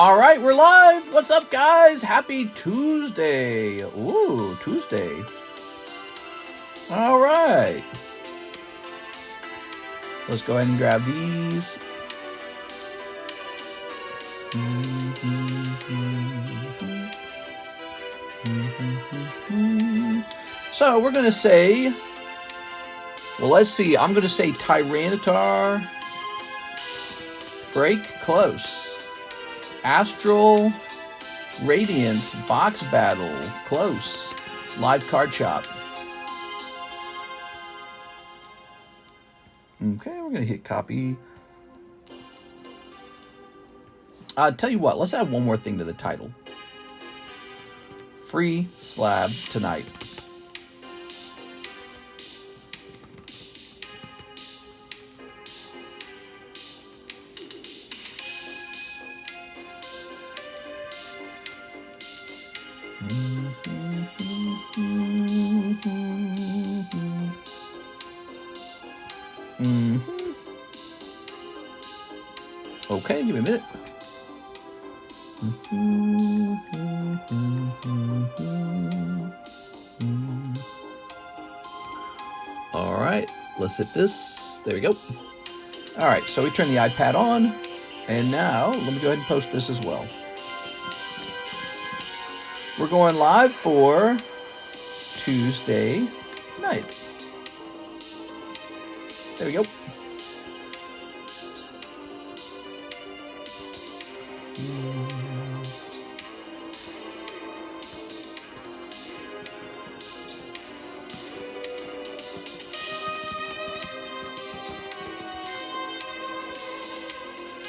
All right, we're live. What's up, guys? Happy Tuesday. Ooh, Tuesday. All right. Let's go ahead and grab these. So we're going to say, well, let's see. I'm going to say Tyranitar, break close. Astral, Radiance, box battle, close. Live card shop. Okay, we're going to hit copy. Tell you what, let's add one more thing to the title. Free slab tonight. Okay, give me a minute. All right, let's hit this. There we go. All right, so we turn the iPad on, and now let me go ahead and post this as well. We're going live for Tuesday night. There we go.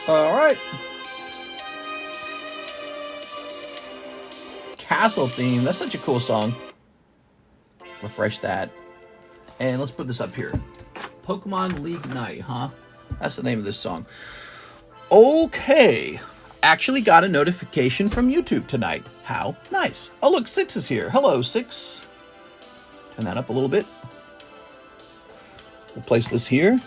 All right. Castle theme. That's such a cool song. Refresh that. And let's put this up here. Pokemon League Night, huh? That's the name of this song. Okay. Actually got a notification from YouTube tonight. How nice. Oh, look, Six is here. Hello, Six. Turn that up a little bit. We'll place this here.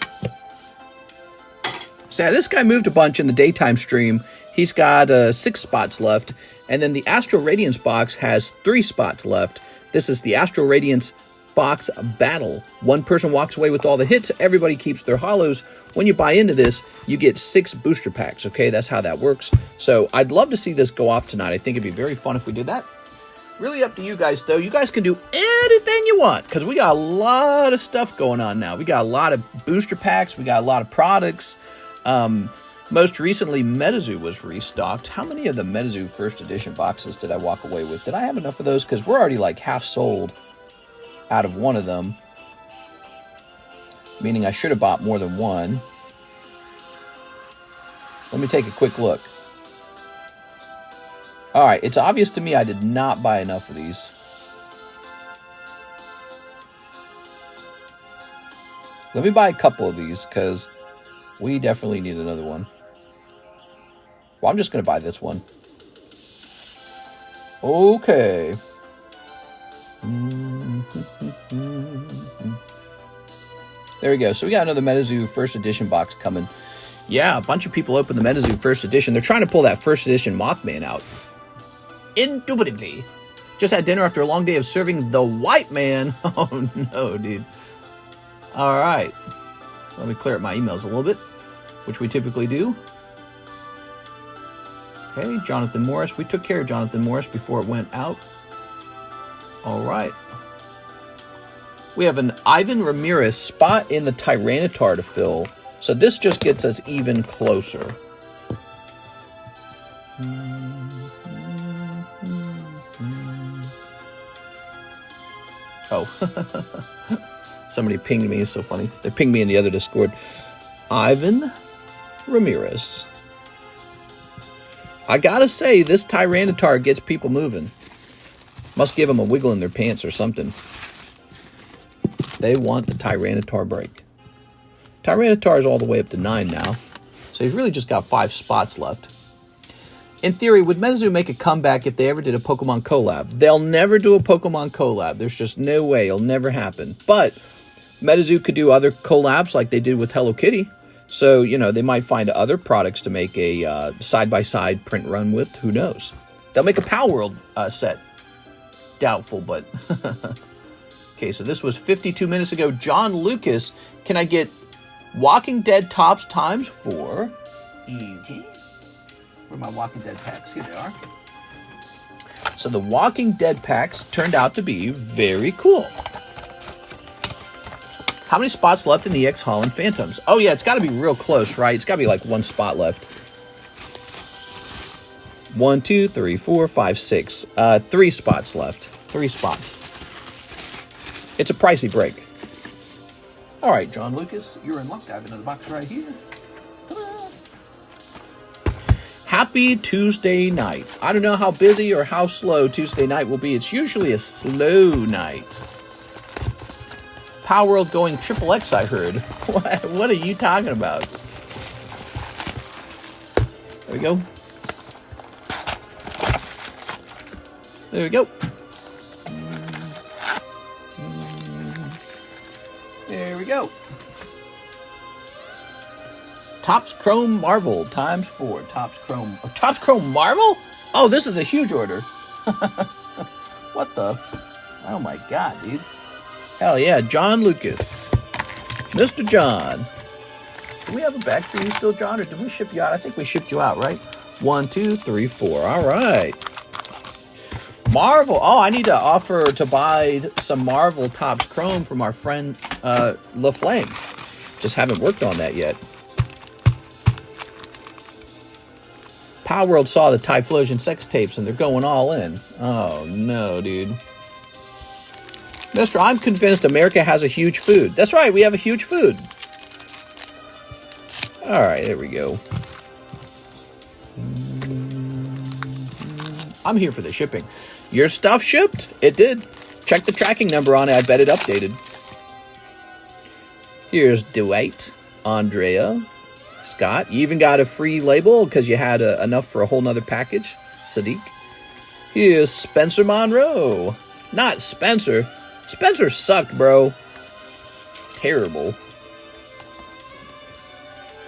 So yeah, this guy moved a bunch in the daytime stream. He's got 6 spots left. And then the Astral Radiance box has 3 spots left. This is the Astral Radiance box battle. One person walks away with all the hits. Everybody keeps their holos. When you buy into this, you get 6 booster packs. Okay, that's how that works. So I'd love to see this go off tonight. I think it'd be very fun if we did that. Really up to you guys, though. You guys can do anything you want because we got a lot of stuff going on now. We got a lot of booster packs. We got a lot of products. Most recently, Metazoo was restocked. How many of the Metazoo first edition boxes did I walk away with? Did I have enough of those? Because we're already like half sold out of one of them. Meaning I should have bought more than one. Let me take a quick look. Alright, it's obvious to me I did not buy enough of these. Let me buy a couple of these, because we definitely need another one. Well, I'm just going to buy this one. Okay. There we go. So we got another Metazoo first edition box coming. Yeah, a bunch of people opened the Metazoo first edition. They're trying to pull that first edition Mothman out. Indubitably. Just had dinner after a long day of serving the white man. Oh, no, dude. All right. Let me clear up my emails a little bit, which we typically do. Okay, Jonathan Morris. We took care of Jonathan Morris before it went out. All right. We have an Ivan Ramirez spot in the Tyranitar to fill. So this just gets us even closer. Oh. Somebody pinged me. It's so funny. They pinged me in the other Discord. Ivan Ramirez. I gotta say, this Tyranitar gets people moving. Must give them a wiggle in their pants or something. They want the Tyranitar break. Tyranitar is all the way up to 9 now. So he's really just got 5 spots left. In theory, would Metazoo make a comeback if they ever did a Pokemon collab? They'll never do a Pokemon collab. There's just no way. It'll never happen. But Metazoo could do other collabs like they did with Hello Kitty. So, you know, they might find other products to make a side-by-side print run with. Who knows? They'll make a Pal World set. Doubtful, but... Okay, so this was 52 minutes ago. John Lucas, can I get Walking Dead Tops ×4? Easy. Where are my Walking Dead packs? Here they are. So the Walking Dead packs turned out to be very cool. How many spots left in the EX Holland Phantoms? Oh yeah, it's got to be real close, right? It's got to be like 1 spot left. 1, 2, 3, 4, 5, 6. 3 spots left. 3 spots. It's a pricey break. All right, John Lucas, you're in luck. I have another box right here. Ta-da. Happy Tuesday night. I don't know how busy or how slow Tuesday night will be. It's usually a slow night. Power World going XXX, I heard. What are you talking about? There we go. There we go. There we go. Topps Chrome Marvel ×4. Topps Chrome Marvel? Oh, this is a huge order. What the? Oh my god, dude. Hell yeah, John Lucas. Mr. John. Do we have a bag for you still, John, or did we ship you out? I think we shipped you out, right? 1, 2, 3, 4. All right. Marvel. Oh, I need to offer to buy some Marvel Topps Chrome from our friend LaFlame. Just haven't worked on that yet. Power World saw the Typhlosion sex tapes and they're going all in. Oh no, dude. Mister, I'm convinced America has a huge food. That's right, we have a huge food. All right, there we go. I'm here for the shipping. Your stuff shipped? It did. Check the tracking number on it. I bet it updated. Here's Dwight, Andrea, Scott. You even got a free label because you had enough for a whole nother package. Sadiq. Here's Spencer Monroe. Not Spencer. Spencer sucked, bro. Terrible.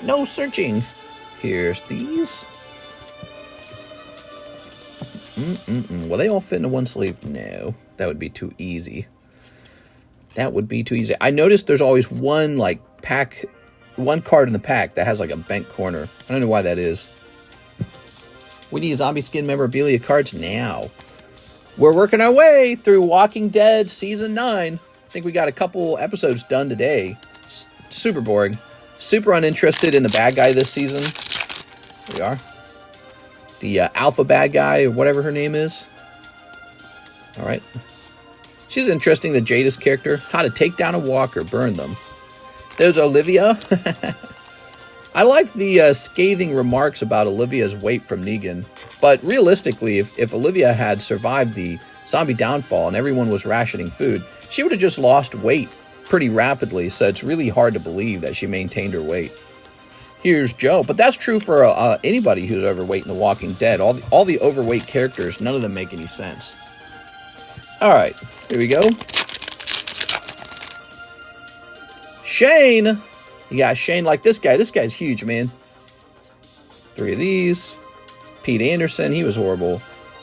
No searching. Here's these. Will they all fit into one sleeve? No, that would be too easy. That would be too easy. I noticed there's always one like pack, one card in the pack that has like a bent corner. I don't know why that is. We need zombie skin memorabilia cards now. We're working our way through Walking Dead Season 9. I think we got a couple episodes done today. Super boring. Super uninterested in the bad guy this season. Here we are. The alpha bad guy, or whatever her name is. All right. She's interesting, the Jadis character. How to take down a walker, burn them. There's Olivia. I like the scathing remarks about Olivia's weight from Negan. But realistically, if Olivia had survived the zombie downfall and everyone was rationing food, she would have just lost weight pretty rapidly. So it's really hard to believe that she maintained her weight. Here's Joe. But that's true for anybody who's overweight in The Walking Dead. All the overweight characters, none of them make any sense. All right, here we go. Shane. You got Shane like this guy. This guy's huge, man. 3 of these. Pete Anderson, he was horrible.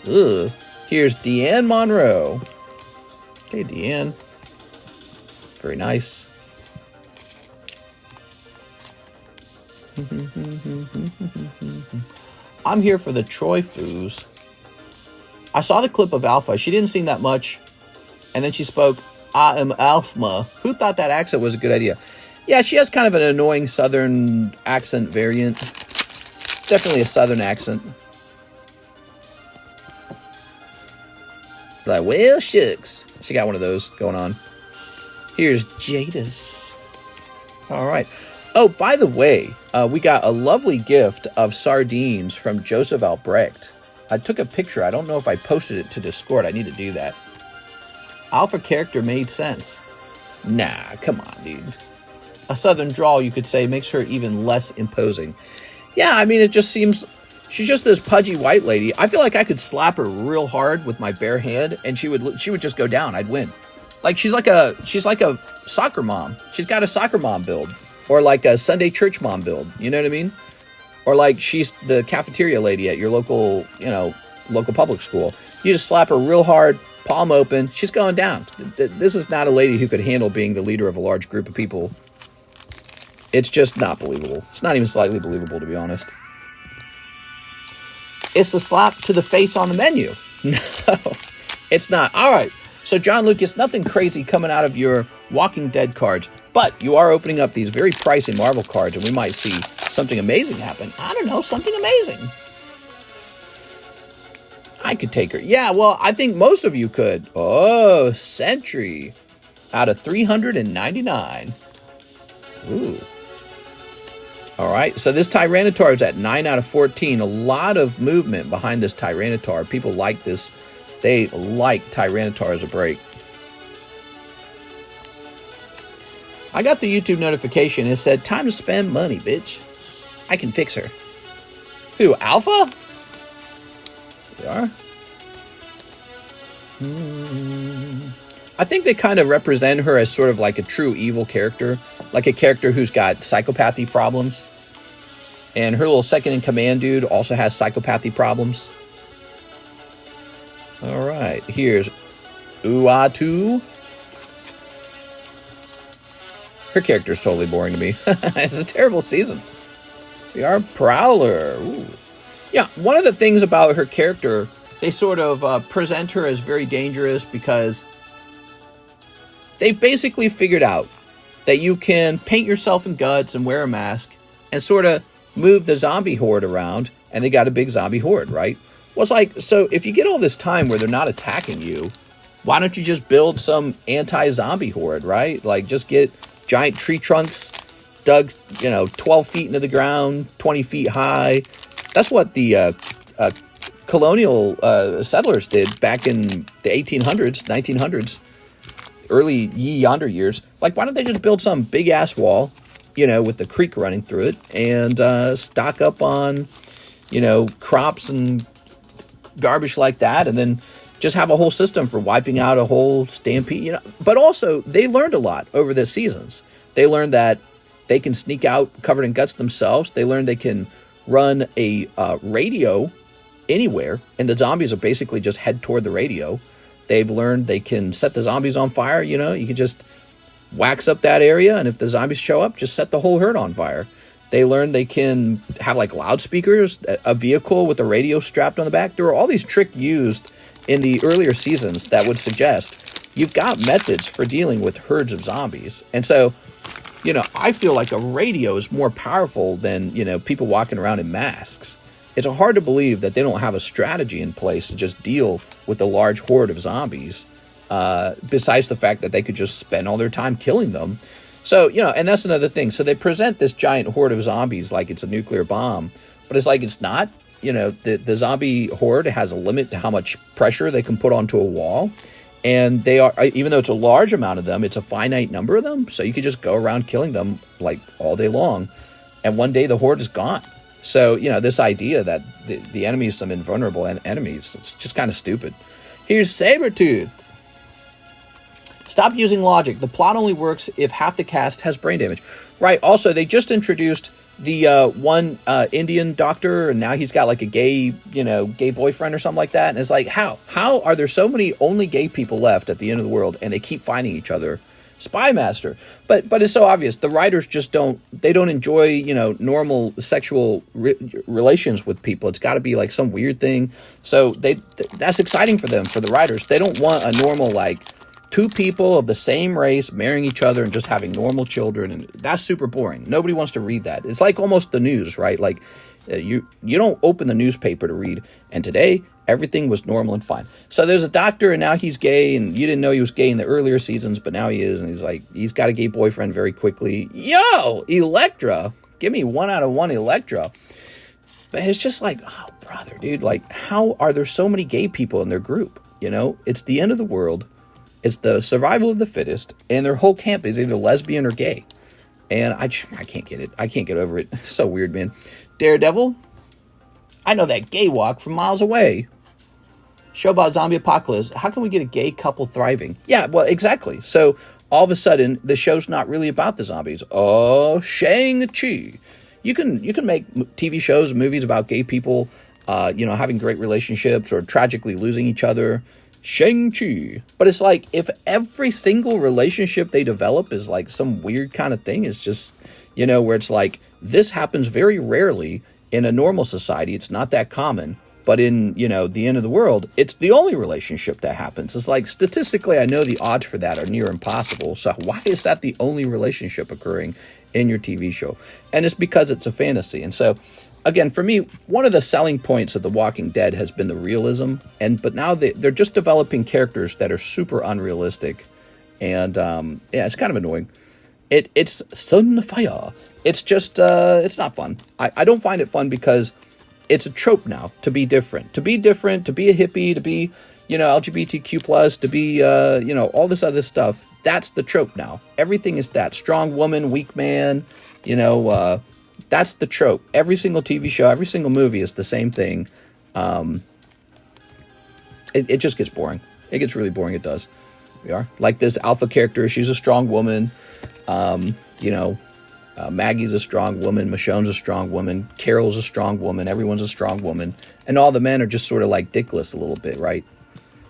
Ugh. Here's Deanne Monroe. Okay, Deanne. Very nice. I'm here for the Troy Foos. I saw the clip of Alpha. She didn't seem that much. And then she spoke, I am Alpha. Who thought that accent was a good idea? Yeah, she has kind of an annoying southern accent variant. It's definitely a southern accent. Like, well, shucks. She got one of those going on. Here's Jadis. All right. Oh, by the way, we got a lovely gift of sardines from Joseph Albrecht. I took a picture. I don't know if I posted it to Discord. I need to do that. Alpha character made sense. Nah, come on, dude. A southern drawl, you could say, makes her even less imposing. Yeah, I mean, it just seems... She's just this pudgy white lady. I feel like I could slap her real hard with my bare hand, and she would just go down. I'd win. Like she's like a soccer mom. She's got a soccer mom build, Or like a Sunday church mom build, you know what I mean? Or like she's the cafeteria lady at your local, local public school. You just slap her real hard, palm open, she's going down. This is not a lady who could handle being the leader of a large group of people. It's just not believable. It's not even slightly believable, to be honest. It's the slap to the face on the menu. No, it's not. All right. So, John Lucas, nothing crazy coming out of your Walking Dead cards, but you are opening up these very pricey Marvel cards, and we might see something amazing happen. I don't know, something amazing. I could take her. Yeah, well, I think most of you could. Oh, Sentry out of 399. Ooh. All right, so this Tyranitar is at 9 out of 14. A lot of movement behind this Tyranitar. People like this. They like Tyranitar as a break. I got the YouTube notification. It said, time to spend money, bitch. I can fix her. Who, Alpha? They are. I think they kind of represent her as sort of like a true evil character. Like a character who's got psychopathy problems. And her little second-in-command dude also has psychopathy problems. All right, here's Uatu. Her character's totally boring to me. It's a terrible season. We are Prowler. Ooh. Yeah, one of the things about her character, they sort of present her as very dangerous because they basically figured out that you can paint yourself in guts and wear a mask and sort of move the zombie horde around, and they got a big zombie horde, right? Well, it's like, so if you get all this time where they're not attacking you, why don't you just build some anti-zombie horde, right? Like, just get giant tree trunks dug, 12 feet into the ground, 20 feet high. That's what the colonial settlers did back in the 1800s, 1900s, early yonder years. Like, why don't they just build some big-ass wall, with the creek running through it, and stock up on, crops and garbage like that, and then just have a whole system for wiping out a whole stampede, But also, they learned a lot over the seasons. They learned that they can sneak out covered in guts themselves. They learned they can run a radio anywhere, and the zombies will basically just head toward the radio. They've learned they can set the zombies on fire, you can just wax up that area, and if the zombies show up, just set the whole herd on fire. They learned they can have like loudspeakers, a vehicle with a radio strapped on the back. There were all these tricks used in the earlier seasons that would suggest you've got methods for dealing with herds of zombies. And so, I feel like a radio is more powerful than, people walking around in masks. It's hard to believe that they don't have a strategy in place to just deal with a large horde of zombies, besides the fact that they could just spend all their time killing them. So, and that's another thing. So they present this giant horde of zombies like it's a nuclear bomb, but it's like it's not. The zombie horde has a limit to how much pressure they can put onto a wall. And they are, even though it's a large amount of them, it's a finite number of them. So you could just go around killing them like all day long. And one day the horde is gone. So, this idea that the enemy is some invulnerable enemies, it's just kind of stupid. Here's Sabretooth. Stop using logic. The plot only works if half the cast has brain damage. Right. Also, they just introduced the one Indian doctor, and now he's got like a gay boyfriend or something like that. And it's like, how are there so many only gay people left at the end of the world, and they keep finding each other? Spy Master. But it's so obvious. The writers just don't enjoy, normal sexual relations with people. It's got to be like some weird thing. So that's exciting for them, for the writers. They don't want a normal, like, two people of the same race marrying each other and just having normal children, and that's super boring. Nobody wants to read that. It's like almost the news, right? Like you don't open the newspaper to read, and today everything was normal and fine. So there's a doctor, and now he's gay, and you didn't know he was gay in the earlier seasons, but now he is, and he's got a gay boyfriend very quickly. Yo, Elektra, give me 1 out of 1 Elektra. But it's just like, oh brother, dude, like how are there so many gay people in their group? It's the end of the world. It's the survival of the fittest, and their whole camp is either lesbian or gay. And I can't get it. I can't get over it. It's so weird, man. Daredevil, I know that gay walk from miles away. Show about zombie apocalypse. How can we get a gay couple thriving? Yeah, well, exactly. So all of a sudden, the show's not really about the zombies. Oh, Shang-Chi. You can make TV shows and movies about gay people, having great relationships or tragically losing each other. Shang-Chi. But it's like, if every single relationship they develop is like some weird kind of thing, it's just, where it's like, this happens very rarely in a normal society. It's not that common. But in, the end of the world, it's the only relationship that happens. It's like, statistically, I know the odds for that are near impossible. So why is that the only relationship occurring in your TV show? And it's because it's a fantasy. And so, again, for me, one of the selling points of The Walking Dead has been the realism. But now they're just developing characters that are super unrealistic. And, it's kind of annoying. It's Sunfire. It's just, it's not fun. I don't find it fun because it's a trope now to be different, to be a hippie, to be, LGBTQ plus, to be, all this other stuff. That's the trope now. Everything is that. Strong woman, weak man, that's the trope. Every single TV show, every single movie is the same thing. It just gets boring. It gets really boring. It does. We are like this alpha character. She's a strong woman. Maggie's a strong woman. Michonne's a strong woman. Carol's a strong woman. Everyone's a strong woman. And all the men are just sort of like dickless a little bit, right?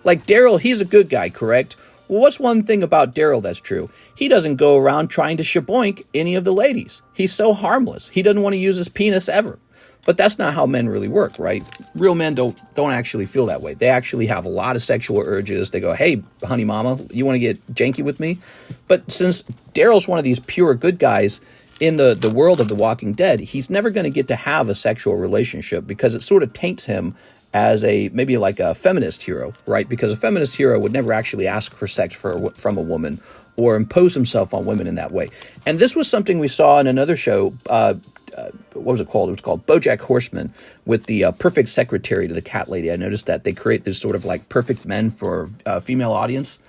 Like Daryl, he's a good guy, correct? Well, what's one thing about Daryl that's true? He doesn't go around trying to shaboink any of the ladies. He's so harmless. He doesn't want to use his penis ever. But that's not how men really work, right? Real men don't actually feel that way. They actually have a lot of sexual urges. They go, hey, honey mama, you want to get janky with me? But since Daryl's one of these pure good guys, in the world of The Walking Dead, he's never going to get to have a sexual relationship because it sort of taints him as maybe like a feminist hero, right? Because a feminist hero would never actually ask for sex from a woman or impose himself on women in that way. And this was something we saw in another show. What was it called? It was called BoJack Horseman, with the perfect secretary to the cat lady. I noticed that they create this sort of like perfect men for a female audience.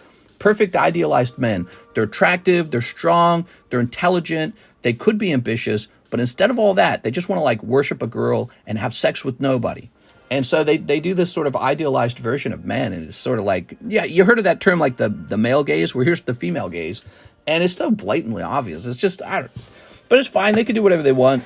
Perfect idealized men. They're attractive, they're strong, they're intelligent, they could be ambitious, but instead of all that, they just want to like worship a girl and have sex with nobody. And so they do this sort of idealized version of men, and it's sort of like, yeah, you heard of that term like the male gaze? Well, here's the female gaze. And it's so blatantly obvious. It's just, but it's fine. They can do whatever they want.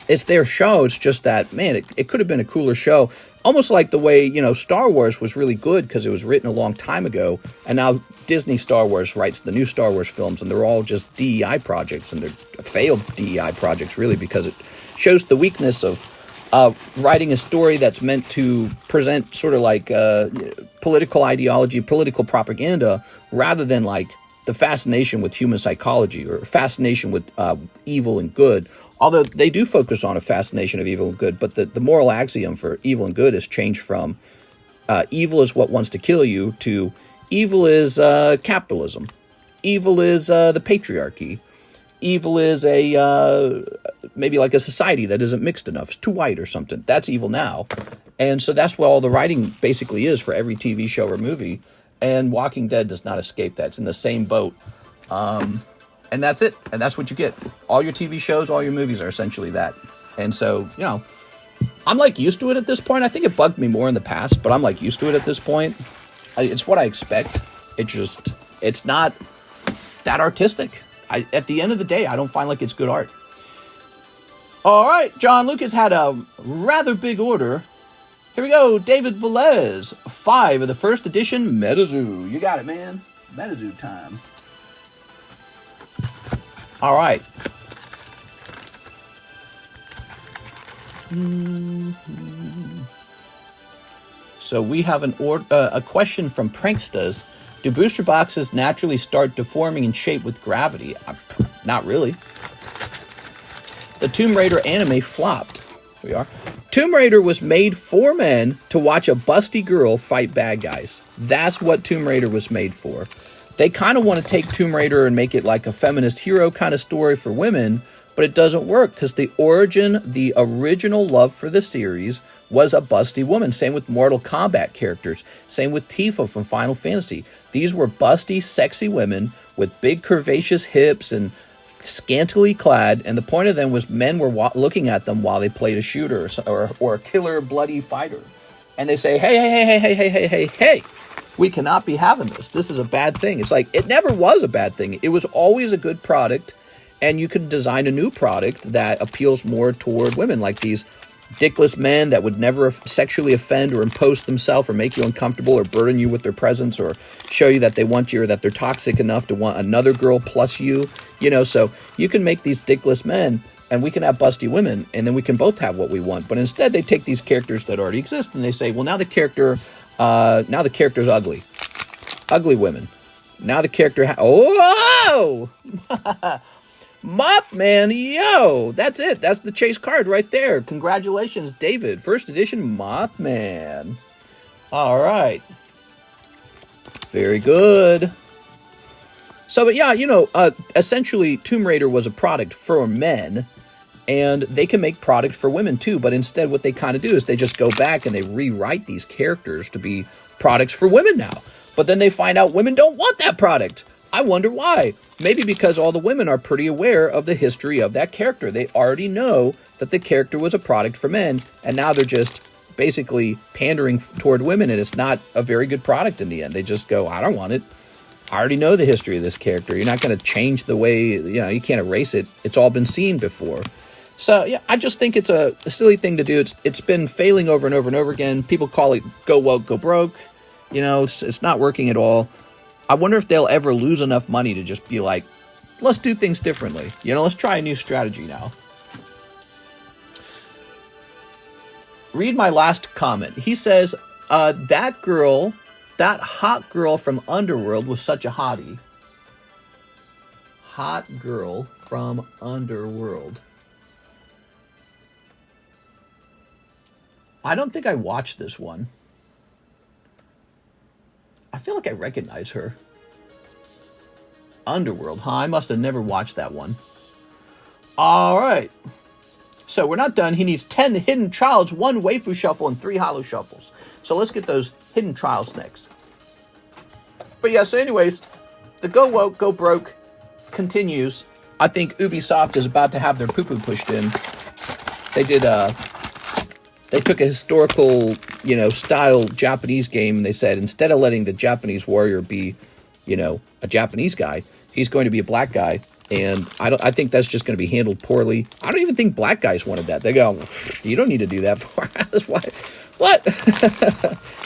It's their show. It's just that, man, it could have been a cooler show. Almost like the way, Star Wars was really good because it was written a long time ago. And now Disney Star Wars writes the new Star Wars films, and they're all just DEI projects. And they're failed DEI projects, really, because it shows the weakness of writing a story that's meant to present sort of like political ideology, political propaganda, rather than like the fascination with human psychology or fascination with evil and good. Although they do focus on a fascination of evil and good, but the moral axiom for evil and good has changed from evil is what wants to kill you to evil is capitalism. Evil is the patriarchy. Evil is maybe like a society that isn't mixed enough. It's too white or something. That's evil now. And so that's what all the writing basically is for every TV show or movie. And Walking Dead does not escape that. It's in the same boat. And that's it. And that's what you get. All your TV shows, all your movies are essentially that. And so, I'm like used to it at this point. I think it bugged me more in the past, but I'm like used to it at this point. It's what I expect. It's not that artistic. At the end of the day, I don't find like it's good art. All right, John Lucas had a rather big order. Here we go. David Velez, 5 of the first edition Metazoo. You got it, man. Metazoo time. All right. So we have a question from Prankstas. Do booster boxes naturally start deforming in shape with gravity? Not really. The Tomb Raider anime flopped. Here we are. Tomb Raider was made for men to watch a busty girl fight bad guys. That's what Tomb Raider was made for. They kind of want to take Tomb Raider and make it like a feminist hero kind of story for women, but it doesn't work because the original love for the series was a busty woman. Same with Mortal Kombat characters. Same with Tifa from Final Fantasy. These were busty, sexy women with big curvaceous hips and scantily clad, and the point of them was men were looking at them while they played a shooter or a killer, bloody fighter. And they say, hey, We cannot be having this. This is a bad thing. It's like, it never was a bad thing. It was always a good product, and you could design a new product that appeals more toward women, like these dickless men that would never sexually offend or impose themselves or make you uncomfortable or burden you with their presence or show you that they want you or that they're toxic enough to want another girl plus you, so you can make these dickless men and we can have busty women and then we can both have what we want. But instead they take these characters that already exist and they say, well, now the character's ugly. Ugly women. Now the character oh! Mothman, yo, that's it. That's the chase card right there. Congratulations, David. First edition Mothman. All right. Very good. So, but yeah, essentially Tomb Raider was a product for men, and they can make product for women too. But instead what they kind of do is they just go back and they rewrite these characters to be products for women now. But then they find out women don't want that product. I wonder why. Maybe because all the women are pretty aware of the history of that character. They already know that the character was a product for men, and now they're just basically pandering toward women, and it's not a very good product in the end. They just go, I don't want it. I already know the history of this character. You're not going to change the way, you can't erase it. It's all been seen before. So, yeah, I just think it's a silly thing to do. It's been failing over and over and over again. People call it go woke, go broke. It's not working at all. I wonder if they'll ever lose enough money to just be like, let's do things differently. Let's try a new strategy now. Read my last comment. He says, that hot girl from Underworld was such a hottie. Hot girl from Underworld. I don't think I watched this one. I feel like I recognize her. Underworld, huh? I must have never watched that one. All right. So we're not done. He needs 10 hidden trials, 1 Waifu Shuffle, and 3 Holo Shuffles. So let's get those hidden trials next. But yeah, so anyways, the go woke, go broke continues. I think Ubisoft is about to have their poo-poo pushed in. They took a historical, style Japanese game, and they said, instead of letting the Japanese warrior be, a Japanese guy, he's going to be a black guy. And I think that's just going to be handled poorly. I don't even think black guys wanted that. They go, you don't need to do that for us. What?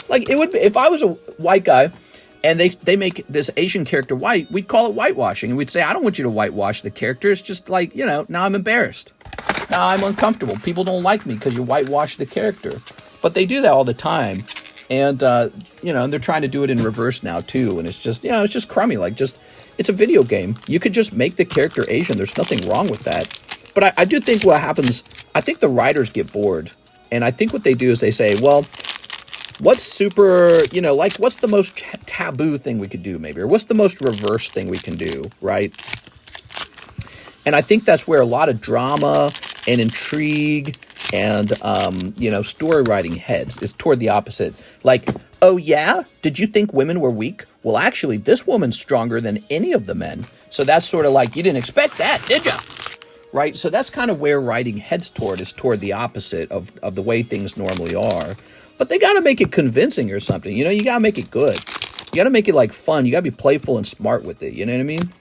Like, it would be, if I was a white guy and they make this Asian character white, we'd call it whitewashing. And we'd say, I don't want you to whitewash the character. It's just like, now I'm embarrassed. Now I'm uncomfortable. People don't like me because you whitewash the character. But they do that all the time. And, and they're trying to do it in reverse now, too. And it's just, it's just crummy. Like, it's a video game. You could just make the character Asian. There's nothing wrong with that. But I do think what happens, I think the writers get bored. And I think what they do is they say, well, what's super, what's the most taboo thing we could do, maybe? Or what's the most reverse thing we can do, right? And I think that's where a lot of drama and intrigue and, story writing heads is toward the opposite. Like, oh yeah? Did you think women were weak? Well, actually, this woman's stronger than any of the men. So that's sort of like, you didn't expect that, did you? Right? So that's kind of where writing heads toward, is toward the opposite of the way things normally are. But they got to make it convincing or something. You got to make it good. You got to make it, like, fun. You got to be playful and smart with it. You know what I mean?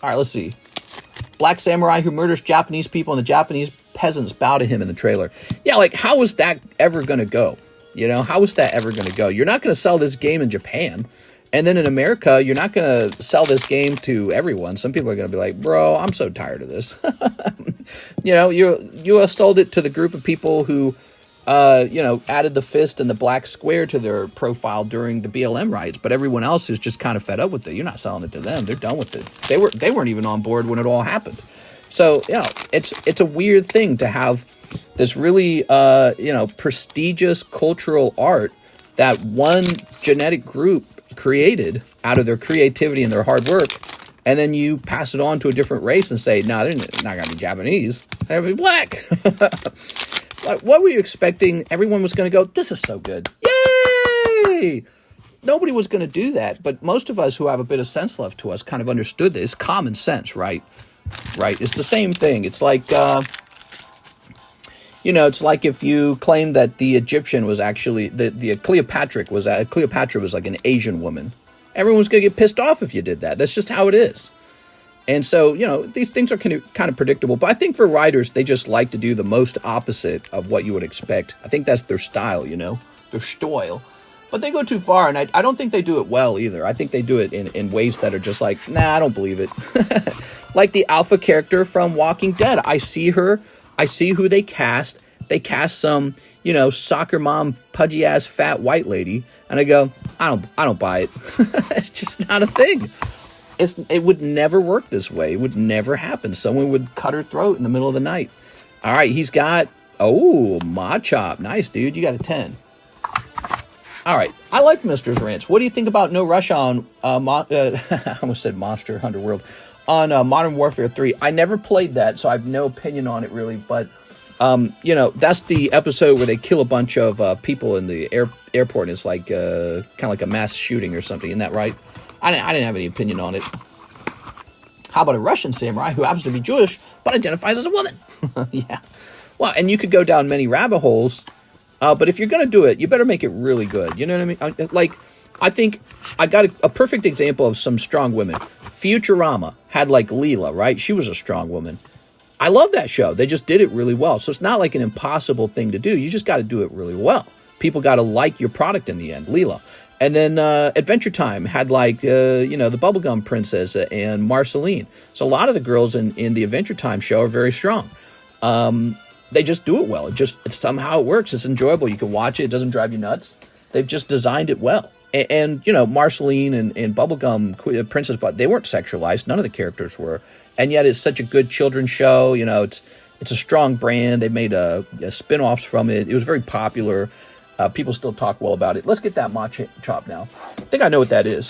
All right, let's see. Black samurai who murders Japanese people and the Japanese peasants bow to him in the trailer. Yeah, like, how is that ever going to go? How is that ever going to go? You're not going to sell this game in Japan. And then in America, you're not going to sell this game to everyone. Some people are going to be like, bro, I'm so tired of this. You sold it to the group of people who, added the fist and the black square to their profile during the BLM riots. But everyone else is just kind of fed up with it. You're not selling it to them. They're done with it. They weren't even on board when it all happened. So, it's a weird thing to have this really, prestigious cultural art that one genetic group created out of their creativity and their hard work, and then you pass it on to a different race and say, no, they're not going to be Japanese. They're going to be black. Like, what were you expecting? Everyone was going to go, this is so good. Yay! Nobody was going to do that, but most of us who have a bit of sense left to us kind of understood this. Common sense, right? Right? It's the same thing. It's like, It's like if you claim that the Egyptian was actually the Cleopatra was like an Asian woman. Everyone's gonna get pissed off if you did that. That's just how it is. And so, these things are kind of predictable. But I think for writers, they just like to do the most opposite of what you would expect. I think that's their style, their style. But they go too far, and I don't think they do it well either. I think they do it in ways that are just like, nah, I don't believe it. Like the alpha character from Walking Dead. I see her. I see who they cast. They cast some, soccer mom, pudgy ass, fat white lady, and I go, I don't buy it. It's just not a thing. It would never work this way. It would never happen. Someone would cut her throat in the middle of the night. All right, he's got Machop. Nice, dude. You got a 10. All right, I like Mister's Rants. What do you think about No Rush on? I almost said Monster Hunter World on Modern Warfare 3. I never played that, so I have no opinion on it really. But that's the episode where they kill a bunch of people in the airport. It's like kind of like a mass shooting or something. Isn't that right? I didn't have any opinion on it. How about a Russian samurai who happens to be Jewish but identifies as a woman? Yeah. Well, and you could go down many rabbit holes. But if you're going to do it, you better make it really good. You know what I mean? Like, I think I got a perfect example of some strong women. Futurama had like Leela, right? She was a strong woman. I love that show. They just did it really well. So it's not like an impossible thing to do. You just got to do it really well. People got to like your product in the end. Leela. And then Adventure Time had like, the Bubblegum Princess and Marceline. So a lot of the girls in the Adventure Time show are very strong. They just do it well. Somehow it works. It's enjoyable. You can watch it. It doesn't drive you nuts. They've just designed it well. And Marceline and Bubblegum Princess, but they weren't sexualized. None of the characters were. And yet it's such a good children's show. It's a strong brand. They made a spin-offs from it. It was very popular. People still talk well about it. Let's get that Machop now. I think I know what that is.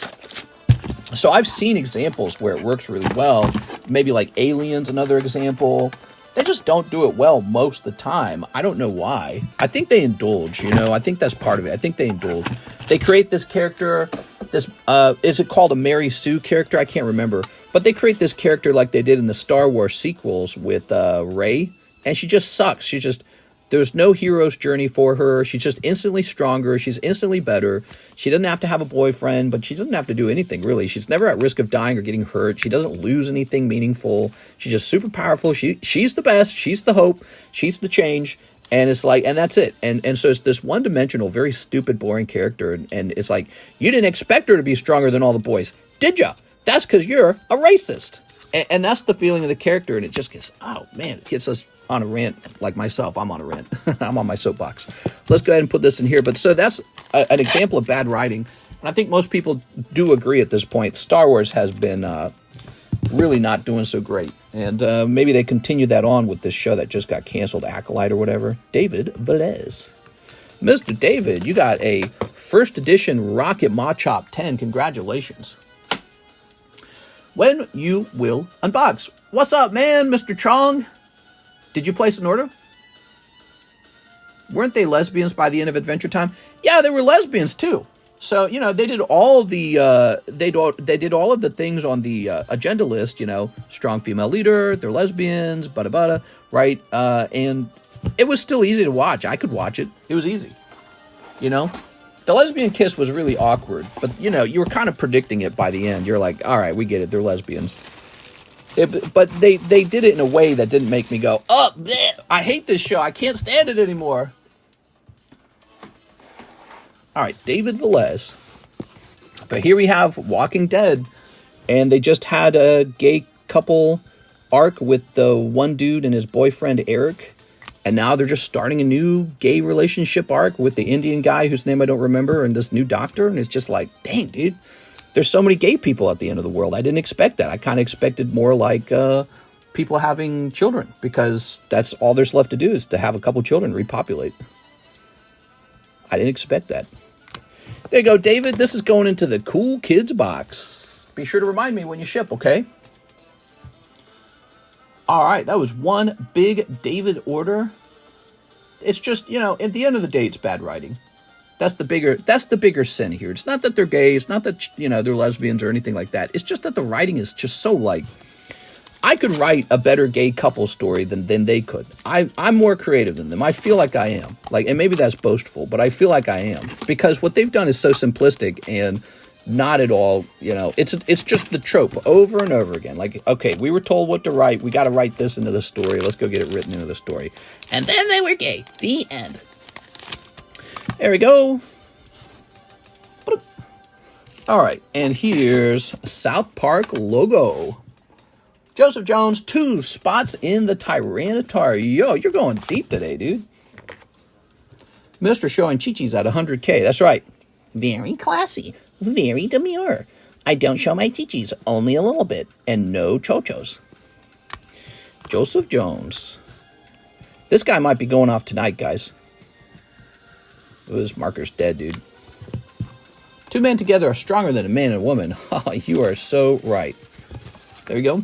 So I've seen examples where it works really well. Maybe like Aliens, another example. They just don't do it well most of the time. I don't know why. I think they indulge, I think that's part of it. I think they indulge. They create this character, is it called a Mary Sue character? I can't remember. But they create this character like they did in the Star Wars sequels with Rey. And she just sucks. There's no hero's journey for her. She's just instantly stronger. She's instantly better. She doesn't have to have a boyfriend, but she doesn't have to do anything, really. She's never at risk of dying or getting hurt. She doesn't lose anything meaningful. She's just super powerful. She's the best. She's the hope. She's the change. And it's like, and that's it. And so it's this one-dimensional, very stupid, boring character. And it's like, you didn't expect her to be stronger than all the boys, did ya? That's because you're a racist. And that's the feeling of the character. And it just gets, it gets us on a rant like myself. I'm on a rant. I'm on my soapbox. Let's go ahead and put this in here. But so that's an example of bad writing. And I think most people do agree at this point. Star Wars has been really not doing so great. And maybe they continue that on with this show that just got canceled, Acolyte or whatever. David Velez. Mr. David, you got a first edition Rocket Machop 10. Congratulations. When you will unbox. What's up, man, Mr. Chong? Did you place an order? Weren't they lesbians by the end of Adventure Time? Yeah, they were lesbians too. So, they did all of the they did all of the things on the agenda list, strong female leader, they're lesbians, bada, right? And it was still easy to watch. I could watch it. It was easy. The lesbian kiss was really awkward, but you were kind of predicting it by the end. You're like, all right, we get it. They're lesbians. But they did it in a way that didn't make me go, bleh, I hate this show. I can't stand it anymore. All right, David Velez. But here we have Walking Dead, and they just had a gay couple arc with the one dude and his boyfriend, Eric. And now they're just starting a new gay relationship arc with the Indian guy whose name I don't remember and this new doctor. And it's just like, dang, dude. There's so many gay people at the end of the world. I didn't expect that. I kind of expected more like people having children, because that's all there's left to do is to have a couple children, repopulate. I didn't expect that. There you go, David. This is going into the Cool Kids box. Be sure to remind me when you ship, okay? All right, that was one big David order. It's just, at the end of the day, it's bad writing. That's the bigger sin here. It's not that they're gay. It's not that, they're lesbians or anything like that. It's just that the writing is just so, like, I could write a better gay couple story than they could. I'm more creative than them. I feel like I am. Like, and maybe that's boastful, but I feel like I am. Because what they've done is so simplistic and not at all, you know, it's just the trope over and over again. Like, okay, we were told what to write. We got to write this into the story. Let's go get it written into the story. And then they were gay. The end. There we go. All right, and here's South Park logo. Joseph Jones, 2 spots in the Tyranitar. Yo, you're going deep today, dude. Mr. showing Chi-Chi's at 100K. That's right. Very classy. Very demure. I don't show my Chi-Chi's, only a little bit. And no chochos. Joseph Jones. This guy might be going off tonight, guys. Ooh, this marker's dead, dude. 2 men together are stronger than a man and a woman. You are so right. There you go.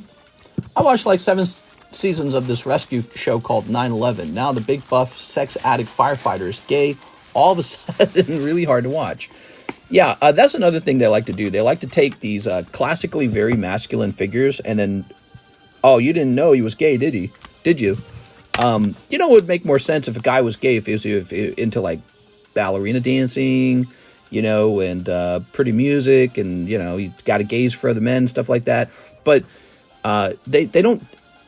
I watched like 7 seasons of this rescue show called 9/11. Now the big buff sex addict firefighter is gay. All of a sudden, really hard to watch. Yeah, that's another thing they like to do. They like to take these classically very masculine figures and then, oh, you didn't know he was gay, did he? Did you? You know, it would make more sense if a guy was gay if he was into like ballerina dancing, you know, and pretty music, and, you know, you got a gaze for other men, stuff like that. But they don't,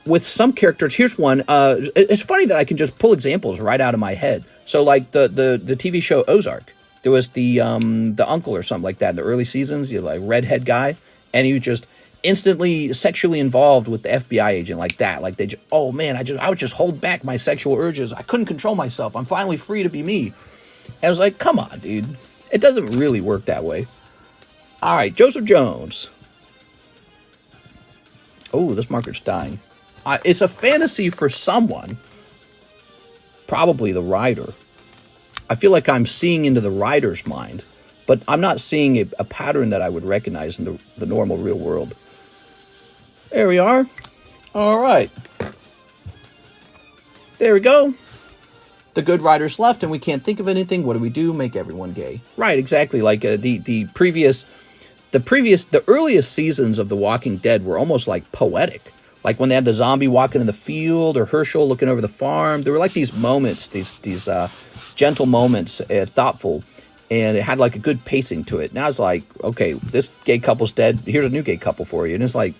with some characters, here's one, it's funny that I can just pull examples right out of my head. So like the TV show Ozark, there was the uncle or something like that in the early seasons, you know, like redhead guy, and he was just instantly sexually involved with the FBI agent like that. Like they just, oh man, I would just hold back my sexual urges. I couldn't control myself. I'm finally free to be me. And I was like, come on, dude. It doesn't really work that way. All right, Joseph Jones. Oh, this marker's dying. It's a fantasy for someone. Probably the writer. I feel like I'm seeing into the writer's mind, but I'm not seeing a pattern that I would recognize in the normal real world. There we are. All right. There we go. The good writers left and we can't think of anything. What do? Make everyone gay. Right, exactly. Like the earliest seasons of The Walking Dead were almost like poetic. Like when they had the zombie walking in the field or Herschel looking over the farm. There were like these moments, these gentle moments, thoughtful, and it had like a good pacing to it. Now it's like, okay, this gay couple's dead. Here's a new gay couple for you. And it's like,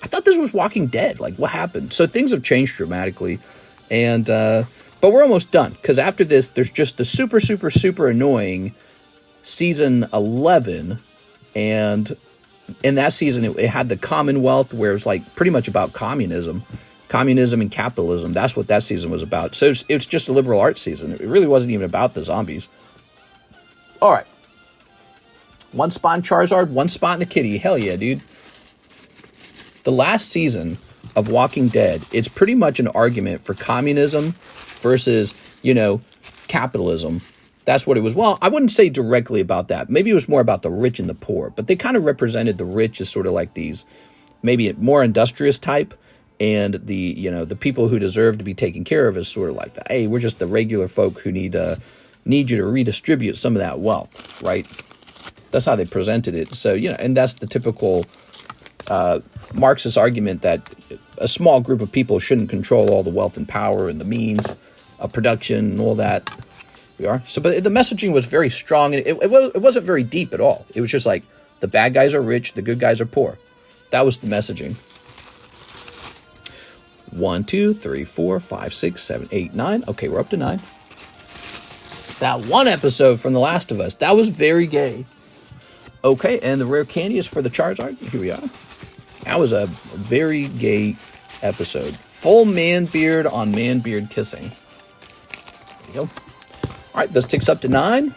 I thought this was Walking Dead. Like, what happened? So things have changed dramatically. And, but we're almost done. Because after this, there's just the super, super, super annoying season 11. And in that season, it had the Commonwealth, where it was like pretty much about communism and capitalism. That's what that season was about. So it was just a liberal arts season. It really wasn't even about the zombies. All right. 1 spot in Charizard, 1 spot in the kitty. Hell yeah, dude. The last season of Walking Dead, it's pretty much an argument for communism versus, you know, capitalism. That's what it was. Well, I wouldn't say directly about that. Maybe it was more about the rich and the poor. But they kind of represented the rich as sort of like these, maybe more industrious type. And the, you know, the people who deserve to be taken care of is sort of like that. Hey, we're just the regular folk who need you to redistribute some of that wealth, right? That's how they presented it. So, you know, and that's the typical Marxist argument that a small group of people shouldn't control all the wealth and power and the means of production and all that. We are. So, but the messaging was very strong. And it wasn't very deep at all. It was just like, the bad guys are rich, the good guys are poor. That was the messaging. 1, 2, 3, 4, 5, 6, 7, 8, 9. Okay, we're up to 9. That one episode from The Last of Us, that was very gay. Okay, and the rare candy is for the Charizard. Here we are. That was a very gay episode. Full man beard on man beard kissing. There you go. All right, this ticks up to 9.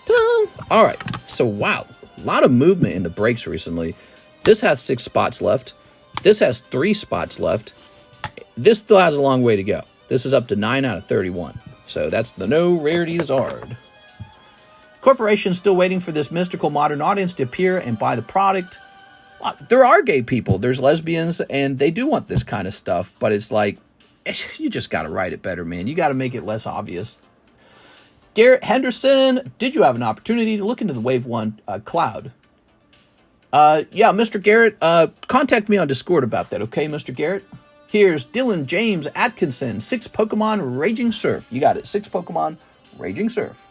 Ta-da! All right, so wow, a lot of movement in the breaks recently. This has 6 spots left. This has 3 spots left. This still has a long way to go. This is up to 9 out of 31. So that's the no rarity Zard. Corporation still waiting for this mystical modern audience to appear and buy the product. There are gay people. There's lesbians, and they do want this kind of stuff. But it's like, you just got to write it better, man. You got to make it less obvious. Garrett Henderson, did you have an opportunity to look into the Wave 1 cloud? Yeah, Mr. Garrett, contact me on Discord about that, okay, Mr. Garrett? Here's Dylan James Atkinson, 6 Pokemon Raging Surf. You got it, 6 Pokemon Raging Surf.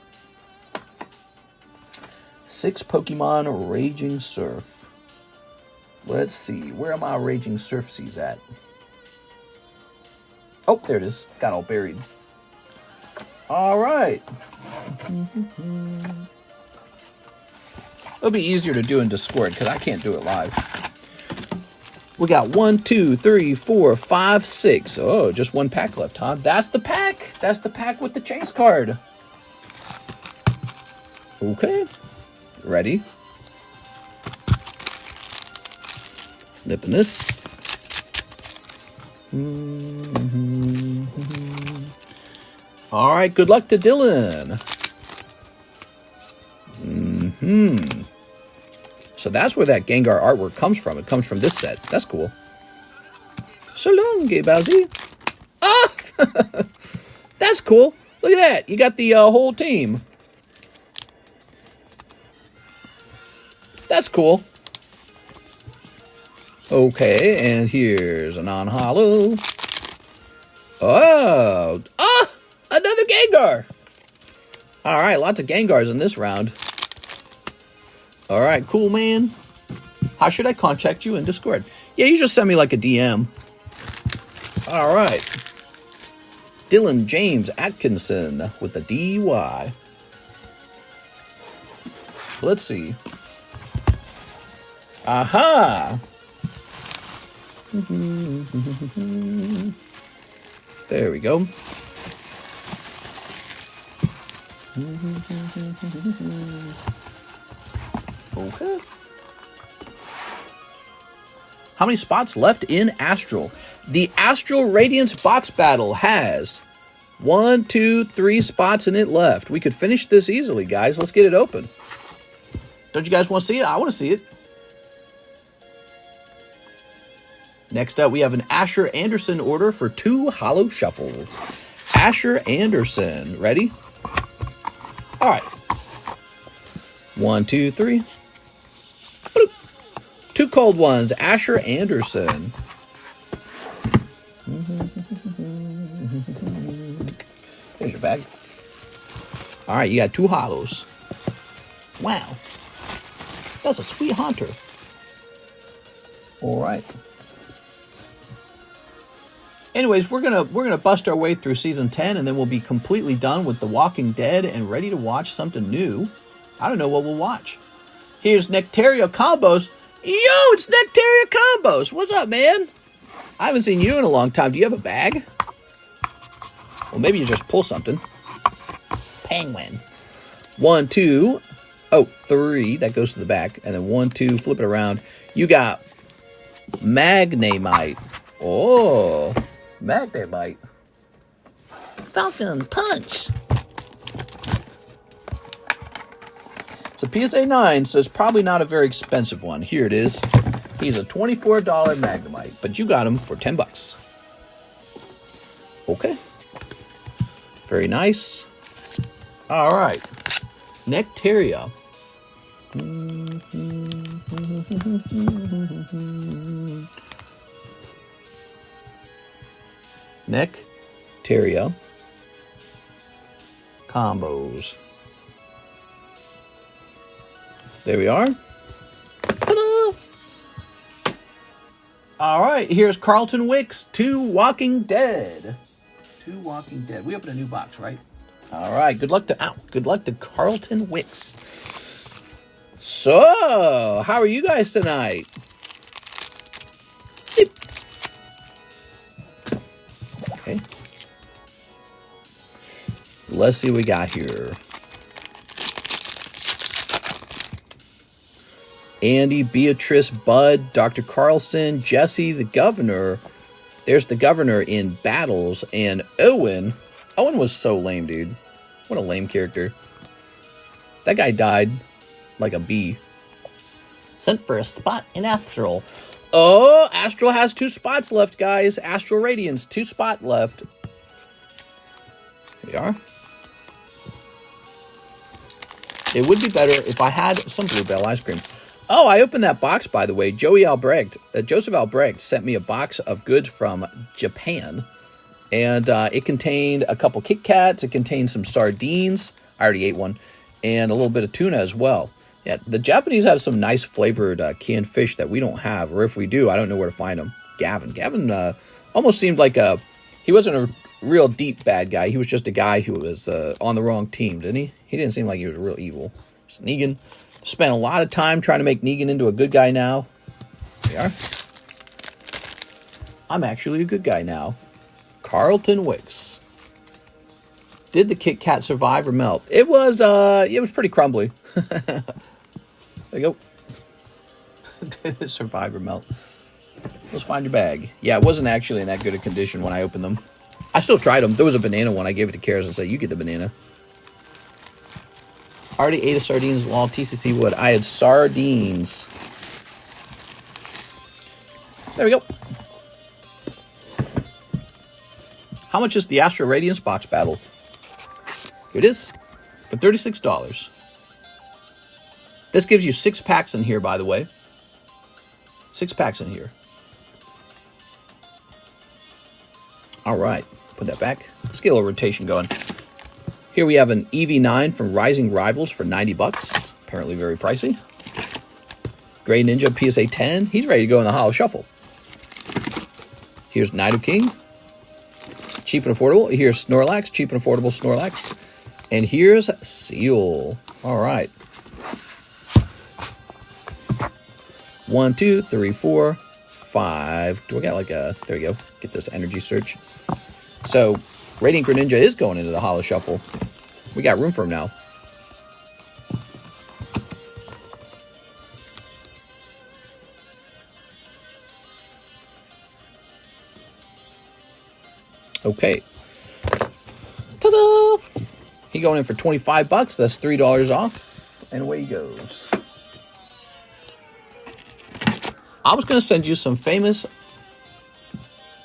6 Pokemon Raging Surf. Let's see, where are my Raging Surfsies at? Oh, there it is. Got all buried. All right. It'll be easier to do in Discord because I can't do it live. We got 1, 2, 3, 4, 5, 6. Oh, just one pack left, huh? That's the pack. That's the pack with the chase card. Okay. Ready? Snipping this. All right, good luck to Dylan. So that's where that Gengar artwork comes from. It comes from this set. That's cool. So long, Bowsy. Ah! That's cool. Look at that. You got the whole team. That's cool. Okay, and here's a non-holo. Oh! Ah! Another Gengar! Alright, lots of Gengars in this round. Alright, cool, man. How should I contact you in Discord? Yeah, you just send me like a DM. Alright. Dylan James Atkinson with the DY. Let's see. Aha! There we go. Okay. How many spots left in Astral? The Astral Radiance box battle has 1, 2, 3 spots in it left. We could finish this easily, guys. Let's get it open. Don't you guys want to see it? I want to see it. Next up, we have an Asher Anderson order for 2 Holo Shuffles. Asher Anderson. Ready? All right. 1, 2, 3. Bloop. 2 cold ones. Asher Anderson. Here's your bag. All right, you got 2 holos. Wow. That's a sweet hunter. All right. Anyways, we're gonna bust our way through season 10, and then we'll be completely done with The Walking Dead and ready to watch something new. I don't know what we'll watch. Here's Nectaria Combos. Yo, it's Nectaria Combos. What's up, man? I haven't seen you in a long time. Do you have a bag? Well, maybe you just pull something. Penguin. 1, 2. Oh, 3. That goes to the back. And then 1, 2. Flip it around. You got Magnemite. Oh, Magnemite. Falcon Punch. It's a PSA 9, so it's probably not a very expensive one. Here it is. He's a $24 Magnemite, but you got him for $10. Okay. Very nice. All right. Nectaria. Nectaria. Combos. There we are. Ta-da! All right, here's Carlton Wicks, 2 Walking Dead. 2 Walking Dead. We opened a new box, right? All right, good luck to Carlton Wicks. So, how are you guys tonight? Sleep. Okay. Let's see what we got here. Andy, Beatrice, Bud, Dr. Carlson, Jesse, the Governor. There's the Governor in Battles, and Owen. Owen was so lame, dude. What a lame character. That guy died like a bee. Sent for a spot in Astral. Oh, Astral has 2 spots left, guys. Astral Radiance, 2 spots left. Here we are. It would be better if I had some Bluebell ice cream. Oh, I opened that box, by the way. Joseph Albrecht sent me a box of goods from Japan. And it contained a couple Kit Kats. It contained some sardines. I already ate one. And a little bit of tuna as well. Yeah, the Japanese have some nice flavored canned fish that we don't have. Or if we do, I don't know where to find them. Gavin almost seemed like he wasn't a real deep bad guy. He was just a guy who was on the wrong team, didn't he? He didn't seem like he was real evil. Just Negan. Spent a lot of time trying to make Negan into a good guy now. There we are. I'm actually a good guy now. Carlton Wicks. Did the Kit Kat survive or melt? It was pretty crumbly. There you go. Did it survive or melt? Let's find your bag. Yeah, it wasn't actually in that good a condition when I opened them. I still tried them. There was a banana one. I gave it to Karis and said, you get the banana. Already ate a sardines while TCC would. I had sardines. There we go. How much is the Astral Radiance box battle? Here it is. For $36. This gives you 6 packs in here, by the way. 6 packs in here. All right. Put that back. Let's get a little rotation going. Here we have an EV9 from Rising Rivals for $90. Apparently very pricey. Grey Ninja PSA 10. He's ready to go in the Holo Shuffle. Here's Nido King. Cheap and affordable. Here's Snorlax. Cheap and affordable Snorlax. And here's Seal. All right. 1, 2, 3, 4, 5. Do I got like a... There we go. Get this energy search. So, Radiant Greninja is going into the Holo Shuffle. We got room for him now. Okay. Ta-da! He going in for $25. That's $3 off. And away he goes. I was going to send you some famous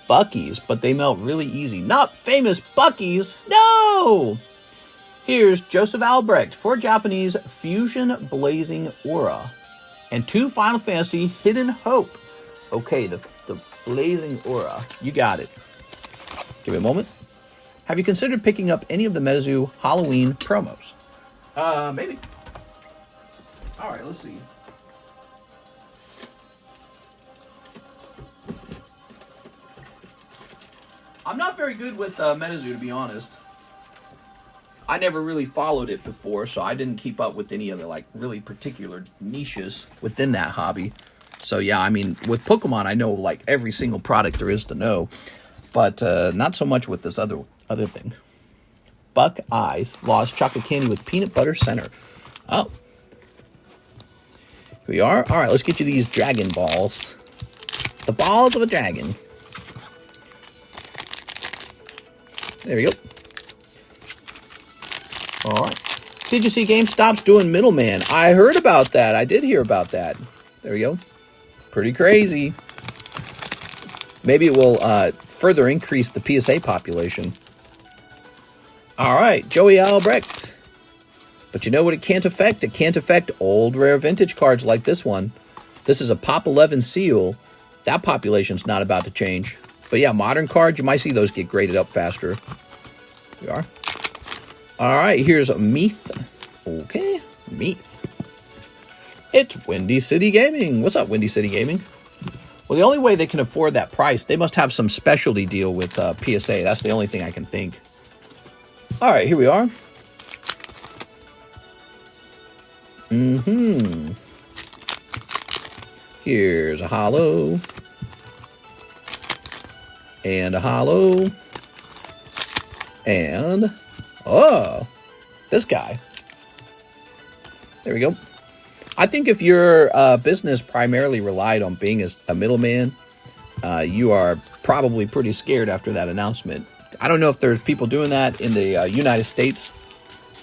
Buckies, but they melt really easy. Not famous Buckies. No! Here's Joseph Albrecht for Japanese Fusion Blazing Aura. And 2 Final Fantasy Hidden Hope. Okay, the Blazing Aura. You got it. Give me a moment. Have you considered picking up any of the Metazoo Halloween promos? Maybe. All right, let's see. I'm not very good with Metazoo, to be honest. I never really followed it before, so I didn't keep up with any of the like really particular niches within that hobby. So yeah, I mean, with Pokemon, I know like every single product there is to know, but not so much with this other thing. Buck Eyes Lost Chocolate Candy with Peanut Butter Center. Oh, here we are. All right, let's get you these Dragon Balls. The balls of a dragon. There we go. All right. Did you see GameStop's doing middleman? I heard about that. I did hear about that. There we go. Pretty crazy. Maybe it will further increase the PSA population. All right, Joey Albrecht. But you know what it can't affect? It can't affect old rare vintage cards like this one. This is a Pop 11 seal. That population's not about to change. But yeah, modern cards, you might see those get graded up faster. Here we are. All right, here's Meath. Okay, Meath. It's Windy City Gaming. What's up, Windy City Gaming? Well, the only way they can afford that price, they must have some specialty deal with PSA. That's the only thing I can think. All right, here we are. Here's a holo. And a holo. And, oh, this guy. There we go. I think if your business primarily relied on being a middleman, you are probably pretty scared after that announcement. I don't know if there's people doing that in the United States,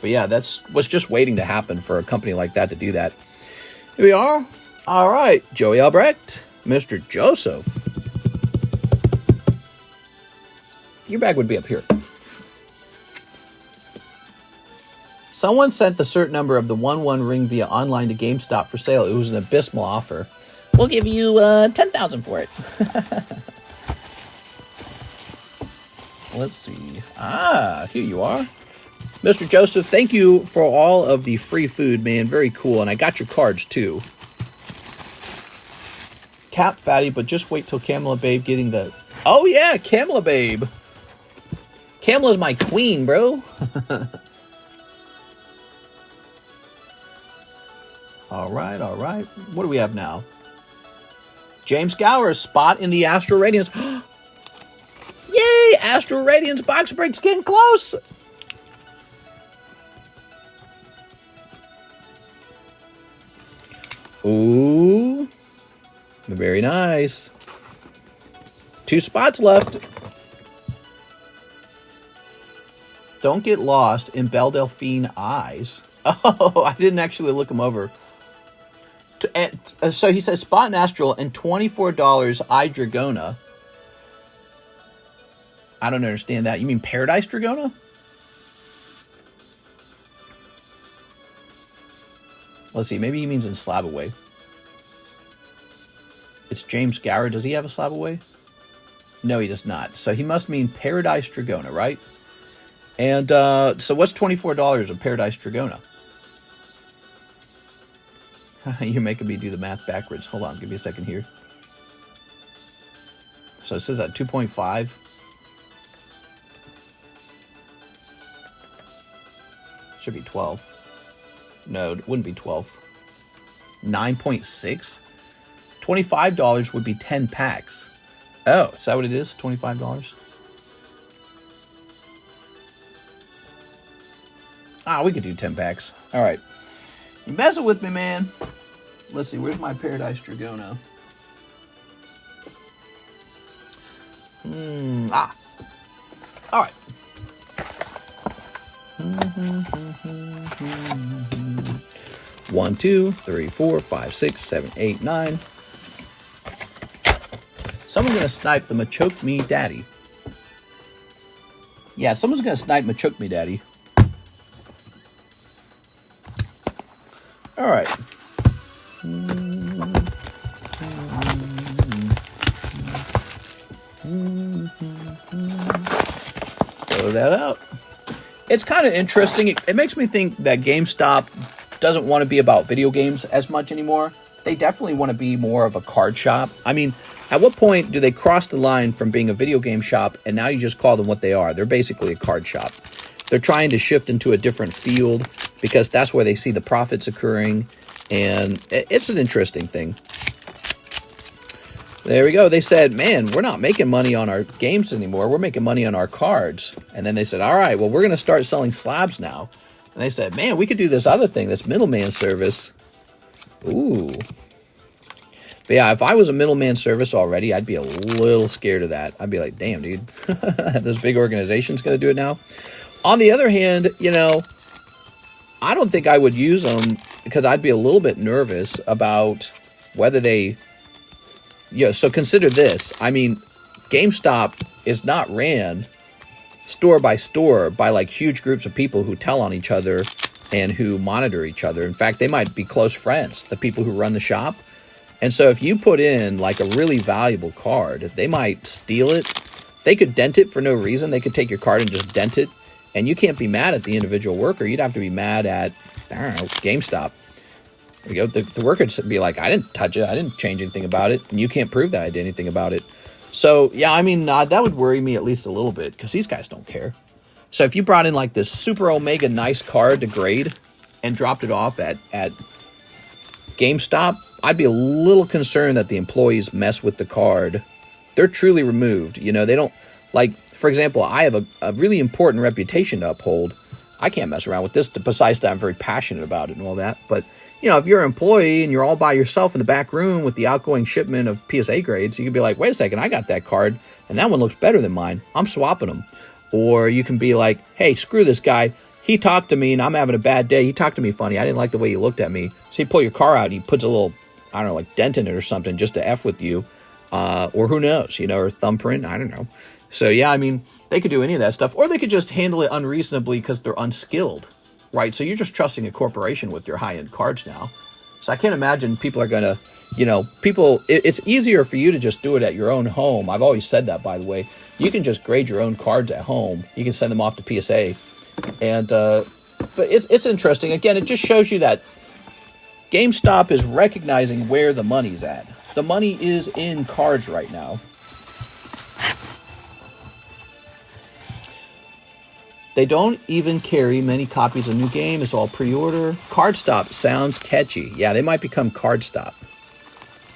but yeah, that's what's just waiting to happen for a company like that to do that. Here we are. All right, Joey Albrecht, Mr. Joseph. Your bag would be up here. Someone sent the cert number of the 1-1 ring via online to GameStop for sale. It was an abysmal offer. We'll give you $10,000 for it. Let's see. Here you are. Mr. Joseph, thank you for all of the free food, man. Very cool. And I got your cards, too. Cap fatty, but just wait till Kamala Babe getting the... Oh, yeah, Kamala Babe. Kamala's my queen, bro. All right, all right. What do we have now? James Gower, spot in the Astral Radiance. Yay! Astral Radiance box break's getting close. Ooh. Very nice. 2 spots left. Don't get lost in Belle Delphine eyes. Oh, I didn't actually look him over. So he says spot in Astral and $24 iDragona. I don't understand that. You mean Paradise Dragona? Let's see. Maybe he means in Slab Away. It's James Gower. Does he have a Slab Away? No, he does not. So he must mean Paradise Dragona, right? And so what's $24 of Paradise Dragona? You're making me do the math backwards. Hold on, give me a second here. So it says that 2.5. Should be 12. No, it wouldn't be 12. 9.6. $25 would be 10 packs. Oh, is that what it is? $25? We could do 10 packs. All right. You messing with me, man. Let's see, where's my Paradise Dragona? All right. 1, 2, 3, 4, 5, 6, 7, 8, 9. Someone's gonna snipe the Machoke Me Daddy. Yeah, someone's gonna snipe Machoke Me Daddy. All right. Throw that out. It's kind of interesting. It makes me think that GameStop doesn't want to be about video games as much anymore. They definitely want to be more of a card shop. I mean, at what point do they cross the line from being a video game shop and now you just call them what they are? They're basically a card shop. They're trying to shift into a different field because that's where they see the profits occurring, and it's an interesting thing. There we go. They said, man, we're not making money on our games anymore. We're making money on our cards. And then they said, all right, well, we're going to start selling slabs now. And they said, man, we could do this other thing, this middleman service. Ooh. But yeah, if I was a middleman service already, I'd be a little scared of that. I'd be like, damn, dude, this big organization's going to do it now. On the other hand, you know, I don't think I would use them because I'd be a little bit nervous about whether they... Yeah, so consider this. I mean, GameStop is not ran store by store by like huge groups of people who tell on each other and who monitor each other. In fact, they might be close friends, the people who run the shop. And so if you put in like a really valuable card, they might steal it. They could dent it for no reason. They could take your card and just dent it. And you can't be mad at the individual worker. You'd have to be mad at, I don't know, GameStop. There you go. The worker would be like, I didn't touch it. I didn't change anything about it. And you can't prove that I did anything about it. So, yeah, I mean, that would worry me at least a little bit because these guys don't care. So if you brought in like this super omega nice card to grade and dropped it off at GameStop, I'd be a little concerned that the employees mess with the card. They're truly removed. You know, they don't, like, for example, I have a really important reputation to uphold. I can't mess around with this, besides that I'm very passionate about it and all that. But, you know, if you're an employee and you're all by yourself in the back room with the outgoing shipment of PSA grades, you could be like, wait a second, I got that card, and that one looks better than mine. I'm swapping them. Or you can be like, hey, screw this guy. He talked to me, and I'm having a bad day. He talked to me funny. I didn't like the way he looked at me. So you pull your car out, and he puts a little, I don't know, like dent in it or something just to F with you. Or who knows, you know, or thumbprint, I don't know. So, yeah, I mean, they could do any of that stuff. Or they could just handle it unreasonably because they're unskilled. right? So you're just trusting a corporation with your high-end cards now. So I can't imagine people are going to, you know, it's easier for you to just do it at your own home. I've always said that, by the way. You can just grade your own cards at home. You can send them off to PSA. And, but it's interesting. Again, it just shows you that GameStop is recognizing where the money's at. The money is in cards right now. They don't even carry many copies of new game. It's all pre-order. CardStop sounds catchy. Yeah, they might become CardStop.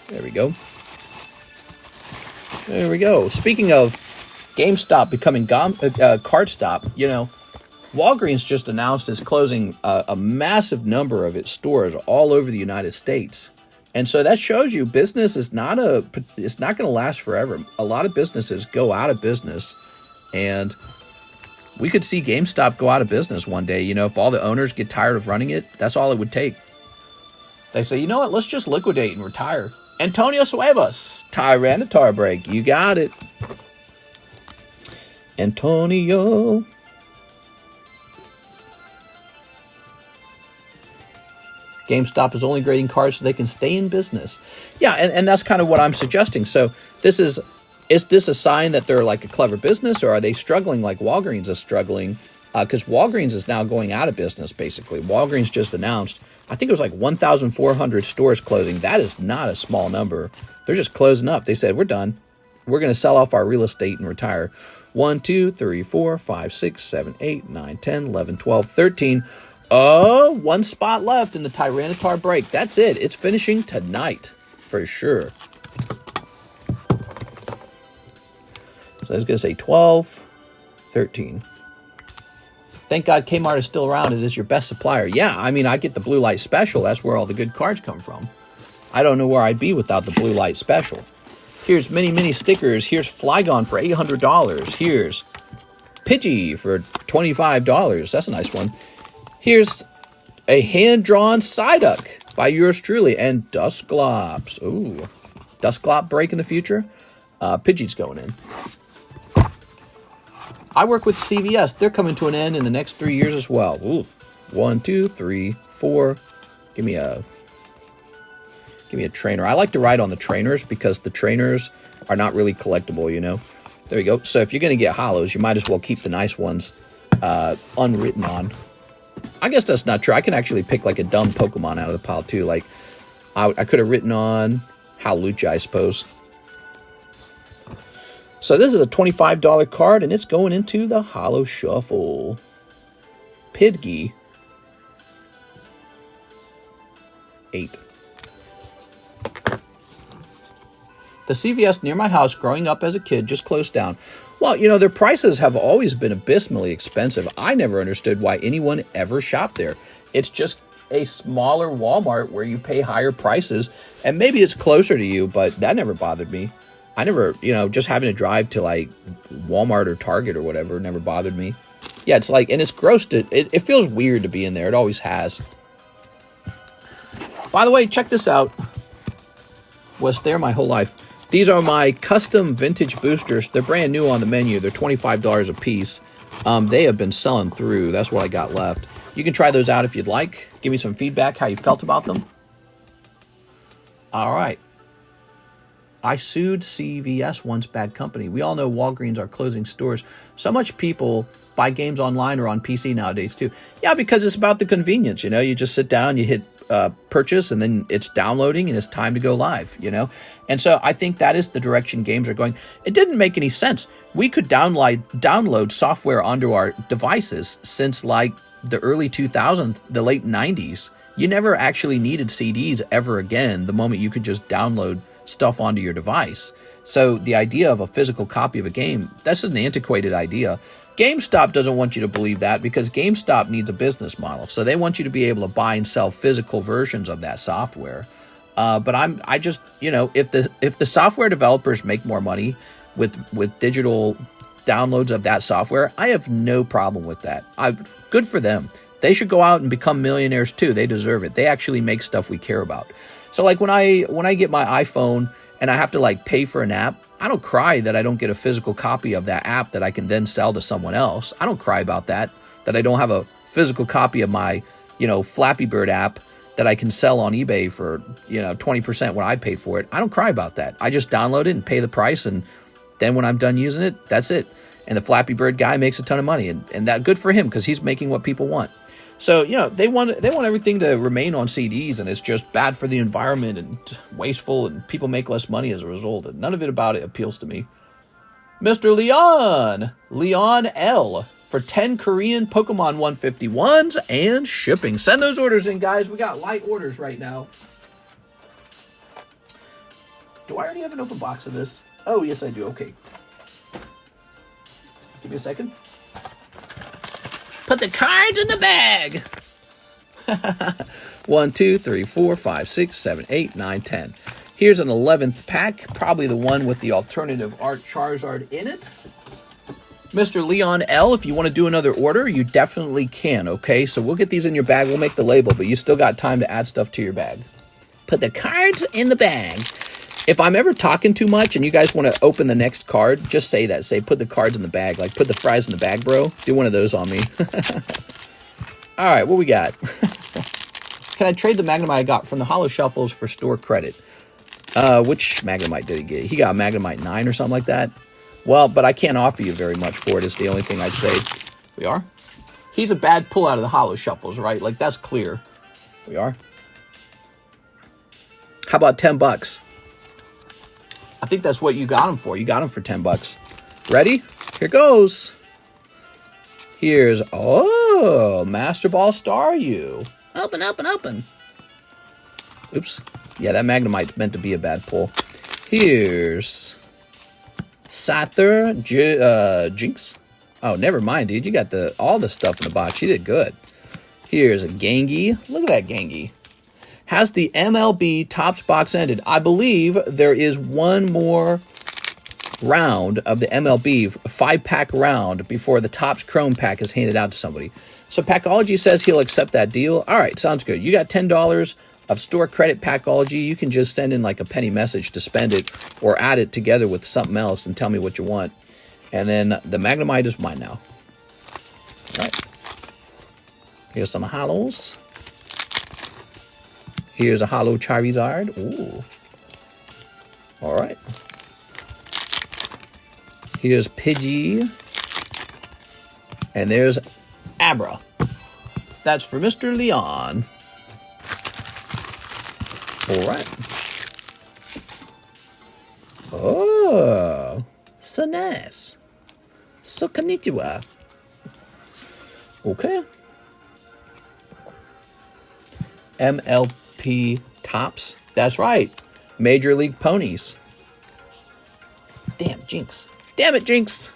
There we go. There we go. Speaking of GameStop becoming CardStop, you know, Walgreens just announced it's closing a massive number of its stores all over the United States. And so that shows you business is it's not going to last forever. A lot of businesses go out of business, and we could see GameStop go out of business one day. You know, if all the owners get tired of running it, that's all it would take. They say, you know what, let's just liquidate and retire. Antonio Suevas, Tyranitar break. You got it. Antonio. GameStop is only grading cards so they can stay in business. Yeah, and that's kind of what I'm suggesting. So is this a sign that they're like a clever business, or are they struggling like Walgreens is struggling? Because Walgreens is now going out of business, basically. Walgreens just announced, I think it was like 1,400 stores closing. That is not a small number. They're just closing up. They said, we're done. We're going to sell off our real estate and retire. 1, 2, 3, 4, 5, 6, 7, 8, 9, 10, 11, 12, 13. Oh, one spot left in the Tyranitar break. That's it. It's finishing tonight for sure. So I was going to say 12, 13. Thank God Kmart is still around. It is your best supplier. Yeah, I mean, I get the Blue Light Special. That's where all the good cards come from. I don't know where I'd be without the Blue Light Special. Here's mini stickers. Here's Flygon for $800. Here's Pidgey for $25. That's a nice one. Here's a hand-drawn Psyduck by yours truly. And Dusclops. Ooh. Dusclop break in the future. Pidgey's going in. I work with CVS. They're coming to an end in the next 3 years as well. Ooh. 1, 2, 3, 4. Give me a trainer. I like to ride on the trainers because the trainers are not really collectible, you know. There you go. So if you're going to get holos, you might as well keep the nice ones unwritten on. I guess that's not true. I can actually pick like a dumb Pokemon out of the pile too. Like I could have written on Hawlucha, I suppose. So this is a $25 card, and it's going into the Holo Shuffle. Pidgey. 8. The CVS near my house growing up as a kid just closed down. Well, you know, their prices have always been abysmally expensive. I never understood why anyone ever shopped there. It's just a smaller Walmart where you pay higher prices, and maybe it's closer to you, but that never bothered me. I never, you know, just having to drive to like Walmart or Target or whatever never bothered me. Yeah, it's like, and it's gross to, it feels weird to be in there. It always has. By the way, check this out. Was there my whole life. These are my custom vintage boosters. They're brand new on the menu. They're $25 a piece. They have been selling through. That's what I got left. You can try those out if you'd like. Give me some feedback, how you felt about them. All right. I sued CVS once, bad company. We all know Walgreens are closing stores. So much people buy games online or on PC nowadays too. Yeah, because it's about the convenience. You know, you just sit down, you hit purchase, and then it's downloading and it's time to go live, you know? And so I think that is the direction games are going. It didn't make any sense. We could download software onto our devices since like the early 2000s, the late 90s. You never actually needed CDs ever again the moment you could just download stuff onto your device. So the idea of a physical copy of a game, that's an antiquated idea. GameStop doesn't want you to believe that because GameStop needs a business model. So they want you to be able to buy and sell physical versions of that software. But I just, you know, if the software developers make more money with digital downloads of that software, I have no problem with that. Good for them. They should go out and become millionaires too. They deserve it. They actually make stuff we care about. So like when I get my iPhone and I have to like pay for an app, I don't cry that I don't get a physical copy of that app that I can then sell to someone else. I don't cry about that I don't have a physical copy of my, Flappy Bird app that I can sell on eBay for, 20% what I paid for it. I don't cry about that. I just download it and pay the price, and then when I'm done using it, that's it. And the Flappy Bird guy makes a ton of money, and that good for him because he's making what people want. So, they want everything to remain on CDs, and it's just bad for the environment and wasteful, and people make less money as a result. And none of it about it appeals to me. Mr. Leon L, for 10 Korean Pokemon 151s and shipping. Send those orders in, guys. We got light orders right now. Do I already have an open box of this? Oh, yes, I do. Okay. Give me a second. Put the cards in the bag. 1, 2, 3, 4, 5, 6, 7, 8, 9, 10. Here's an 11th pack. Probably the one with the alternative art Charizard in it. Mr. Leon L, if you want to do another order, you definitely can, okay? So we'll get these in your bag. We'll make the label, but you still got time to add stuff to your bag. Put the cards in the bag. If I'm ever talking too much and you guys want to open the next card, just say that. Say, put the cards in the bag. Like, put the fries in the bag, bro. Do one of those on me. All right, what we got? Can I trade the Magnemite I got from the Holo Shuffles for store credit? Which Magnemite did he get? He got Magnemite 9 or something like that. Well, but I can't offer you very much for it is the only thing I'd say. We are? He's a bad pull out of the Holo Shuffles, right? Like, that's clear. We are? How about $10? I think that's what you got him for. You got him for $10. Ready? Here goes. Here's, Master Ball Staryu. Open, open, open. Oops. Yeah, that Magnemite's meant to be a bad pull. Here's Sather Jinx. Oh, never mind, dude. You got all the stuff in the box. You did good. Here's a Gengi. Look at that Gengi. Has the MLB Topps box ended? I believe there is one more round of the MLB 5-pack round before the Topps Chrome pack is handed out to somebody. So Packology says he'll accept that deal. All right, sounds good. You got $10 of store credit Packology. You can just send in like a penny message to spend it or add it together with something else and tell me what you want. And then the Magnemite is mine now. All right. Here's some holos. Here's a Holo Charizard. Ooh. All right. Here's Pidgey. And there's Abra. That's for Mr. Leon. All right. Oh. So nice. So konnichiwa. Okay. MLP Topps. That's right. Major League Ponies. Damn, Jinx. Damn it, Jinx.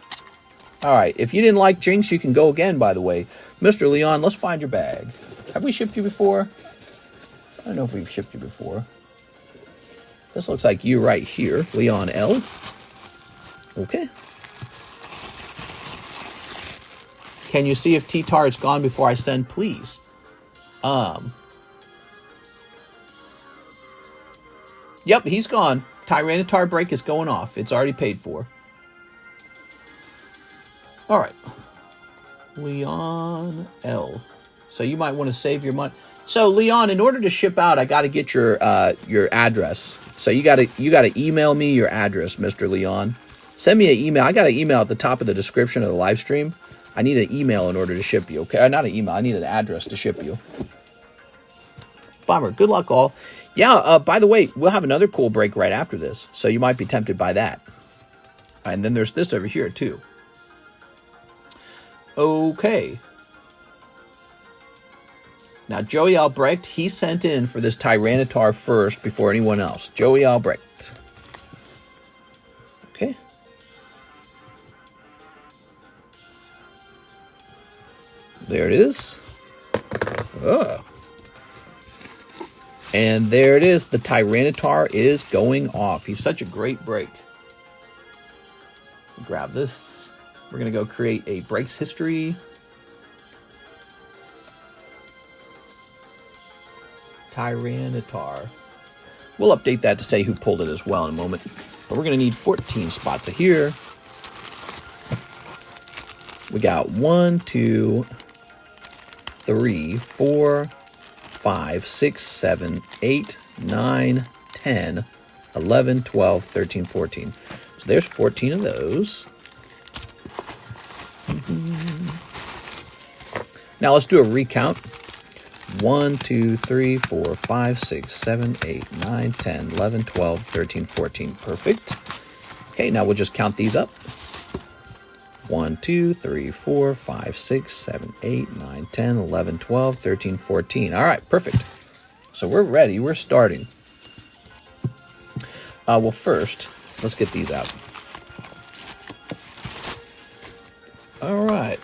All right. If you didn't like Jinx, you can go again, by the way. Mr. Leon, let's find your bag. Have we shipped you before? I don't know if we've shipped you before. This looks like you right here. Leon L. Okay. Can you see if T-Tar is gone before I send, please? Yep, he's gone. Tyranitar break is going off. It's already paid for. All right. Leon L. So you might want to save your money. So Leon, in order to ship out, I got to get your address. So you got to email me your address, Mr. Leon. Send me an email. I got an email at the top of the description of the live stream. I need an email in order to ship you. Okay, not an email. I need an address to ship you. Bummer. Good luck, all. Yeah, by the way, we'll have another cool break right after this, so you might be tempted by that. And then there's this over here, too. Okay. Now, Joey Albrecht, he sent in for this Tyranitar first before anyone else. Joey Albrecht. Okay. There it is. Ugh. And there it is. The Tyranitar is going off. He's such a great break. Grab this. We're going to go create a breaks history. Tyranitar. We'll update that to say who pulled it as well in a moment. But we're going to need 14 spots here. We got 1, 2, 3, 4, 5, 6, 7, 8, 9, 10, 11, 12, 13, 14. So there's 14 of those. Now let's do a recount. 1, 2, 3, 4, 5, 6, 7, 8, 9, 10, 11, 12, 13, 14. Perfect. Okay, now we'll just count these up. 1, 2, 3, 4, 5, 6, 7, 8, 9, 10, 11, 12, 13, 14. All right, perfect. So we're ready. We're starting. Well, first, let's get these out. All right.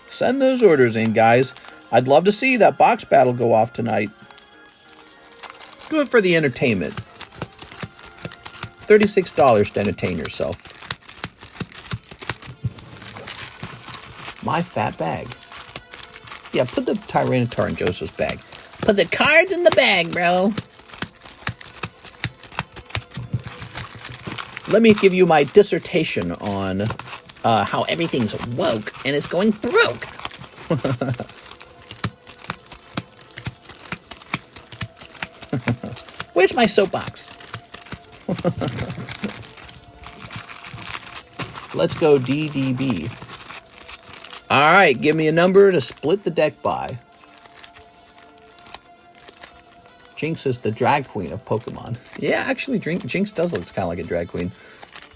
Send those orders in, guys. I'd love to see that box battle go off tonight. Do it for the entertainment. $36 to entertain yourself. My fat bag. Yeah, put the Tyranitar in Joseph's bag. Put the cards in the bag, bro. Let me give you my dissertation on how everything's woke and it's going broke. Where's my soapbox? Let's go DDB. All right, give me a number to split the deck by. Jinx is the drag queen of Pokemon. Yeah, actually, Jinx does look kind of like a drag queen.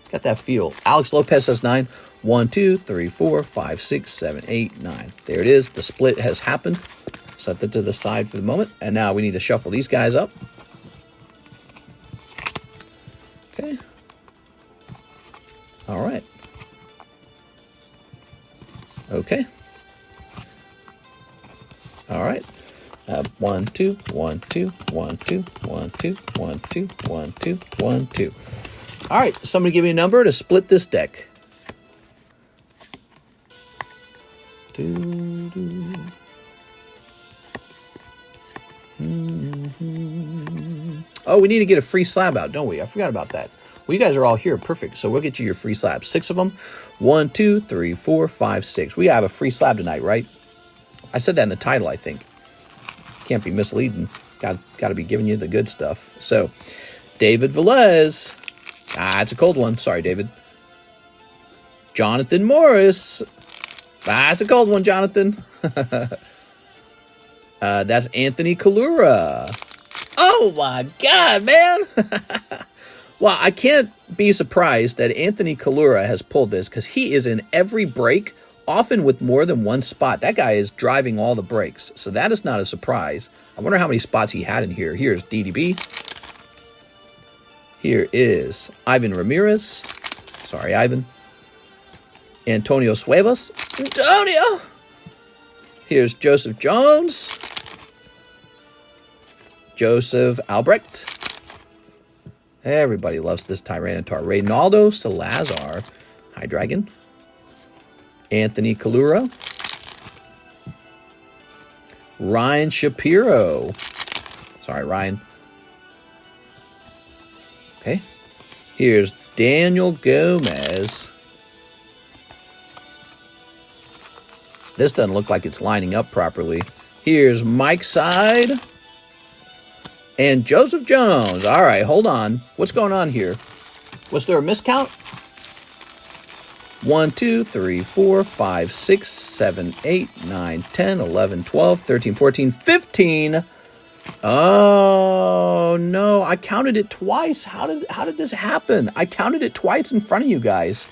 It's got that feel. Alex Lopez says 9. 1, 2, 3, 4, 5, 6, 7, 8, 9. There it is. The split has happened. Set that to the side for the moment. And now we need to shuffle these guys up. Okay. All right. Okay. All right. 1, 2, 1, 2, 1, 2, 1, 2, 1, 2, 1, 2, 1, 2. All right. Somebody give me a number to split this deck. Oh, we need to get a free slab out, don't we? I forgot about that. Well, you guys are all here. Perfect. So we'll get you your free slabs. 6 of them. 1, 2, 3, 4, 5, 6. We have a free slab tonight, right? I said that in the title, I think. Can't be misleading. Got to be giving you the good stuff. So, David Velez. It's a cold one. Sorry, David. Jonathan Morris. It's a cold one, Jonathan. That's Anthony Kalura. Oh, my God, man. Well, I can't be surprised that Anthony Kalura has pulled this because he is in every break, often with more than one spot. That guy is driving all the breaks, so that is not a surprise. I wonder how many spots he had in here. Here's DDB. Here is Ivan Ramirez. Sorry, Ivan. Antonio Suevas. Antonio! Here's Joseph Jones. Joseph Albrecht. Everybody loves this Tyranitar. Reynaldo Salazar. Hi, Dragon. Anthony Kalura. Ryan Shapiro. Sorry, Ryan. Okay. Here's Daniel Gomez. This doesn't look like it's lining up properly. Here's Mike Side. And Joseph Jones. All right, hold on. What's going on here? Was there a miscount? 1, 2, 3, 4, 5, 6, 7, 8, 9, 10, 11, 12, 13, 14, 15. Oh, no. I counted it twice. How did this happen? I counted it twice in front of you guys.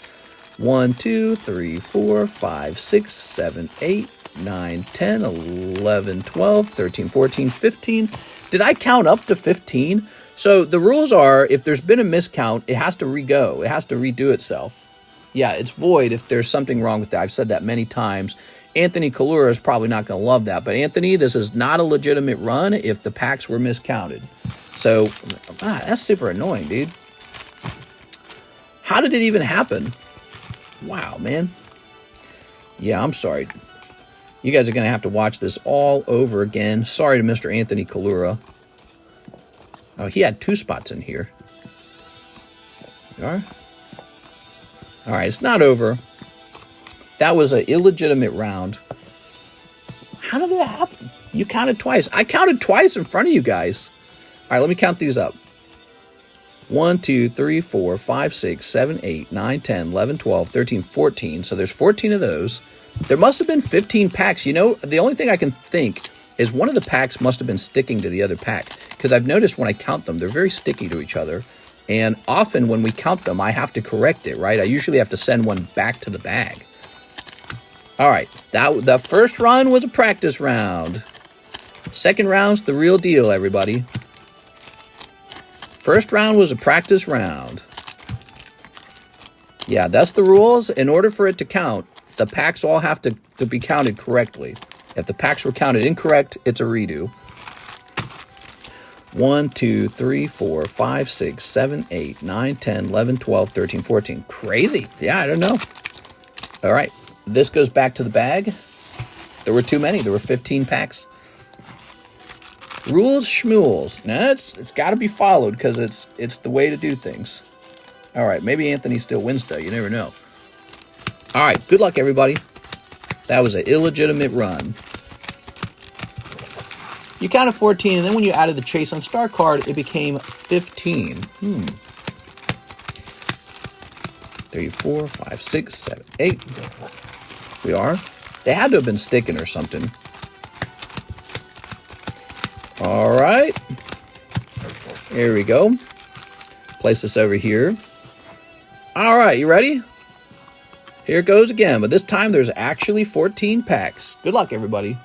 1, 2, 3, 4, 5, 6, 7, 8, 9, 10, 11, 12, 13, 14, 15. Did I count up to 15? So the rules are, if there's been a miscount, it has to re-go. It has to redo itself. Yeah, it's void if there's something wrong with that. I've said that many times. Anthony Kalura is probably not going to love that. But Anthony, this is not a legitimate run if the packs were miscounted. So, that's super annoying, dude. How did it even happen? Wow, man. Yeah, I'm sorry. You guys are going to have to watch this all over again. Sorry to Mr. Anthony Kalura. Oh, he had 2 spots in here. All right. All right, it's not over. That was an illegitimate round. How did that happen? You counted twice. I counted twice in front of you guys. All right, let me count these up. 1, 2, 3, 4, 5, 6, 7, 8, 9, 10, 11, 12, 13, 14. So there's 14 of those. There must have been 15 packs. You know, the only thing I can think is one of the packs must have been sticking to the other pack. Because I've noticed when I count them, they're very sticky to each other. And often when we count them, I have to correct it, right? I usually have to send one back to the bag. All right, the first run was a practice round. Second round's the real deal, everybody. First round was a practice round. Yeah, that's the rules. In order for it to count, the packs all have to be counted correctly. If the packs were counted incorrect, it's a redo. 1, 2, 3, 4, 5, 6, 7, 8, 9, 10, 11, 12, 13, 14. Crazy. Yeah, I don't know. All right. This goes back to the bag. There were too many. There were 15 packs. Rules schmules. Now, it's got to be followed because it's the way to do things. All right. Maybe Anthony still wins, though. You never know. All right. Good luck, everybody. That was an illegitimate run. You counted 14, and then when you added the chase on star card, it became 15. 3, 4, 5, 6, 7, 8. We are. They had to have been sticking or something. All right. Here we go. Place this over here. All right, you ready? Here it goes again, but this time there's actually 14 packs. Good luck, everybody.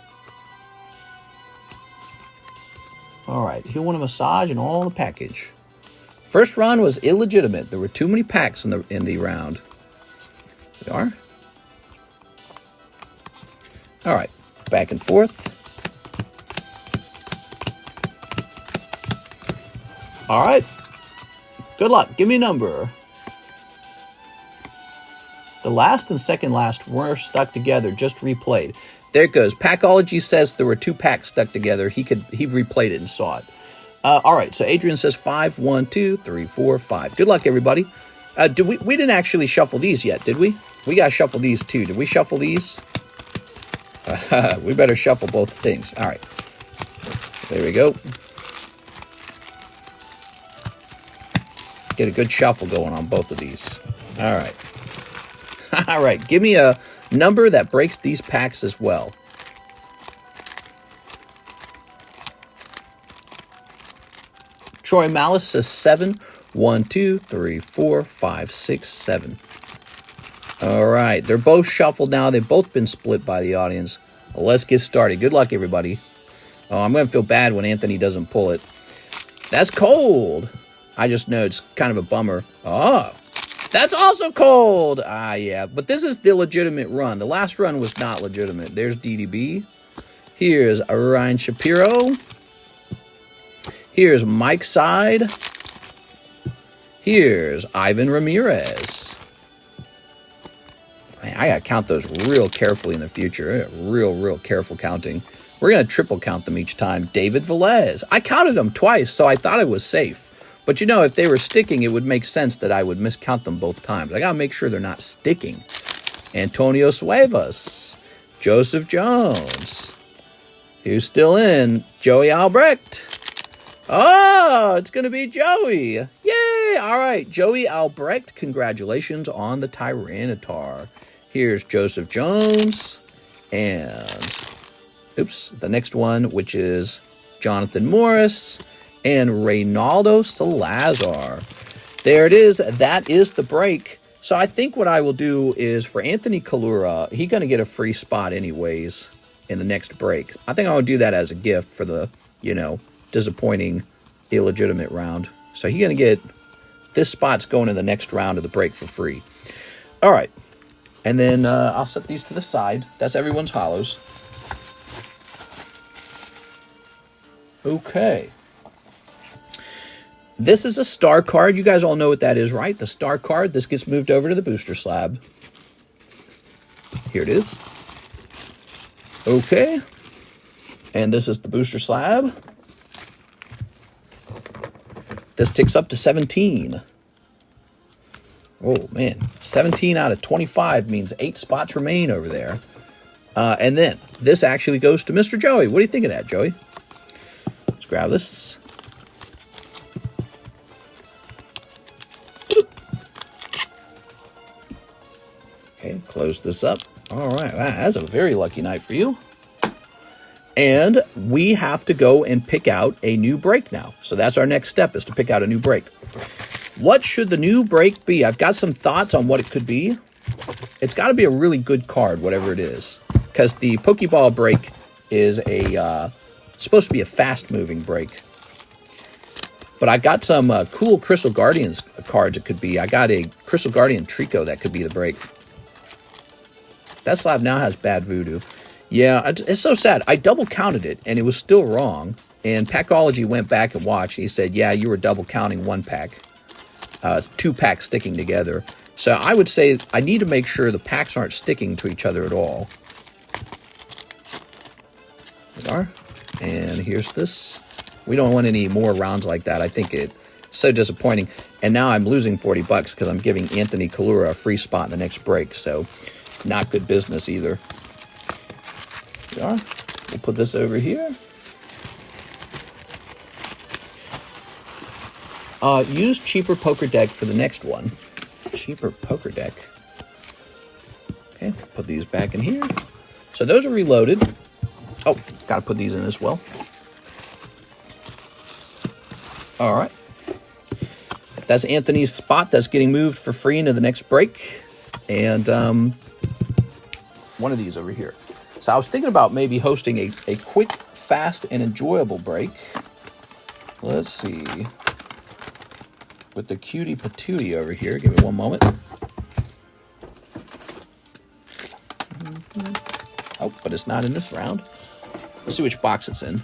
All right, he'll want a massage and all the package. First run was illegitimate. There were too many packs in the round. We are. All right, back and forth. All right. Good luck. Give me a number. The last and second last were stuck together, just replayed. There it goes. Packology says there were 2 packs stuck together. He replayed it and saw it. All right, so Adrian says 5, 1, 2, 3, 4, 5. Good luck, everybody. We didn't actually shuffle these yet, did we? We got to shuffle these too. Did we shuffle these? We better shuffle both things. All right. There we go. Get a good shuffle going on both of these. All right. All right. Give me a number that breaks these packs as well. Troy Malice says 7. 1, 2, 3, 4, 5, 6, 7. All right. They're both shuffled now. They've both been split by the audience. Well, let's get started. Good luck, everybody. Oh, I'm going to feel bad when Anthony doesn't pull it. That's cold. I just know it's kind of a bummer. Oh, that's also cold. Ah, yeah. But this is the legitimate run. The last run was not legitimate. There's DDB. Here's Ryan Shapiro. Here's Mike Side. Here's Ivan Ramirez. Man, I got to count those real carefully in the future. Real careful counting. We're going to triple count them each time. David Velez. I counted them twice, so I thought I was safe. But, you know, if they were sticking, it would make sense that I would miscount them both times. I got to make sure they're not sticking. Antonio Suevas. Joseph Jones. Who's still in? Joey Albrecht. Oh, it's going to be Joey. Yay! All right, Joey Albrecht, congratulations on the Tyranitar. Here's Joseph Jones. And, oops, the next one, which is Jonathan Morris and Reynaldo Salazar. There it is. That is the break. So I think what I will do is for Anthony Kalura, he's going to get a free spot anyways in the next break. I think I'll do that as a gift for the, you know, disappointing, illegitimate round. So he's going to get, this spot's going in the next round of the break for free. All right. And then I'll set these to the side. That's everyone's holos. Okay. This is a star card. You guys all know what that is, right? The star card. This gets moved over to the booster slab. Here it is. Okay. And this is the booster slab. This ticks up to 17. Oh, man. 17 out of 25 means 8 spots remain over there. And then this actually goes to Mr. Joey. What do you think of that, Joey? Let's grab this. Okay, close this up. All right, wow, that's a very lucky night for you. And we have to go and pick out a new break now. So that's our next step, is to pick out a new break. What should the new break be? I've got some thoughts on what it could be. It's got to be a really good card, whatever it is. Because the Pokeball break is supposed to be a fast-moving break. But I got some cool Crystal Guardians cards it could be. I got a Crystal Guardian Trico that could be the break. That slab now has bad voodoo. Yeah, it's so sad. I double counted it, and it was still wrong. And Packology went back and watched. He said, yeah, you were double counting 1 pack. 2 packs sticking together. So I would say I need to make sure the packs aren't sticking to each other at all. There. And here's this. We don't want any more rounds like that. I think it's so disappointing. And now I'm losing 40 bucks because I'm giving Anthony Kalura a free spot in the next break. So not good business either. There. We'll put this over here. Use cheaper poker deck for the next one. Cheaper poker deck. Okay, put these back in here. So those are reloaded. Oh, got to put these in as well. All right. That's Anthony's spot. That's getting moved for free into the next break. And one of these over here. So I was thinking about maybe hosting a quick, fast, and enjoyable break. Let's see. With the cutie patootie over here. Give me one moment. Oh, but it's not in this round. Let's see which box it's in.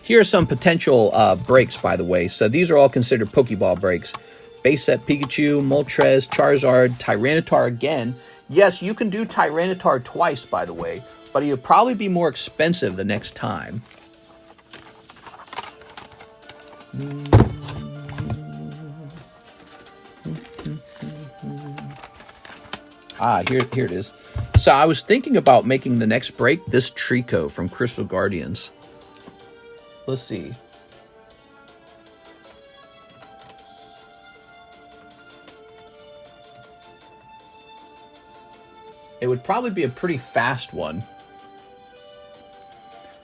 Here are some potential breaks, by the way. So these are all considered Pokeball breaks. Base set Pikachu, Moltres, Charizard, Tyranitar again. Yes, you can do Tyranitar twice, by the way, but it'll probably be more expensive the next time. Here it is. So I was thinking about making the next break this Trico from Crystal Guardians. Let's see. It would probably be a pretty fast one.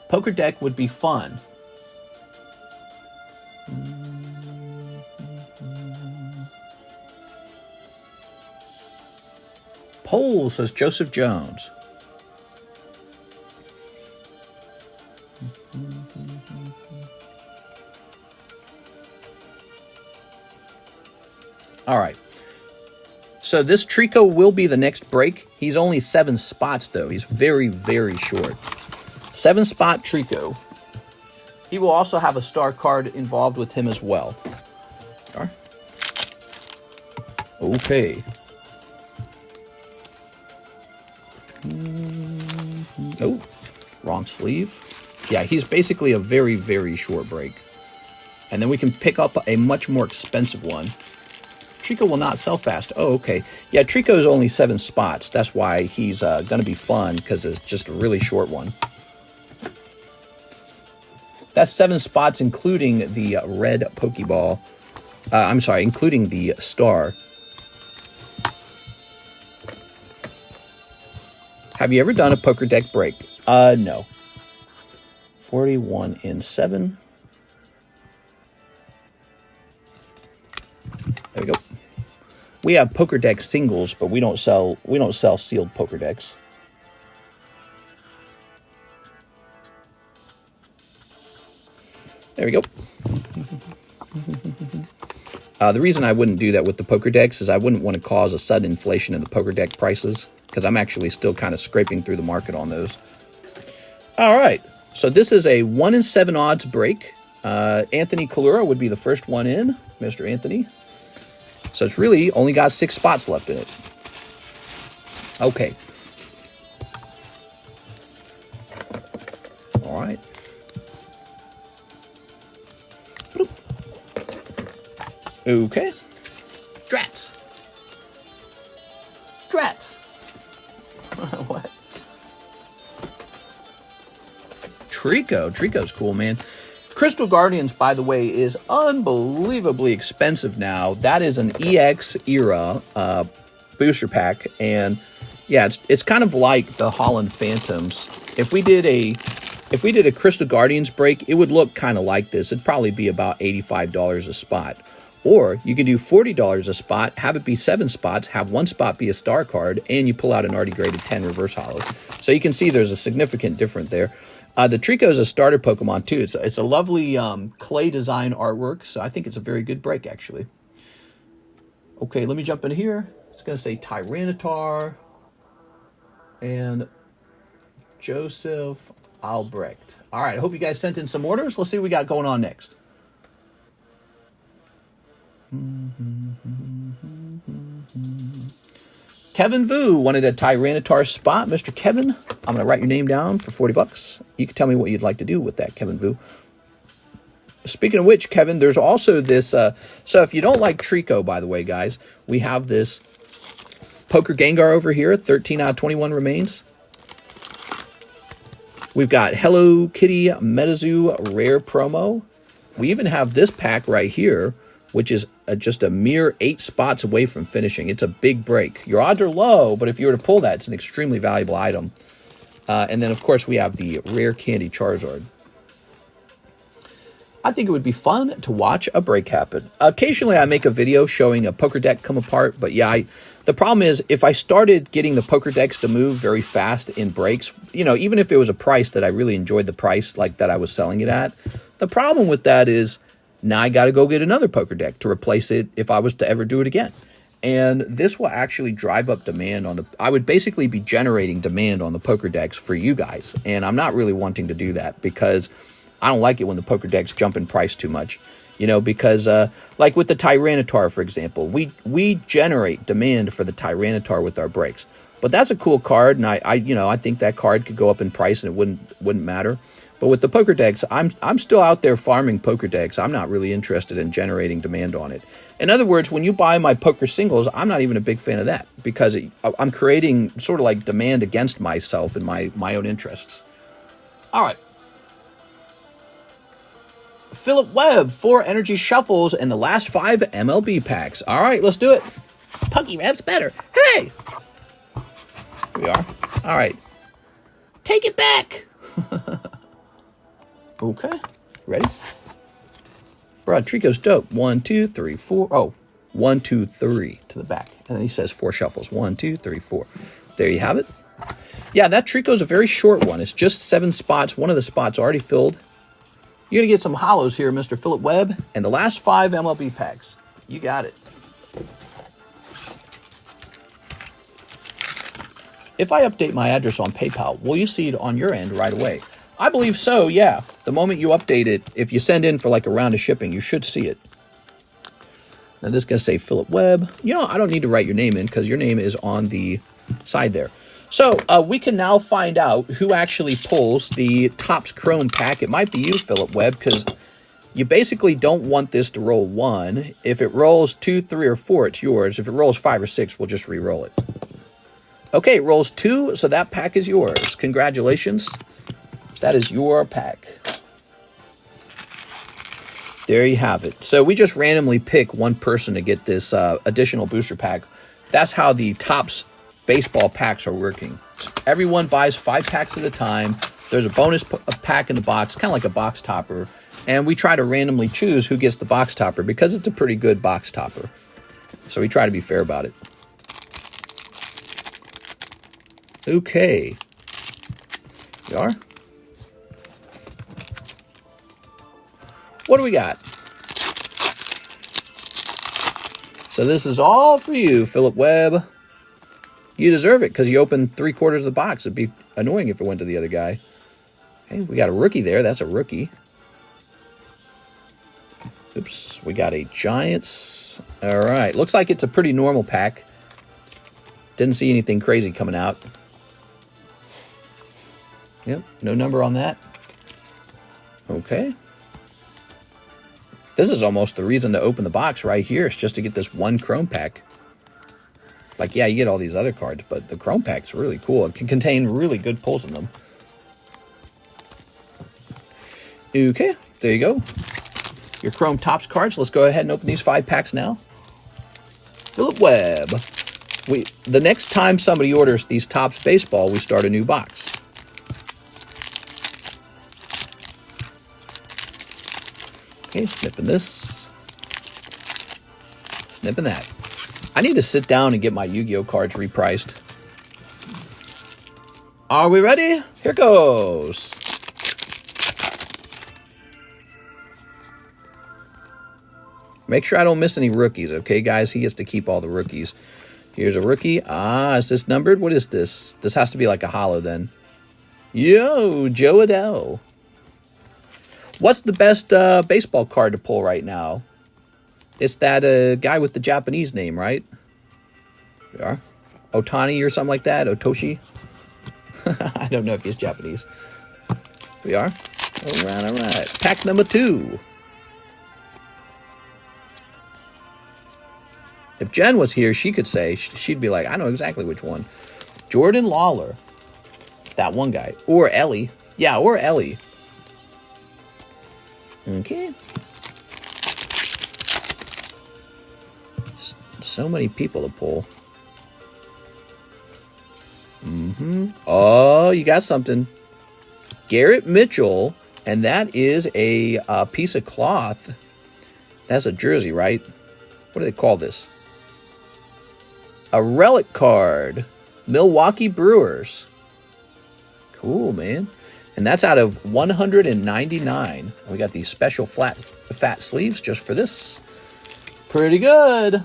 Poker deck would be fun. Poll, says Joseph Jones. All right. So this Trico will be the next break. He's only 7 spots, though. He's very, very short. 7-spot Trico. He will also have a star card involved with him as well. Okay. Oh, wrong sleeve. Yeah, he's basically a very, very short break. And then we can pick up a much more expensive one. Trico will not sell fast. Oh, okay. Yeah, Trico is only 7 spots. That's why he's going to be fun, because it's just a really short one. That's 7 spots, including the red Pokeball. I'm sorry, including the star. Have you ever done a poker deck break? No. 41 in 7. There we go. We have poker deck singles, but we don't sell sealed poker decks. There we go. The reason I wouldn't do that with the poker decks is I wouldn't want to cause a sudden inflation in the poker deck prices, because I'm actually still kind of scraping through the market on those. All right. So this is a 1 in 7 odds break. Anthony Kalura would be the first one in, Mr. Anthony. So it's really only got 6 spots left in it. Okay. All right. Okay. Drats. Drats. What? Trico. Trico's cool, man. Crystal Guardians, by the way, is unbelievably expensive now. That is an EX era booster pack, and yeah, it's kind of like the Holland Phantoms. If we did a Crystal Guardians break, it would look kind of like this. It'd probably be about $85 a spot. Or you could do $40 a spot, have it be 7 spots, have 1 spot be a star card, and you pull out an already graded 10 reverse holo. So you can see there's a significant difference there. The Trico is a starter Pokemon too. It's a lovely clay design artwork, so I think it's a very good break actually. Okay, let me jump in here. It's going to say Tyranitar and Joseph Albrecht. All right, I hope you guys sent in some orders. Let's see what we got going on next. Kevin Vu wanted a Tyranitar spot. Mr. Kevin, I'm going to write your name down for 40 bucks. You can tell me what you'd like to do with that, Kevin Vu. Speaking of which, Kevin, there's also this... so if you don't like Trico, by the way, guys, we have this Poker Gengar over here. 13 out of 21 remains. We've got Hello Kitty Metazoo Rare Promo. We even have this pack right here, which is just a mere 8 spots away from finishing. It's a big break. Your odds are low, but if you were to pull that, it's an extremely valuable item. And then, of course, we have the Rare Candy Charizard. I think it would be fun to watch a break happen. Occasionally, I make a video showing a poker deck come apart, but yeah, the problem is if I started getting the poker decks to move very fast in breaks, you know, even if it was a price that I really enjoyed the price like that I was selling it at, the problem with that is now I got to go get another poker deck to replace it if I was to ever do it again. And this will actually drive up demand on the... I would basically be generating demand on the poker decks for you guys. And I'm not really wanting to do that because I don't like it when the poker decks jump in price too much. You know, because like with the Tyranitar, for example, we generate demand for the Tyranitar with our breaks. But that's a cool card, and I think that card could go up in price and it wouldn't matter. But with the poker decks, I'm still out there farming poker decks. I'm not really interested in generating demand on it. In other words, when you buy my poker singles, I'm not even a big fan of that because I'm creating sort of like demand against myself and my own interests. All right. Philip Webb, 4 energy shuffles and the last 5 MLB packs. All right, let's do it. PokeBruh's better. Hey! Here we are. All right. Take it back. Okay. Ready? Bro, Trico's dope. 1, 2, 3, 4. Oh, 1, 2, 3 to the back. And then he says 4 shuffles. 1, 2, 3, 4. There you have it. Yeah, that Trico's a very short one. It's just 7 spots. One of the spots already filled. You're going to get some holos here, Mr. Philip Webb. And the last 5 MLB packs. You got it. If I update my address on PayPal, will you see it on your end right away? I believe so, yeah. The moment you update it, if you send in for like a round of shipping, you should see it. Now this is going to say Philip Webb. You know, I don't need to write your name in because your name is on the side there. So we can now find out who actually pulls the Topps Chrome pack. It might be you, Philip Webb, because you basically don't want this to roll 1. If it rolls 2, 3, or 4, it's yours. If it rolls 5 or 6, we'll just re-roll it. Okay, it rolls 2, so that pack is yours. Congratulations. That is your pack. There you have it. So we just randomly pick one person to get this additional booster pack. That's how the Topps baseball packs are working. Everyone buys 5 packs at a time. There's a bonus pack in the box, kind of like a box topper. And we try to randomly choose who gets the box topper because it's a pretty good box topper. So we try to be fair about it. Okay. We are. What do we got? So this is all for you, Philip Webb. You deserve it because you opened 3/4 of the box. It'd be annoying if it went to the other guy. Hey, we got a rookie there. That's a rookie. Oops, we got a Giants. All right, looks like it's a pretty normal pack. Didn't see anything crazy coming out. Yep, no number on that. Okay. This is almost the reason to open the box right here. It's just to get this one Chrome pack. Like, yeah, you get all these other cards, but the Chrome pack's really cool. It can contain really good pulls in them. Okay, there you go. Your Chrome Tops cards. Let's go ahead and open these 5 packs now. Philip Webb. The next time somebody orders these Tops baseball, we start a new box. Okay, snipping this. Snipping that. I need to sit down and get my Yu-Gi-Oh cards repriced. Are we ready? Here goes. Make sure I don't miss any rookies, okay, guys? He gets to keep all the rookies. Here's a rookie. Is this numbered? What is this? This has to be like a holo then. Yo, Joe Adele. What's the best baseball card to pull right now? It's that guy with the Japanese name, right? We are. Otani or something like that. Otoshi. I don't know if he's Japanese. We are. All right, all right. Pack number 2. If Jen was here, she could say, she'd be like, I know exactly which one. Jordan Lawler. That one guy. Or Ellie. Yeah, or Ellie. Okay. So many people to pull. Oh, you got something. Garrett Mitchell. And that is a piece of cloth. That's a jersey, right? What do they call this? A relic card. Milwaukee Brewers. Cool, man. And that's out of 199. We got these special fat sleeves just for this. Pretty good.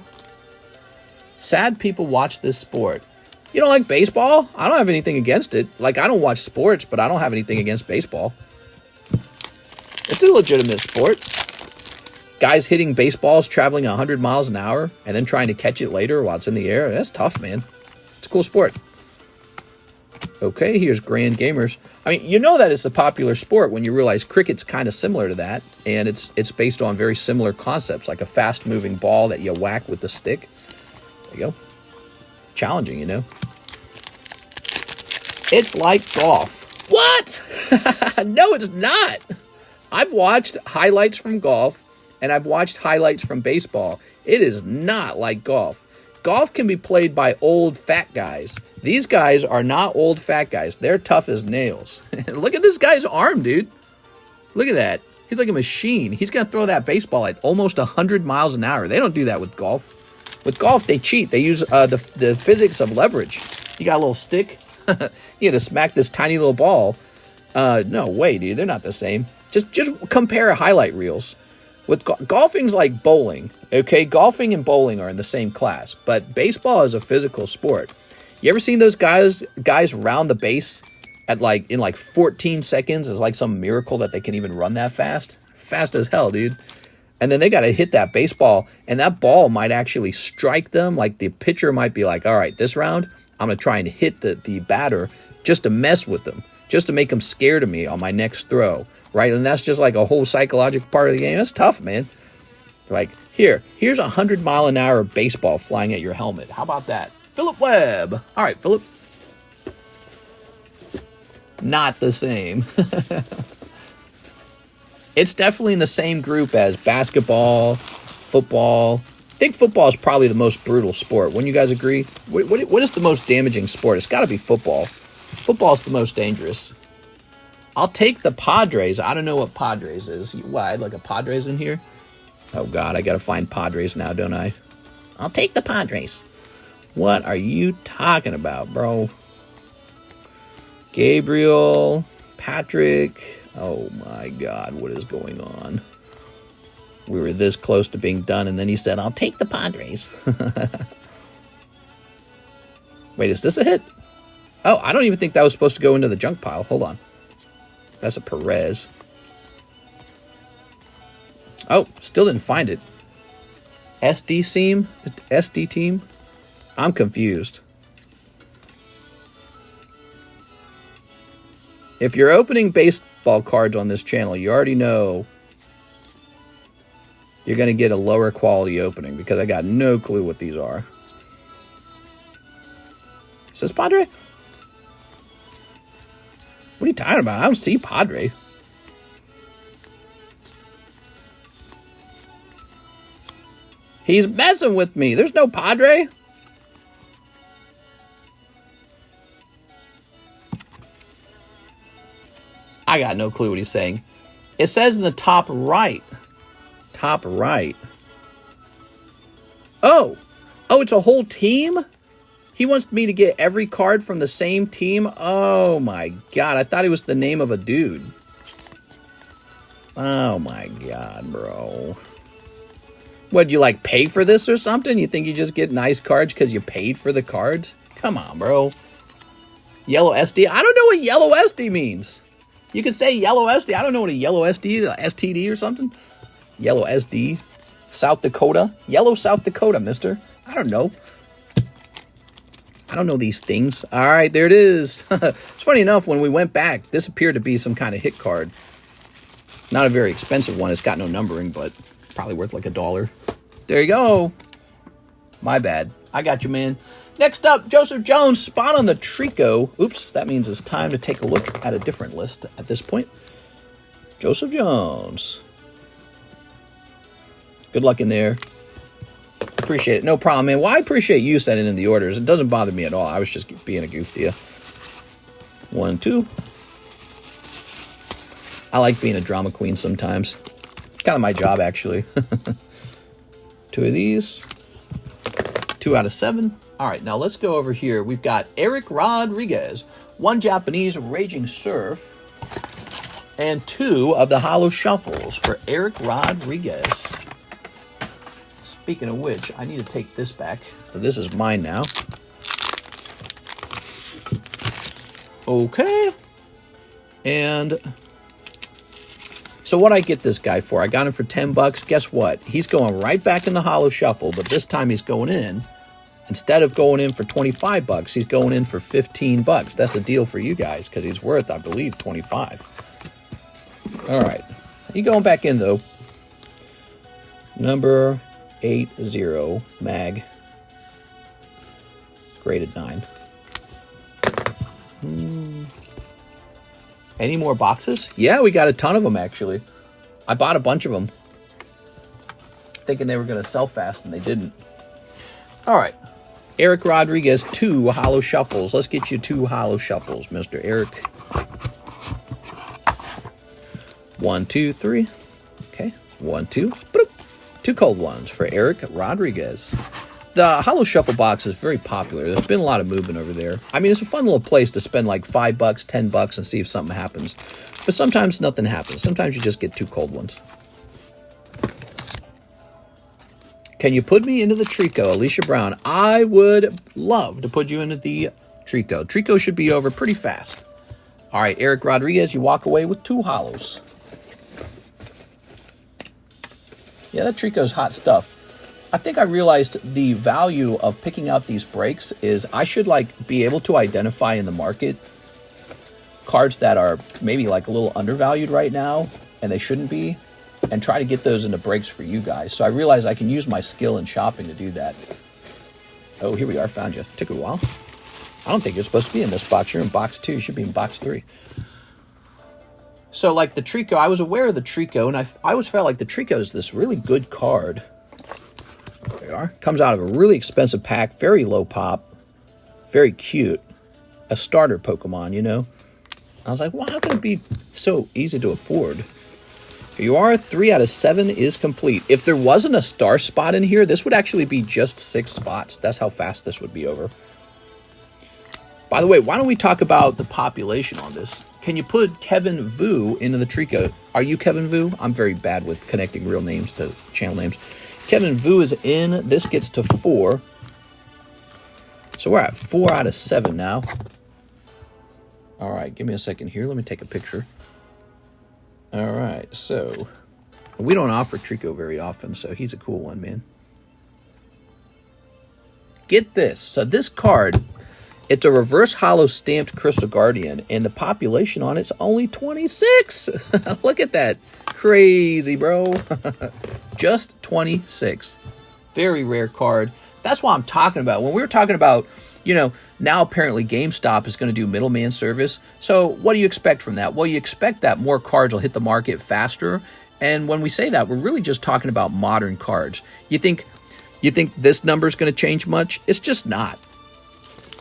Sad people watch this sport. You don't like baseball? I don't have anything against it. Like, I don't watch sports, but I don't have anything against baseball. It's a legitimate sport. Guys hitting baseballs traveling 100 miles an hour and then trying to catch it later while it's in the air. That's tough, man. It's a cool sport. Okay, here's Grand Gamers. I mean, you know that it's a popular sport when you realize cricket's kind of similar to that, and it's based on very similar concepts, like a fast-moving ball that you whack with the stick. There you go. Challenging, you know. It's like golf. What? No, it's not. I've watched highlights from golf, and I've watched highlights from baseball. It is not like golf. Golf can be played by old fat guys. These guys are not old fat guys. They're tough as nails. Look at this guy's arm, dude. Look at that. He's like a machine. He's going to throw that baseball at almost 100 miles an hour. They don't do that with golf. With golf, they cheat. They use the physics of leverage. You got a little stick. You got to smack this tiny little ball. No way, dude. They're not the same. Just compare highlight reels. With golfing's like bowling, okay? Golfing and bowling are in the same class, but baseball is a physical sport. You ever seen those guys round the base at in 14 seconds? It's like some miracle that they can even run that fast. Fast as hell, dude. And then they got to hit that baseball, and that ball might actually strike them. Like the pitcher might be like, all right, this round, I'm going to try and hit the batter just to mess with them, just to make them scared of me on my next throw. Right, and that's just like a whole psychological part of the game. That's tough, man. Like, here's 100-mile-an-hour baseball flying at your helmet. How about that? Philip Webb. All right, Philip. Not the same. It's definitely in the same group as basketball, football. I think football is probably the most brutal sport. Wouldn't you guys agree? What is the most damaging sport? It's got to be football. Football's the most dangerous. I'll take the Padres. I don't know what Padres is. What, I had like a Padres in here? Oh, God, I got to find Padres now, don't I? I'll take the Padres. What are you talking about, bro? Gabriel, Patrick. Oh, my God, what is going on? We were this close to being done, and then he said, I'll take the Padres. Wait, is this a hit? Oh, I don't even think that was supposed to go into the junk pile. Hold on. That's a Perez. Oh, still didn't find it. SD team? I'm confused. If you're opening baseball cards on this channel, you already know you're going to get a lower quality opening because I got no clue what these are. Is this Padre? What are you talking about? I don't see Padre. He's messing with me. There's no Padre. I got no clue what he's saying. It says in the top right. Top right. Oh, it's a whole team? He wants me to get every card from the same team? Oh my god, I thought it was the name of a dude. Oh my god, bro. What, you like pay for this or something? You think you just get nice cards because you paid for the cards? Come on, bro. Yellow SD? I don't know what yellow SD means. You could say yellow SD. I don't know what a yellow SD is, STD or something. Yellow SD. South Dakota. Yellow South Dakota, mister. I don't know. I don't know these things. All right, there it is. It's funny enough, when we went back, this appeared to be some kind of hit card. Not a very expensive one. It's got no numbering, but probably worth like $1. There you go. My bad. I got you, man. Next up, Joseph Jones, spot on the Trico. Oops, that means it's time to take a look at a different list at this point. Joseph Jones. Good luck in there. Appreciate it. No problem, man. Well, I appreciate you sending in the orders. It doesn't bother me at all. I was just being a goof to you. 1, 2. I like being a drama queen sometimes. Kind of my job, actually. 2 of these. 2 out of 7. All right, now let's go over here. We've got Eric Rodriguez, 1 Japanese Raging Surf, and 2 of the Holo Shuffles for Eric Rodriguez. Speaking of which, I need to take this back. So this is mine now. Okay. And so what I get this guy for? I got him for $10. Guess what? He's going right back in the Holo Shuffle, but this time he's going in. Instead of going in for $25, he's going in for $15. That's a deal for you guys because he's worth, I believe, $25. All right. He going back in, though. Number 80 mag. Graded 9. Any more boxes? Yeah, we got a ton of them, actually. I bought a bunch of them. Thinking they were going to sell fast, and they didn't. All right. Eric Rodriguez, 2 Holo Shuffles. Let's get you 2 Holo Shuffles, Mr. Eric. 1, 2, 3. Okay. 1, 2. 2 cold ones for Eric Rodriguez. The Holo Shuffle box is very popular. There's been a lot of movement over there. I mean, it's a fun little place to spend like $5, $10 and see if something happens. But sometimes nothing happens. Sometimes you just get 2 cold ones. Can you put me into the Trico, Alicia Brown? I would love to put you into the Trico. Trico should be over pretty fast. All right, Eric Rodriguez, you walk away with 2 holos. Yeah, that Trico's hot stuff. I think I realized the value of picking out these breaks is I should like be able to identify in the market cards that are maybe like a little undervalued right now and they shouldn't be, and try to get those into breaks for you guys. So I realized I can use my skill in shopping to do that. Oh, here we are. Found you. Took a while. I don't think you're supposed to be in this box. You're in box 2. You should be in box 3. So like the Trico, I was aware of the Trico, and I always felt like the Trico is this really good card. There you are. Comes out of a really expensive pack. Very low pop. Very cute. A starter Pokemon, you know. I was like, well, how can it be so easy to afford? Here you are. 3 out of 7 is complete. If there wasn't a star spot in here, this would actually be just 6 spots. That's how fast this would be over. By the way, why don't we talk about the population on this? Can you put Kevin Vu into the Trico? Are you Kevin Vu? I'm very bad with connecting real names to channel names. Kevin Vu is in. This gets to 4. So we're at 4 out of 7 now. All right, give me a second here. Let me take a picture. All right, so we don't offer Trico very often, so he's a cool one, man. Get this. So this card, it's a reverse holo stamped Crystal Guardian, and the population on it's only 26. Look at that. crazy, bro. Just 26. Very rare card. That's what I'm talking about. When we were talking about, you know, now apparently GameStop is going to do middleman service. So what do you expect from that? Well, you expect that more cards will hit the market faster. And when we say that, we're really just talking about modern cards. You think this number is going to change much? It's just not.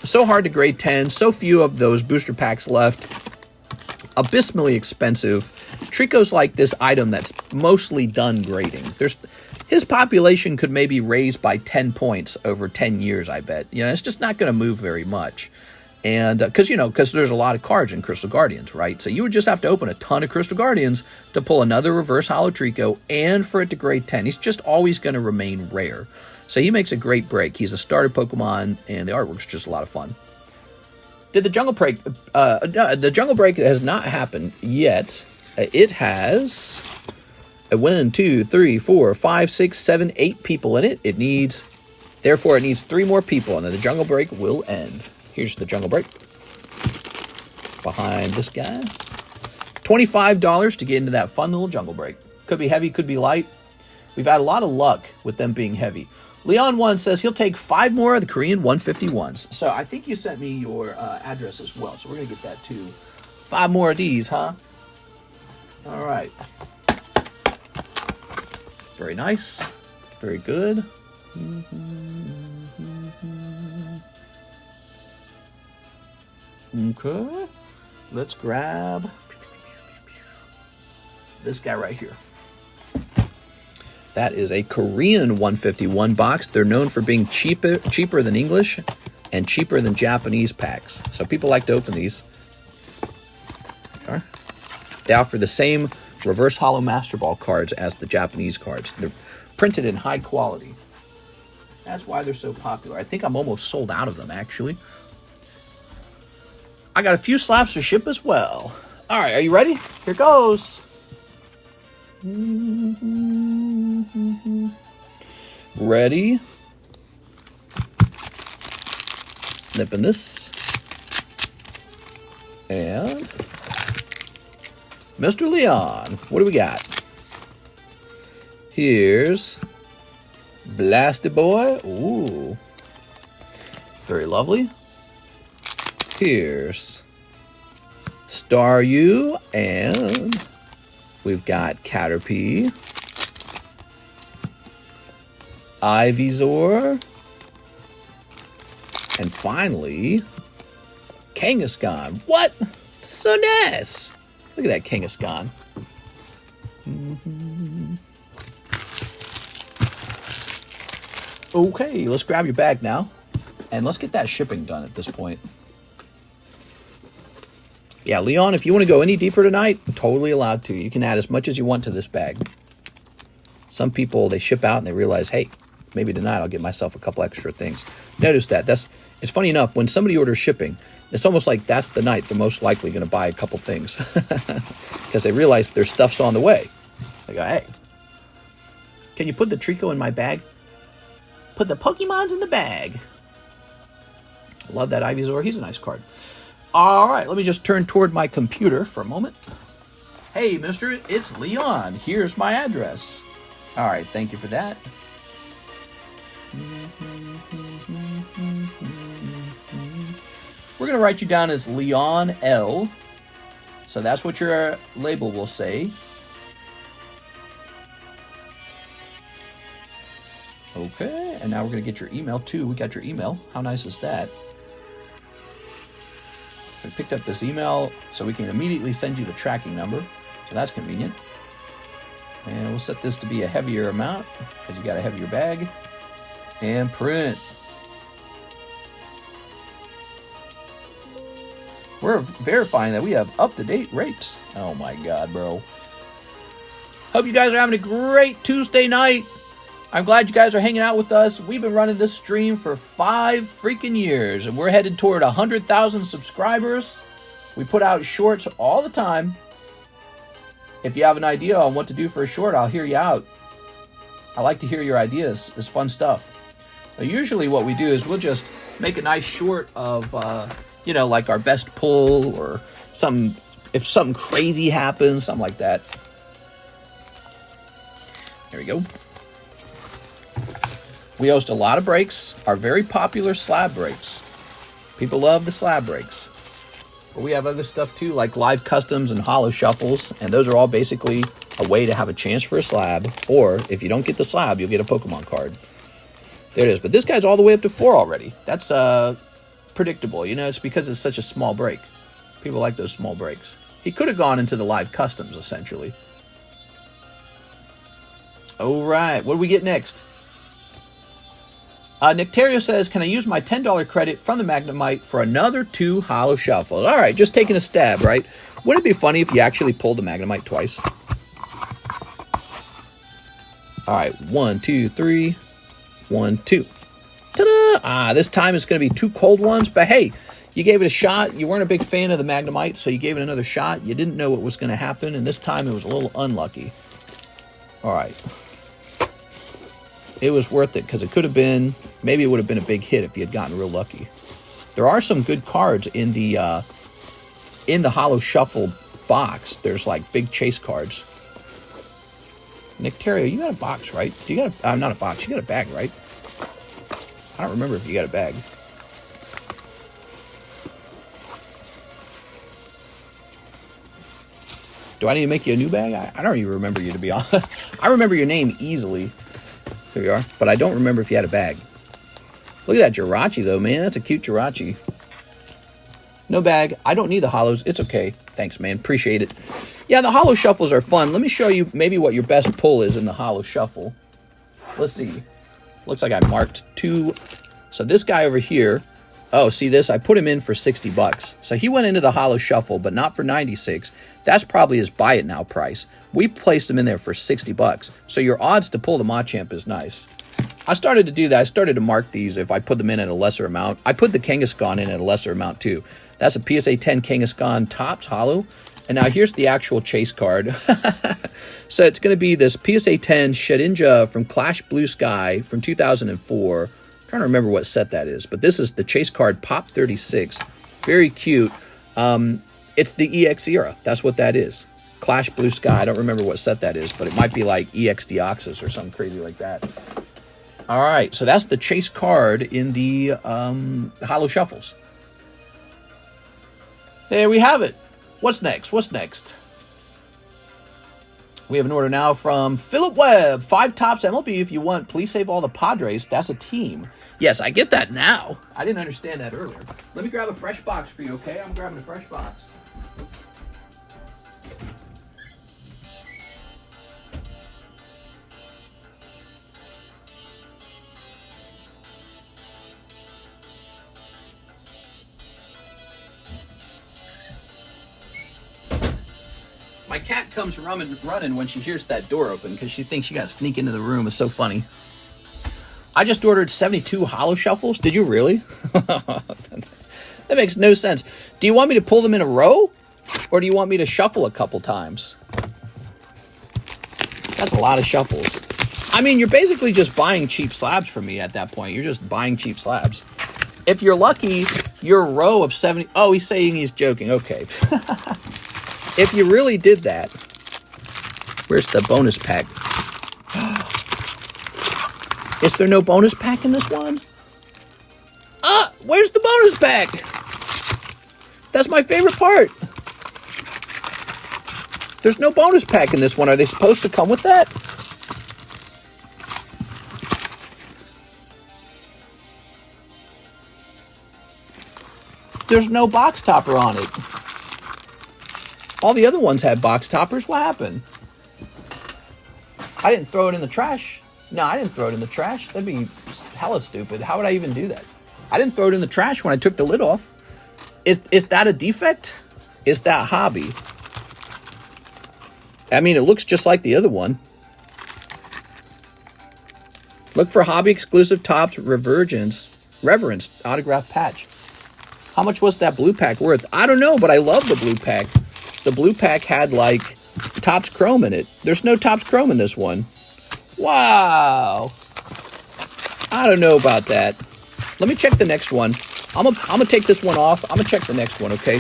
So hard to grade 10. So few of those booster packs left. Abysmally expensive. Trico's like this item that's mostly done grading. His population could maybe raise by 10 points over 10 years, I bet. You know, it's just not going to move very much. And because there's a lot of cards in Crystal Guardians, right? So you would just have to open a ton of Crystal Guardians to pull another reverse holo Trico and for it to grade 10. He's just always going to remain rare. So he makes a great break. He's a starter Pokemon, and the artwork's just a lot of fun. Did the Jungle Break... the Jungle Break has not happened yet. It has... 1, 2, 3, 4, 5, 6, 7, 8 people in it. Therefore, it needs 3 more people, and then the Jungle Break will end. Here's the Jungle Break. Behind this guy. $25 to get into that fun little Jungle Break. Could be heavy, could be light. We've had a lot of luck with them being heavy. Leon1 says he'll take 5 more of the Korean 151s. So I think you sent me your address as well, so we're going to get that too. 5 more of these, huh? All right. Very nice. Very good. Okay. Let's grab this guy right here. That is a Korean 151 box. They're known for being cheaper than English and cheaper than Japanese packs. So people like to open these. Okay. They offer the same reverse holo Master Ball cards as the Japanese cards. They're printed in high quality. That's why they're so popular. I think I'm almost sold out of them, actually. I got a few slabs to ship as well. All right, are you ready? Here goes. Ready? Snipping this. And Mr. Leon, what do we got? Here's Blasted Boy. Ooh. Very lovely. Here's Staryu, and we've got Caterpie, Ivysaur, and finally, Kangaskhan. What? So nice. Look at that Kangaskhan. Okay, let's grab your bag now, and let's get that shipping done at this point. Yeah, Leon, if you want to go any deeper tonight, totally allowed to. You can add as much as you want to this bag. Some people, they ship out and they realize, hey, maybe tonight I'll get myself a couple extra things. Notice that. It's funny enough, when somebody orders shipping, it's almost like that's the night they're most likely going to buy a couple things. Because they realize their stuff's on the way. They go, hey, can you put the Trico in my bag? Put the Pokemons in the bag. Love that Ivysaur. He's a nice card. All right, let me just turn toward my computer for a moment. Hey, mister, it's Leon. Here's my address. All right, thank you for that. We're going to write you down as Leon L. So that's what your label will say. Okay, and now we're going to get your email too. We got your email. How nice is that? We picked up this email so we can immediately send you the tracking number. So that's convenient. And we'll set this to be a heavier amount because you got a heavier bag. And print. We're verifying that we have up-to-date rates. Oh my God, bro. Hope you guys are having a great Tuesday night. I'm glad you guys are hanging out with us. We've been running this stream for 5 freaking years, and we're headed toward 100,000 subscribers. We put out shorts all the time. If you have an idea on what to do for a short, I'll hear you out. I like to hear your ideas. It's fun stuff. But usually what we do is we'll just make a nice short of, like our best pull or something. If something crazy happens, something like that. we go. We host a lot of breaks, our very popular slab breaks. People love the slab breaks. But we have other stuff too, like live customs and holo shuffles, and those are all basically a way to have a chance for a slab, or if you don't get the slab, you'll get a Pokemon card. There it is. But this guy's all the way up to 4 already. That's predictable. You know, it's because it's such a small break. People like those small breaks. He could have gone into the live customs, essentially. All right, what do we get next? Nectario says, can I use my $10 credit from the Magnemite for another 2 Holo Shuffles? All right, just taking a stab, right? Wouldn't it be funny if you actually pulled the Magnemite twice? All right, 1, 2, 3, 1, 2. Ta-da! Ah, this time it's going to be 2 cold ones, but hey, you gave it a shot. You weren't a big fan of the Magnemite, so you gave it another shot. You didn't know what was going to happen, and this time it was a little unlucky. All right. It was worth it, because it could have been, maybe it would have been a big hit if you had gotten real lucky. There are some good cards in the Holo Shuffle box. There's like big chase cards. Nectario, you got a box, right? You got a, not a box, you got a bag, right? I don't remember if you got a bag. Do I need to make you a new bag? I don't even remember you, to be honest. I remember your name easily. Here you are. But I don't remember if you had a bag. Look at that Jirachi, though, man. That's a cute Jirachi. No bag. I don't need the holos. It's okay. Thanks, man. Appreciate it. Yeah, the Holo Shuffles are fun. Let me show you maybe what your best pull is in the Holo Shuffle. Let's see. Looks like I marked 2. So this guy over here. Oh, see this? I put him in for 60 bucks. So he went into the Holo Shuffle, but not for 96. That's probably his buy it now price. We placed him in there for 60 bucks. So your odds to pull the Machamp is nice. I started to do that. I started to mark these if I put them in at a lesser amount. I put the Kangaskhan in at a lesser amount too. That's a PSA 10 Kangaskhan Topps Holo. And now here's the actual chase card. So it's going to be this PSA 10 Shedinja from Clash Blue Sky from 2004. I'm trying to remember what set that is. But this is the chase card Pop 36. Very cute. It's the EX era. That's what that is. Clash Blue Sky. I don't remember what set that is, but it might be like EX Deoxys or something crazy like that. All right, so that's the chase card in the Holo Shuffles. There we have it. What's next? What's next? We have an order now from Philip Webb. 5 tops MLB if you want. Please save all the Padres. That's a team. Yes, I get that now. I didn't understand that earlier. Let me grab a fresh box for you, okay? I'm grabbing a fresh box. My cat comes running when she hears that door open because she thinks she got to sneak into the room. It's so funny. I just ordered 72 Holo Shuffles. Did you really? That makes no sense. Do you want me to pull them in a row? Or do you want me to shuffle a couple times? That's a lot of shuffles. I mean, you're basically just buying cheap slabs from me at that point. You're just buying cheap slabs. If you're lucky, your row of 70... Oh, he's saying he's joking. Okay. If you really did that, where's the bonus pack? Is there no bonus pack in this one? Where's the bonus pack? That's my favorite part. There's no bonus pack in this one. Are they supposed to come with that? There's no box topper on it. All the other ones had box toppers. What happened? I didn't throw it in the trash. No, I didn't throw it in the trash. That'd be hella stupid. How would I even do that? I didn't throw it in the trash when I took the lid off. Is that a defect? Is that hobby? I mean, it looks just like the other one. Look for hobby exclusive Topps Reverence autograph patch. How much was that blue pack worth? I don't know, but I love the blue pack. The blue pack had, like, Topps Chrome in it. There's no Topps Chrome in this one. Wow. I don't know about that. Let me check the next one. I'm gonna take this one off. I'm gonna check the next one, okay?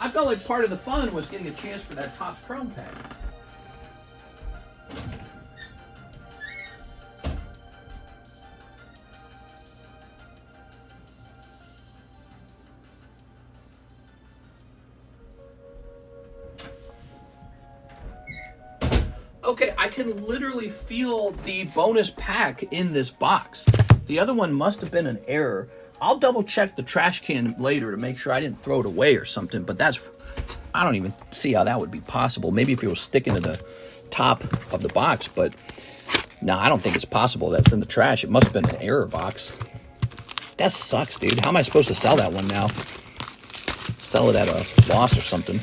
I felt like part of the fun was getting a chance for that Topps Chrome pack. Okay, I can literally feel the bonus pack in this box. The other one must have been an error. I'll double check the trash can later to make sure I didn't throw it away or something, but I don't even see how that would be possible. Maybe if it was sticking to the top of the box, but no, I don't think it's possible. That's in the trash. It must have been an error box. That sucks, dude. How am I supposed to sell that one now? Sell it at a loss or something.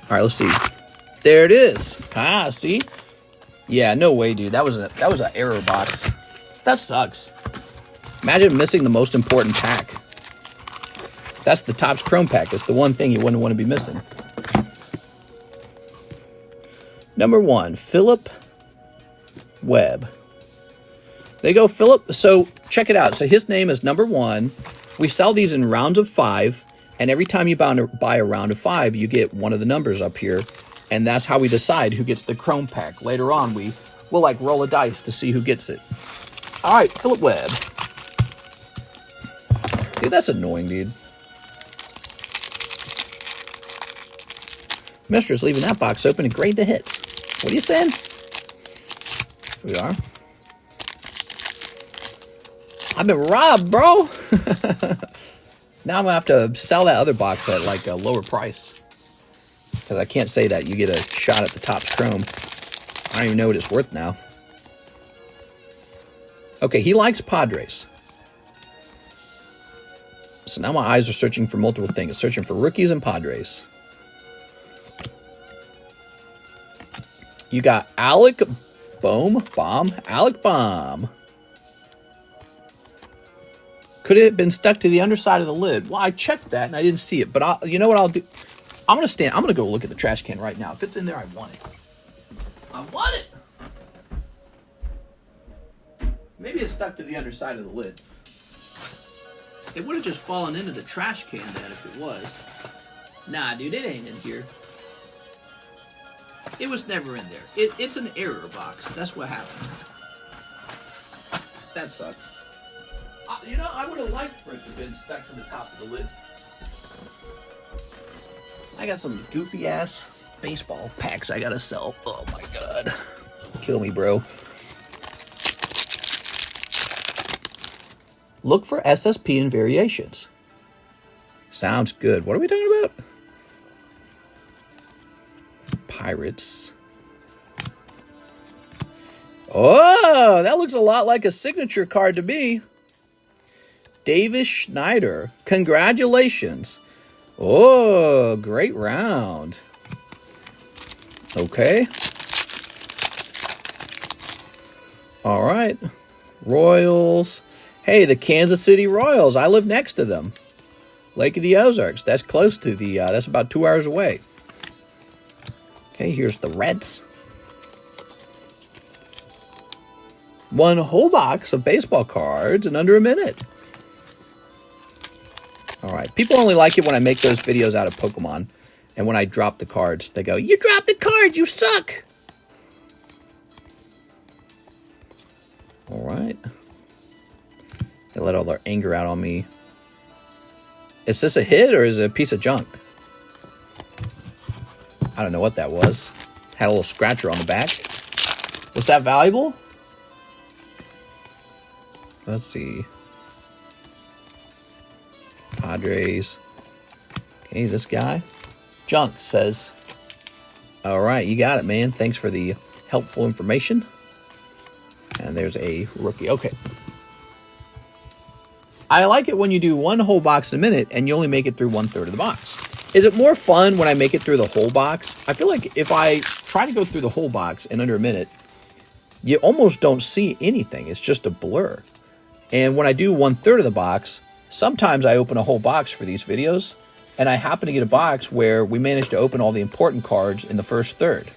All right, let's see. There it is. Ah, see? Yeah, no way, dude. That was an error box. That sucks. Imagine missing the most important pack. That's the Topps Chrome pack. It's the one thing you wouldn't want to be missing. Number 1, Philip Webb. There you go, Philip. So check it out. So his name is number 1. We sell these in rounds of 5. And every time you buy a round of 5, you get one of the numbers up here. And that's how we decide who gets the Chrome pack. Later on, we'll like roll a dice to see who gets it. All right, Philip Webb. Dude, that's annoying, dude. Mistress leaving that box open and grade the hits. What are you saying? Here we are. I've been robbed, bro. Now I'm going to have to sell that other box at like a lower price. Because I can't say that you get a shot at the Topps Chrome. I don't even know what it's worth now. Okay, he likes Padres. So now my eyes are searching for multiple things. Searching for rookies and Padres. You got Alec Baum. Could it have been stuck to the underside of the lid? Well, I checked that and I didn't see it. But you know what I'll do? I'm going to go look at the trash can right now. If it's in there, I want it. I want it! Maybe it's stuck to the underside of the lid. It would have just fallen into the trash can then if it was. Nah, dude, it ain't in here. It was never in there. It's an error box. That's what happened. That sucks. You know, I would have liked for it to have been stuck to the top of the lid. I got some goofy ass baseball packs I gotta sell. Oh my god. Kill me, bro. Look for SSP and variations. Sounds good. What are we talking about? Pirates. Oh, that looks a lot like a signature card to me. Davis Schneider. Congratulations. Oh, great round. Okay. All right. Royals. Hey, the Kansas City Royals. I live next to them. Lake of the Ozarks. That's close to the, that's about 2 hours away. Okay, here's the Reds. One whole box of baseball cards in under a minute. All right. People only like it when I make those videos out of Pokemon. And when I drop the cards, they go, "You dropped the cards, you suck." All right. They let all their anger out on me. Is this a hit or is it a piece of junk? I don't know what that was. Had a little scratcher on the back. Was that valuable? Let's see. Padres. Okay, this guy. Junk says, all right, you got it, man. Thanks for the helpful information. And there's a rookie. Okay. I like it when you do one whole box a minute and you only make it through 1/3 of the box. Is it more fun when I make it through the whole box? I feel like if I try to go through the whole box in under a minute, you almost don't see anything. It's just a blur. And when I do 1/3 of the box, sometimes I open a whole box for these videos, and I happen to get a box where we managed to open all the important cards in the first third.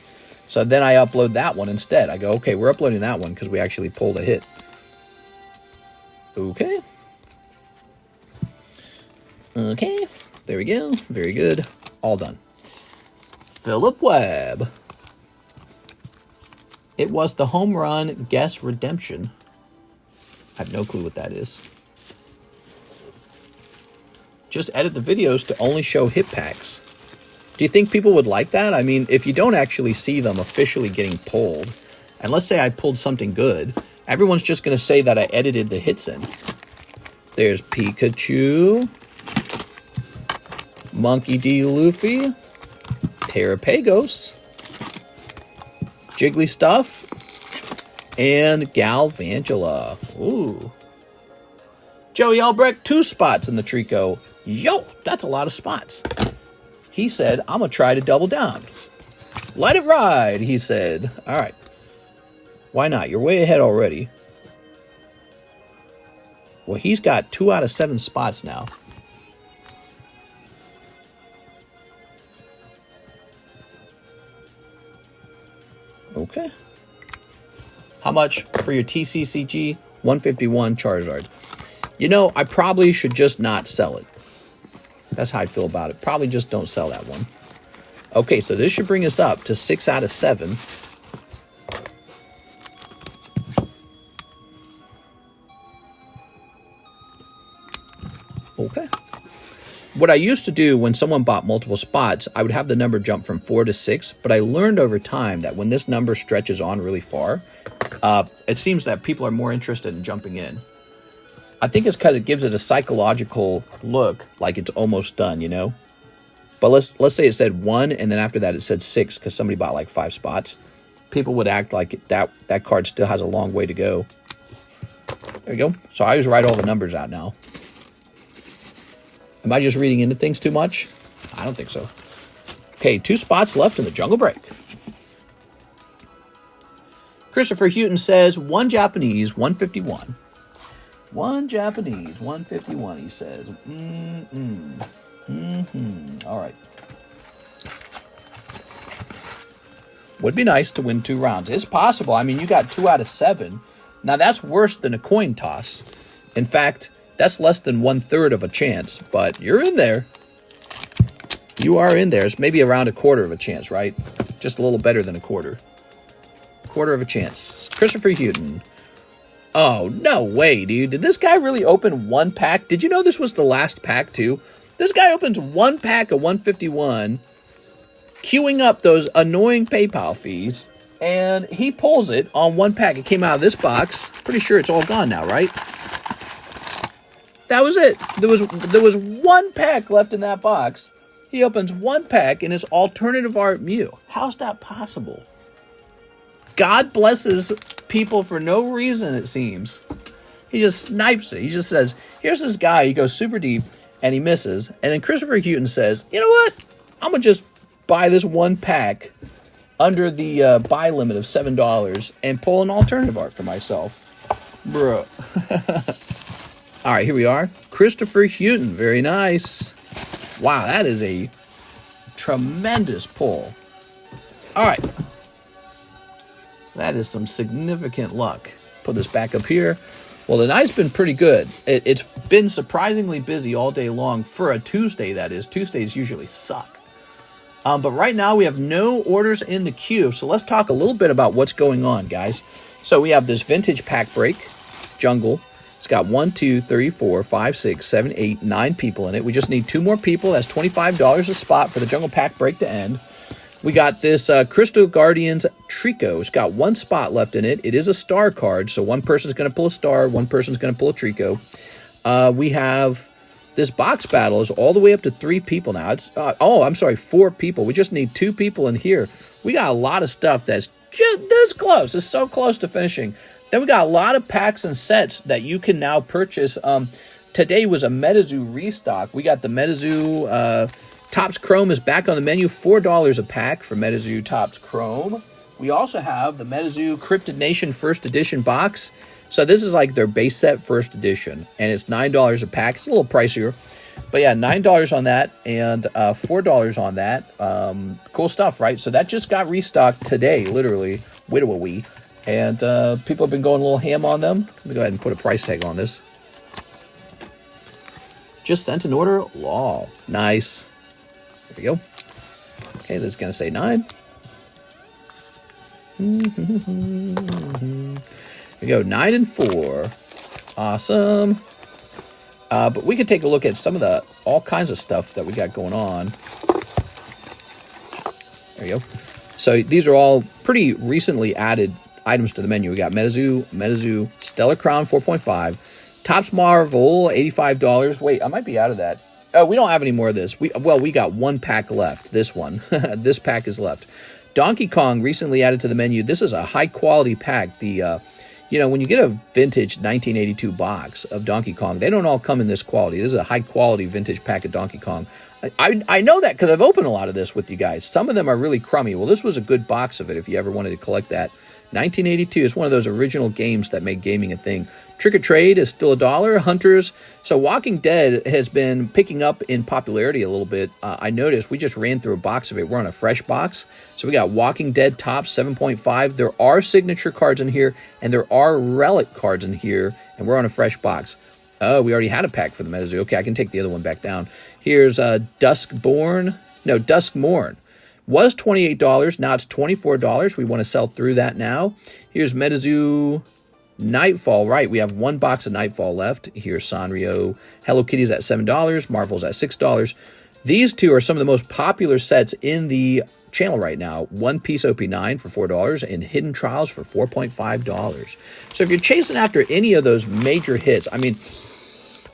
So then I upload that one instead. I go, okay, we're uploading that one because we actually pulled a hit. Okay. Okay. There we go. Very good. All done. Philip Webb. It was the home run guess redemption. I have no clue what that is. Just edit the videos to only show hit packs. Do you think people would like that? I mean, if you don't actually see them officially getting pulled, and let's say I pulled something good, everyone's just going to say that I edited the hits in. There's Pikachu, Monkey D. Luffy, Terrapagos, Jiggly Stuff, and Galvantula. Ooh. Joey Albrecht, 2 spots in the Trico. Yo, that's a lot of spots. He said, I'm going to try to double down. Let it ride, he said. All right. Why not? You're way ahead already. Well, he's got 2 out of 7 spots now. Okay. How much for your TCCG? 151 Charizard. You know, I probably should just not sell it. That's how I feel about it. Probably just don't sell that one. Okay, so this should bring us up to 6 out of 7. Okay. What I used to do when someone bought multiple spots, I would have the number jump from 4 to 6, but I learned over time that when this number stretches on really far, it seems that people are more interested in jumping in. I think it's because it gives it a psychological look, like it's almost done, you know? But let's say it said 1, and then after that it said 6, because somebody bought like 5 spots. People would act like that card still has a long way to go. There you go. So I always write all the numbers out now. Am I just reading into things too much? I don't think so. Okay, 2 spots left in the Jungle Break. Christopher Houghton says, 1 Japanese, 151. 1 Japanese, 151, he says. All right. Would be nice to win 2 rounds. It's possible. I mean, you got 2 out of 7. Now, that's worse than a coin toss. In fact, that's less than 1/3 of a chance, but you're in there. You are in there. It's maybe around a quarter of a chance, right? Just a little better than a quarter. Quarter of a chance. Christopher Houghton. Oh, no way, dude. Did this guy really open 1 pack? Did you know this was the last pack, too? This guy opens 1 pack of 151, queuing up those annoying PayPal fees, and he pulls it on 1 pack. It came out of this box. Pretty sure it's all gone now, right? That was it. There was 1 pack left in that box. He opens 1 pack in his alternative art Mew. How's that possible? God blesses people for no reason, it seems. He just snipes it. He just says, here's this guy. He goes super deep, and he misses. And then Christopher Houghton says, you know what? I'm going to just buy this 1 pack under the buy limit of $7 and pull an alternative art for myself. Bruh. All right, here we are. Christopher Houghton. Very nice. Wow, that is a tremendous pull. All right. That is some significant luck. Put this back up here. Well, the night's been pretty good. It's been surprisingly busy all day long for a Tuesday, that is. Tuesdays usually suck. But right now we have no orders in the queue. So let's talk a little bit about what's going on, guys. So we have this vintage pack break, Jungle. It's got 1, 2, 3, 4, 5, 6, 7, 8, 9 people in it. We just need 2 more people. That's $25 a spot for the Jungle Pack break to end. We got this Crystal Guardians Trico. It's got 1 spot left in it. It is a star card, so 1 person's going to pull a star, 1 person's going to pull a Trico. We have this box battle is all the way up to 3 people now. It's 4 people. We just need 2 people in here. We got a lot of stuff that's just this close. It's so close to finishing. Then we got a lot of packs and sets that you can now purchase. Today was a Metazoo restock. We got the Metazoo Topps Chrome is back on the menu. $4 a pack for Metazoo Topps Chrome. We also have the Metazoo Cryptid Nation First Edition box. So this is like their base set First Edition. And it's $9 a pack. It's a little pricier. But yeah, $9 on that and $4 on that. Cool stuff, right? So that just got restocked today, literally. Widowy. And people have been going a little ham on them. Let me go ahead and put a price tag on this. Just sent an order. Law. Nice. There we go. Okay, this is going to say 9. Here we go. 9 and 4. Awesome. But we could take a look at some of the all kinds of stuff that we got going on. There you go. So these are all pretty recently added items to the menu. We got Metazoo, Stellar Crown 4.5, Topps Marvel $85. Wait, I might be out of that. Oh, we don't have any more of this. We got one pack left. This one. This pack is left. Donkey Kong recently added to the menu. This is a high quality pack. The when you get a vintage 1982 box of Donkey Kong, they don't all come in this quality. This is a high quality vintage pack of Donkey Kong. I know that because I've opened a lot of this with you guys. Some of them are really crummy. Well, this was a good box of it if you ever wanted to collect that. 1982 is one of those original games that made gaming a thing. Trick or Trade is still $1. Hunters. So Walking Dead has been picking up in popularity a little bit. I noticed we just ran through a box of it. We're on a fresh box. So we got Walking Dead Topps 7.5. There are signature cards in here, and there are relic cards in here, and we're on a fresh box. Oh, we already had a pack for the Metazoo. Okay, I can take the other one back down. Here's Duskmorn. Was $28. Now it's $24. We want to sell through that now. Here's Metazoo Nightfall. Right, we have one box of Nightfall left. Here's Sanrio. Hello Kitty's at $7. Marvel's at $6. These two are some of the most popular sets in the channel right now. One Piece OP9 for $4 and Hidden Trials for $4.5. So if you're chasing after any of those major hits, I mean,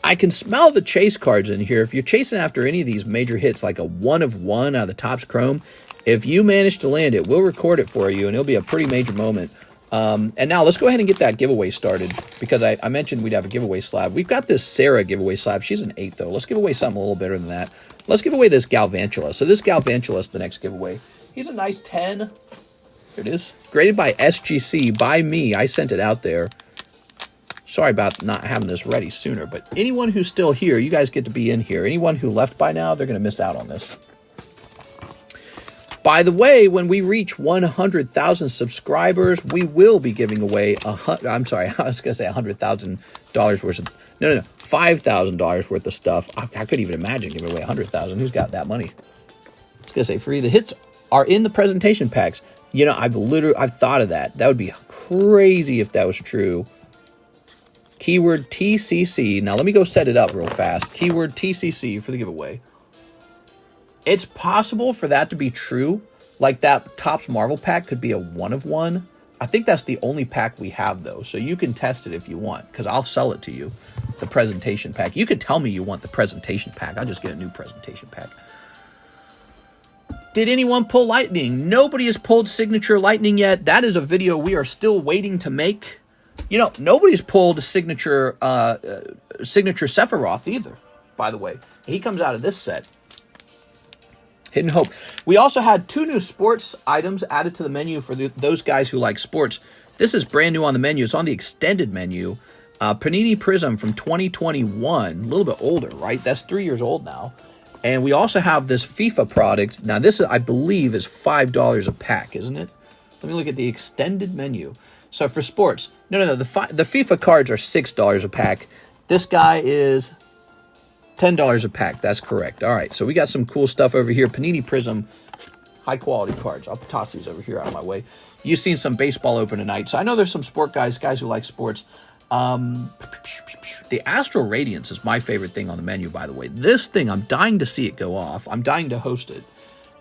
I can smell the chase cards in here. If you're chasing after any of these major hits, like a 1 of 1 out of the Topps Chrome, if you manage to land it, we'll record it for you, and it'll be a pretty major moment. And now let's go ahead and get that giveaway started, because I mentioned we'd have a giveaway slab. We've got this Sarah giveaway slab. She's an 8, though. Let's give away something a little better than that. Let's give away this Galvantula. So this Galvantula is the next giveaway. He's a nice 10. Here it is. Graded by SGC, by me. I sent it out there. Sorry about not having this ready sooner, but anyone who's still here, you guys get to be in here. Anyone who left by now, they're going to miss out on this. By the way, when we reach 100,000 subscribers, we will be giving away I'm sorry, I was going to say $100,000 worth of, no, $5,000 worth of stuff. I couldn't even imagine giving away 100,000. Who's got that money? I was going to say free. The hits are in the presentation packs. You know, I've thought of that. That would be crazy if that was true. Keyword TCC. Now let me go set it up real fast. Keyword TCC for the giveaway. It's possible for that to be true. Like that Topps Marvel pack could be a 1 of 1. I think that's the only pack we have, though. So you can test it if you want, because I'll sell it to you. The presentation pack. You could tell me you want the presentation pack. I'll just get a new presentation pack. Did anyone pull Lightning? Nobody has pulled Signature Lightning yet. That is a video we are still waiting to make. You know, nobody's pulled Signature Sephiroth either, by the way. He comes out of this set. Hidden Hope. We also had 2 new sports items added to the menu for those guys who like sports. This is brand new on the menu. It's on the extended menu. Panini Prism from 2021. A little bit older, right? That's 3 years old now. And we also have this FIFA product. Now, this, I believe, is $5 a pack, isn't it? Let me look at the extended menu. So for sports, no. The FIFA cards are $6 a pack. This guy is $10 a pack. That's correct. All right, so we got some cool stuff over here. Panini Prism, high quality cards. I'll toss these over here out of my way. You've seen some baseball open tonight, so I know there's some sport guys who like sports. The Astral Radiance is my favorite thing on the menu, by the way. This thing, I'm dying to see it go off. I'm dying to host it.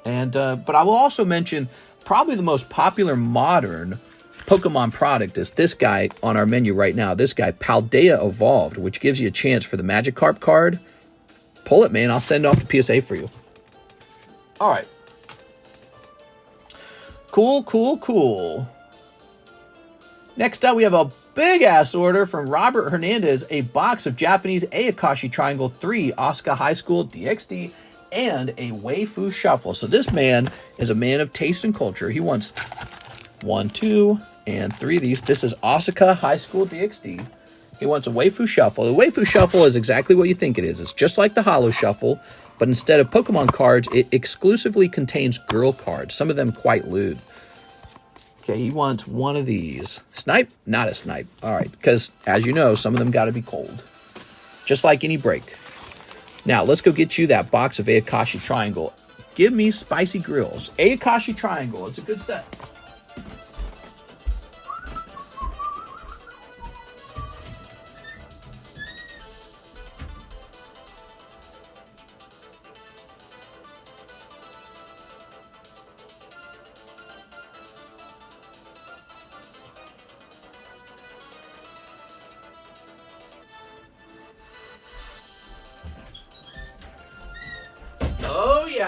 And but I will also mention probably the most popular modern Pokemon product is this guy on our menu right now. This guy, Paldea Evolved, which gives you a chance for the Magikarp card. Pull it, man. I'll send it off to PSA for you. All right. Cool. Next up, we have a big-ass order from Robert Hernandez, a box of Japanese Ayakashi Triangle 3 Asuka High School DxD and a Waifu Shuffle. So this man is a man of taste and culture. He wants 1, 2, and 3 of these. This is Asuka High School DxD. He wants a Waifu Shuffle. The Waifu Shuffle is exactly what you think it is. It's just like the Holo Shuffle, but instead of Pokemon cards, it exclusively contains girl cards, some of them quite lewd. Okay, he wants 1 of these. Snipe? Not a snipe. All right, because as you know, some of them got to be cold. Just like any break. Now, let's go get you that box of Ayakashi Triangle. Give me spicy grills. Ayakashi Triangle. It's a good set.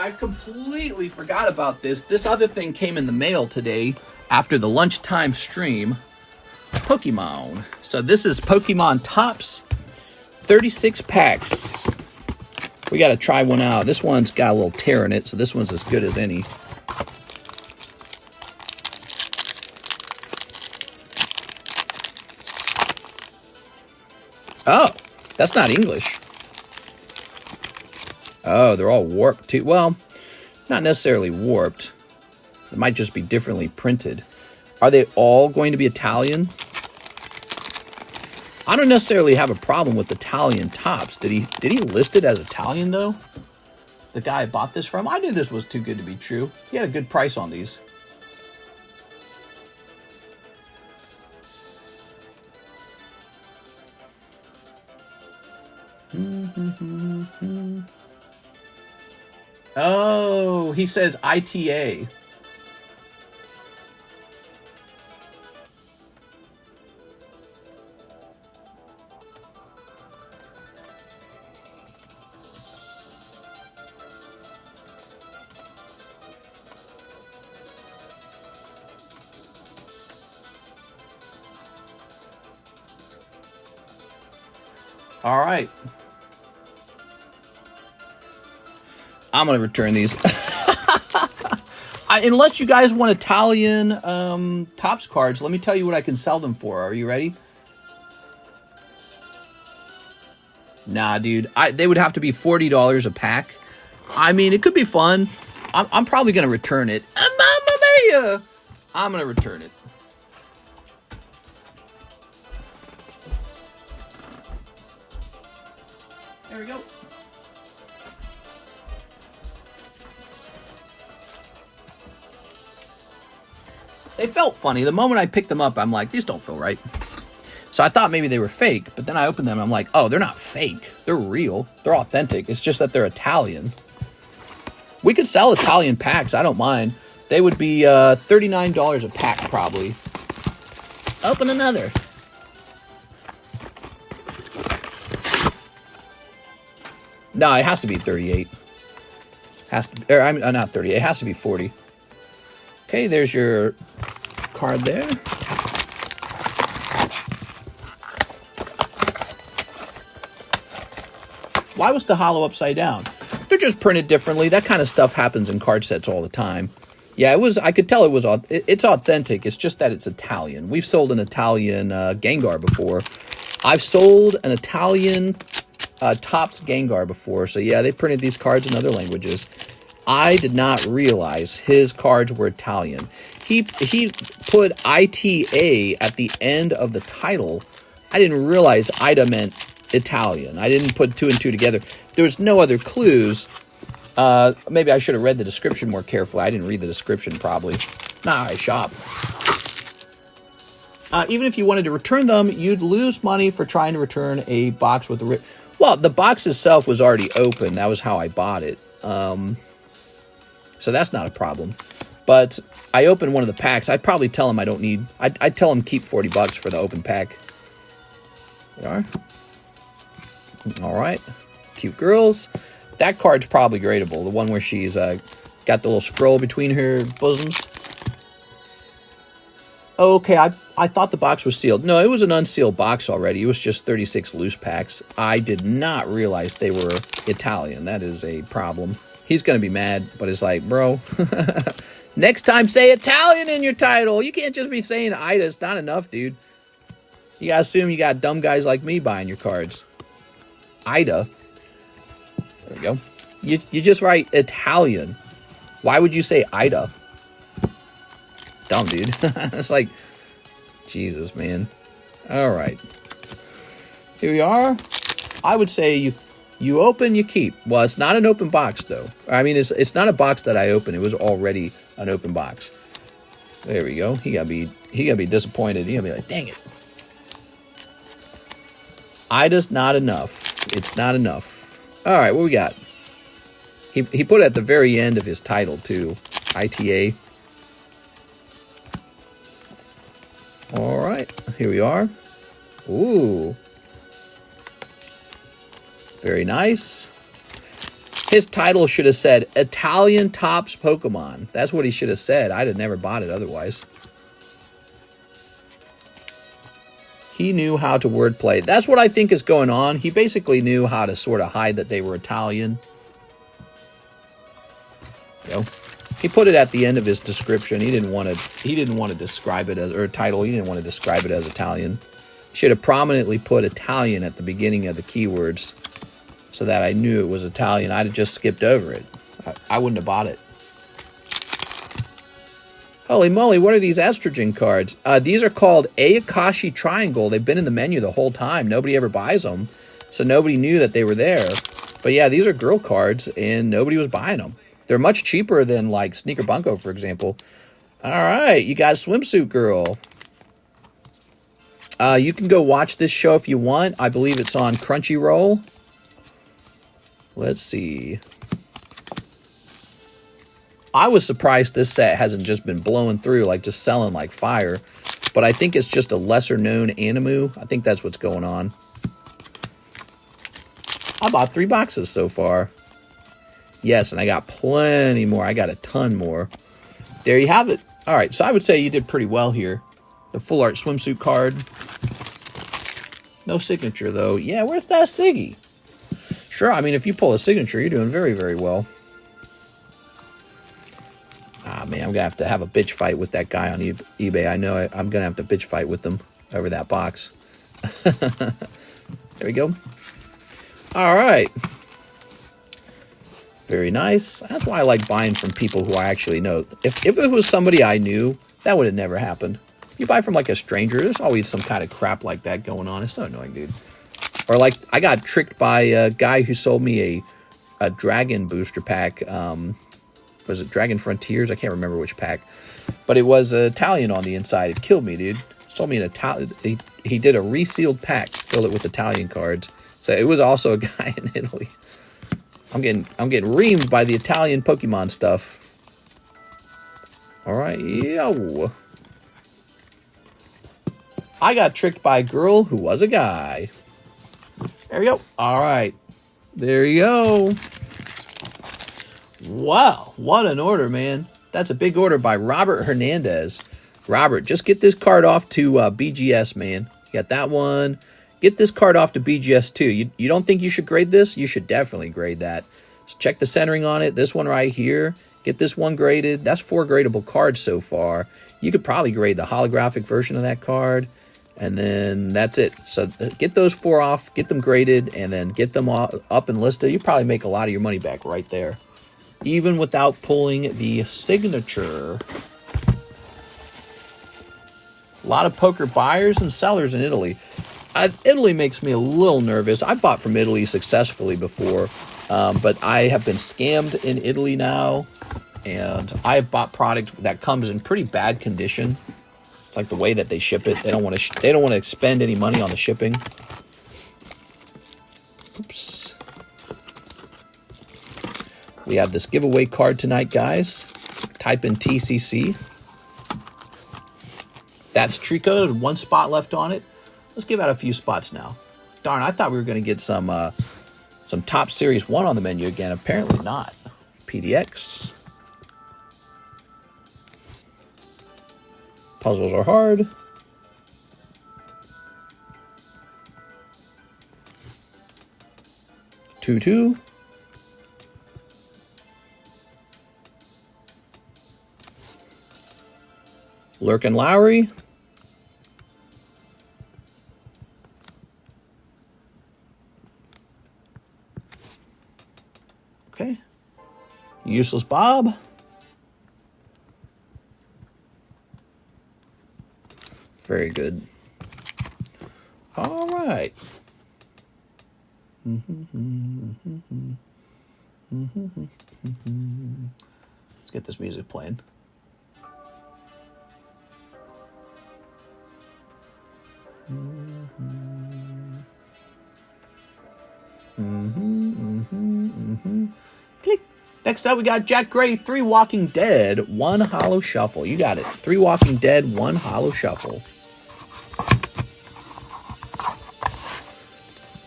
I completely forgot about this. This other thing came in the mail today after the lunchtime stream. Pokemon. So this is Pokemon Tops, 36 packs. We got to try one out. This one's got a little tear in it, so this one's as good as any. Oh, that's not English. Oh, they're all warped too. Well, not necessarily warped. It might just be differently printed. Are they all going to be Italian? I don't necessarily have a problem with Italian tops. Did he list it as Italian though? The guy I bought this from? I knew this was too good to be true. He had a good price on these. Oh, he says ITA. All right. I'm going to return these. Unless you guys want Italian Tops cards, let me tell you what I can sell them for. Are you ready? Nah, dude. They would have to be $40 a pack. I mean, it could be fun. I'm probably going to return it. Mamma mia! I'm going to return it. There we go. They felt funny. The moment I picked them up, I'm like, these don't feel right. So I thought maybe they were fake, but then I opened them and I'm like, oh, they're not fake. They're real. They're authentic. It's just that they're Italian. We could sell Italian packs. I don't mind. They would be $39 a pack, probably. Open another. No, it has to be 38. Has to be, or I'm not 38. It has to be 40. Okay, there's your card there. Why was the holo upside down? They're just printed differently. That kind of stuff happens in card sets all the time. Yeah, it was. I could tell it was. It's authentic. It's just that it's Italian. We've sold an Italian Gengar before. I've sold an Italian Tops Gengar before. So yeah, they printed these cards in other languages. I did not realize his cards were Italian. He put ITA at the end of the title. I didn't realize ITA meant Italian. I didn't put two and two together. There was no other clues. Maybe I should have read the description more carefully. I didn't read the description probably. Nah, I shop. Even if you wanted to return them, you'd lose money for trying to return a box with the... Well, the box itself was already open. That was how I bought it. So that's not a problem. But I opened one of the packs. I'd probably tell him I don't need... I'd tell him keep $40 for the open pack. There are. All right. Cute girls. That card's probably gradable. The one where she's got the little scroll between her bosoms. Okay, I thought the box was sealed. No, it was an unsealed box already. It was just 36 loose packs. I did not realize they were Italian. That is a problem. He's going to be mad, but it's like, bro, next time say Italian in your title. You can't just be saying ITA. It's not enough, dude. You got to assume you got dumb guys like me buying your cards. ITA. There we go. You just write Italian. Why would you say ITA? Dumb, dude. It's like, Jesus, man. All right. Here we are. I would say you open, you keep. Well, it's not an open box, though. I mean, it's not a box that I opened. It was already an open box. There we go. He gotta be disappointed. He gotta be like, dang it. ITA's not enough. It's not enough. All right, what we got? He put it at the very end of his title, too. ITA. All right, here we are. Ooh. Very nice. His title should have said Italian Tops Pokemon. That's what he should have said. I'd have never bought it otherwise. He knew how to wordplay. That's what I think is going on. He basically knew how to sort of hide that they were Italian. You know, he put it at the end of his description. He didn't want to describe it as, or title. He didn't want to describe it as Italian. Should have prominently put Italian at the beginning of the keywords so that I knew it was Italian. I'd have just skipped over it. I wouldn't have bought it. Holy moly, what are these estrogen cards? These are called Ayakashi Triangle. They've been in the menu the whole time. Nobody ever buys them, so nobody knew that they were there. But yeah, these are girl cards, and nobody was buying them. They're much cheaper than, like, Sneaker Bunko, for example. All right, you got Swimsuit Girl. You can go watch this show if you want. I believe it's on Crunchyroll. Let's see. I was surprised this set hasn't just been blowing through, like just selling like fire. But I think it's just a lesser known anime. I think that's what's going on. I bought 3 boxes so far. Yes, and I got plenty more. I got a ton more. There you have it. All right, so I would say you did pretty well here. The full art swimsuit card. No signature, though. Yeah, where's that Siggy? Sure, I mean, if you pull a signature, you're doing very, very well. Ah, man, I'm going to have a bitch fight with that guy on eBay. I know I'm going to have to bitch fight with them over that box. There we go. All right. Very nice. That's why I like buying from people who I actually know. If it was somebody I knew, that would have never happened. You buy from like a stranger, there's always some kind of crap like that going on. It's so annoying, dude. Or like, I got tricked by a guy who sold me a Dragon booster pack. Was it Dragon Frontiers? I can't remember which pack. But it was Italian on the inside. It killed me, dude. Sold me an Italian. He did a resealed pack, filled it with Italian cards. So it was also a guy in Italy. I'm getting reamed by the Italian Pokemon stuff. All right, yo. I got tricked by a girl who was a guy. There we go. All right. There you go. Wow, what an order, man. That's a big order by Robert Hernandez. Robert, just get this card off to BGS, man. You got that one. Get this card off to BGS, too. You don't think you should grade this? You should definitely grade that. So check the centering on it. This one right here. Get this one graded. That's 4 gradable cards so far. You could probably grade the holographic version of that card. And then that's it. So get those 4 off, get them graded, and then get them up and listed. You probably make a lot of your money back right there, even without pulling the signature. A lot of poker buyers and sellers in Italy. Italy makes me a little nervous. I bought from Italy successfully before, but I have been scammed in Italy now, and I have bought product that comes in pretty bad condition. It's like the way that they ship it. They don't want to expend any money on the shipping. Oops. We have this giveaway card tonight, guys. Type in TCC. That's Trico. 1 spot left on it. Let's give out a few spots now. Darn, I thought we were going to get some Top Series 1 on the menu again. Apparently not. PDX. Puzzles are hard. Two. Lurkin Lowry. Okay. Useless Bob. Very good. All right. Let's get this music playing. Click. Next up, we got Jack Gray, 3 Walking Dead, 1 Holo Shuffle. You got it. 3 Walking Dead, 1 Holo Shuffle.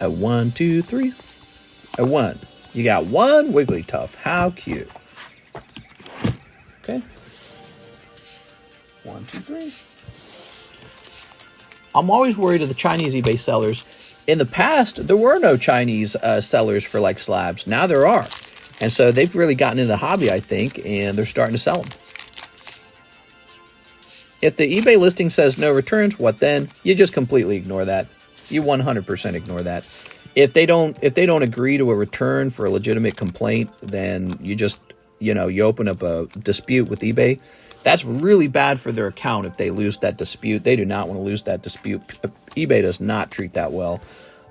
A 1, 2, 3. A 1, You got one Wigglytuff. How cute. Okay. 1, 2, 3. I'm always worried of the Chinese eBay sellers. In the past, there were no Chinese sellers for like slabs. Now there are. And so they've really gotten into the hobby, I think, and they're starting to sell them. If the eBay listing says no returns, what then? You just completely ignore that. You 100% ignore that. If they don't agree to a return for a legitimate complaint, then you just, you open up a dispute with eBay. That's really bad for their account if they lose that dispute. They do not want to lose that dispute. eBay does not treat that well.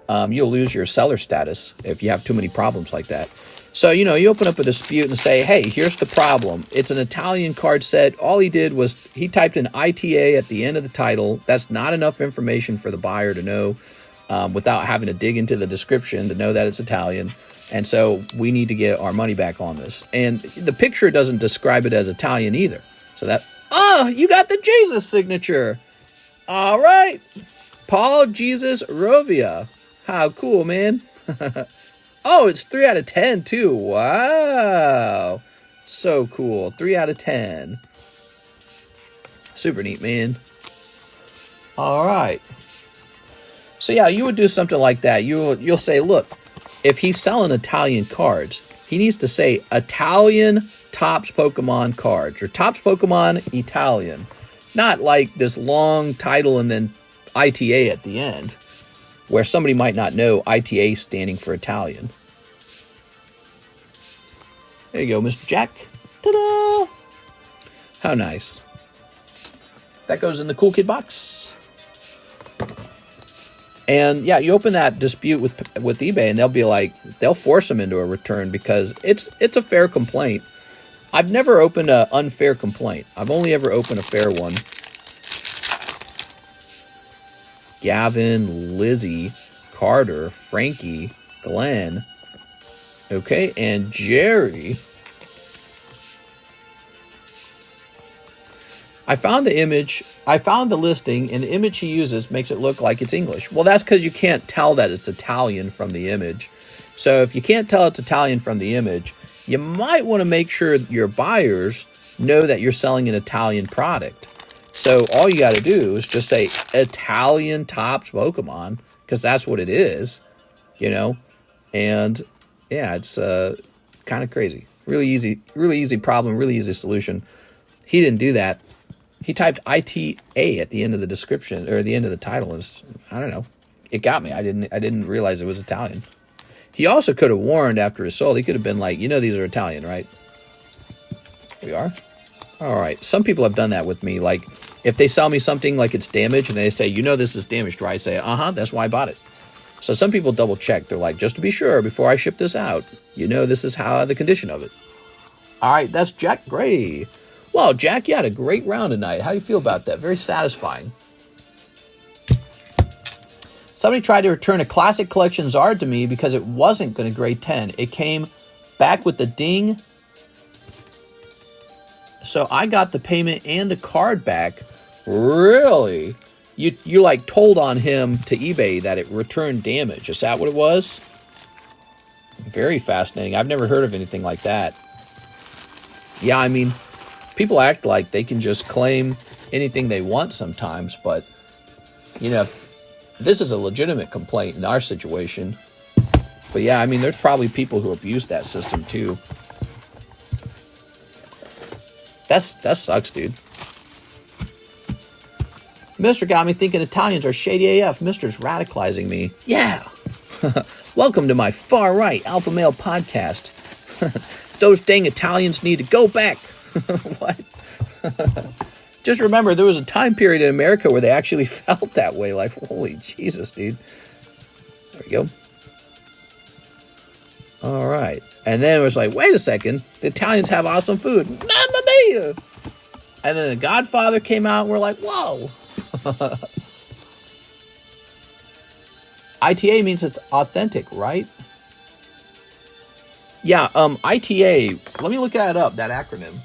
You'll lose your seller status if you have too many problems like that. So, you open up a dispute and say, hey, here's the problem. It's an Italian card set. All he did was he typed an ITA at the end of the title. That's not enough information for the buyer to know without having to dig into the description to know that it's Italian. And so we need to get our money back on this. And the picture doesn't describe it as Italian either. So that, you got the Jesus signature. All right. Paul Jesus Rovia. How cool, man. Oh, it's 3 out of 10 too. Wow. So cool. 3 out of 10. Super neat, man. All right. So yeah, you would do something like that. You'll say, look, if he's selling Italian cards, he needs to say Italian Topps Pokemon cards or Topps Pokemon Italian. Not like this long title and then ITA at the end, where somebody might not know ITA standing for Italian. There you go, Mr. Jack. Ta-da! How nice. That goes in the Cool Kid box. And yeah, you open that dispute with eBay and they'll be like, they'll force them into a return because it's a fair complaint. I've never opened an unfair complaint. I've only ever opened a fair one. Gavin, Lizzie, Carter, Frankie, Glenn, okay, and Jerry. I found the listing, and the image he uses makes it look like it's English. Well, that's because you can't tell that it's Italian from the image. So if you can't tell it's Italian from the image, you might want to make sure your buyers know that you're selling an Italian product. So all you got to do is just say Italian Topps Pokemon, because that's what it is, And yeah, it's kind of crazy. Really easy problem, really easy solution. He didn't do that. He typed ITA at the end of the description or the end of the title. I don't know. It got me. I didn't realize it was Italian. He also could have warned after his sold. He could have been like, these are Italian, right? We are? All right. Some people have done that with me. Like, if they sell me something like it's damaged and they say, this is damaged, right? I say, that's why I bought it. So some people double check. They're like, just to be sure, before I ship this out, this is how the condition of it. All right. That's Jack Gray. Well, Jack, you had a great round tonight. How do you feel about that? Very satisfying. Somebody tried to return a Classic Collection Zard to me because it wasn't going to grade 10. It came back with the ding. So I got the payment and the card back. Really? You like told on him to eBay that it returned damage. Is that what it was? Very fascinating. I've never heard of anything like that. Yeah, I mean, people act like they can just claim anything they want sometimes, but, this is a legitimate complaint in our situation. But yeah, I mean, there's probably people who abuse that system too. That sucks, dude. Mister got me thinking Italians are shady AF. Mister's radicalizing me. Yeah. Welcome to my far right alpha male podcast. Those dang Italians need to go back. What? Just remember, there was a time period in America where they actually felt that way. Like, holy Jesus, dude. There we go. All right. And then it was like, wait a second. The Italians have awesome food. Mamma mia! And then The Godfather came out and we're like, whoa. ITA means it's authentic, right? Yeah, ITA. Let me look that up, that acronym.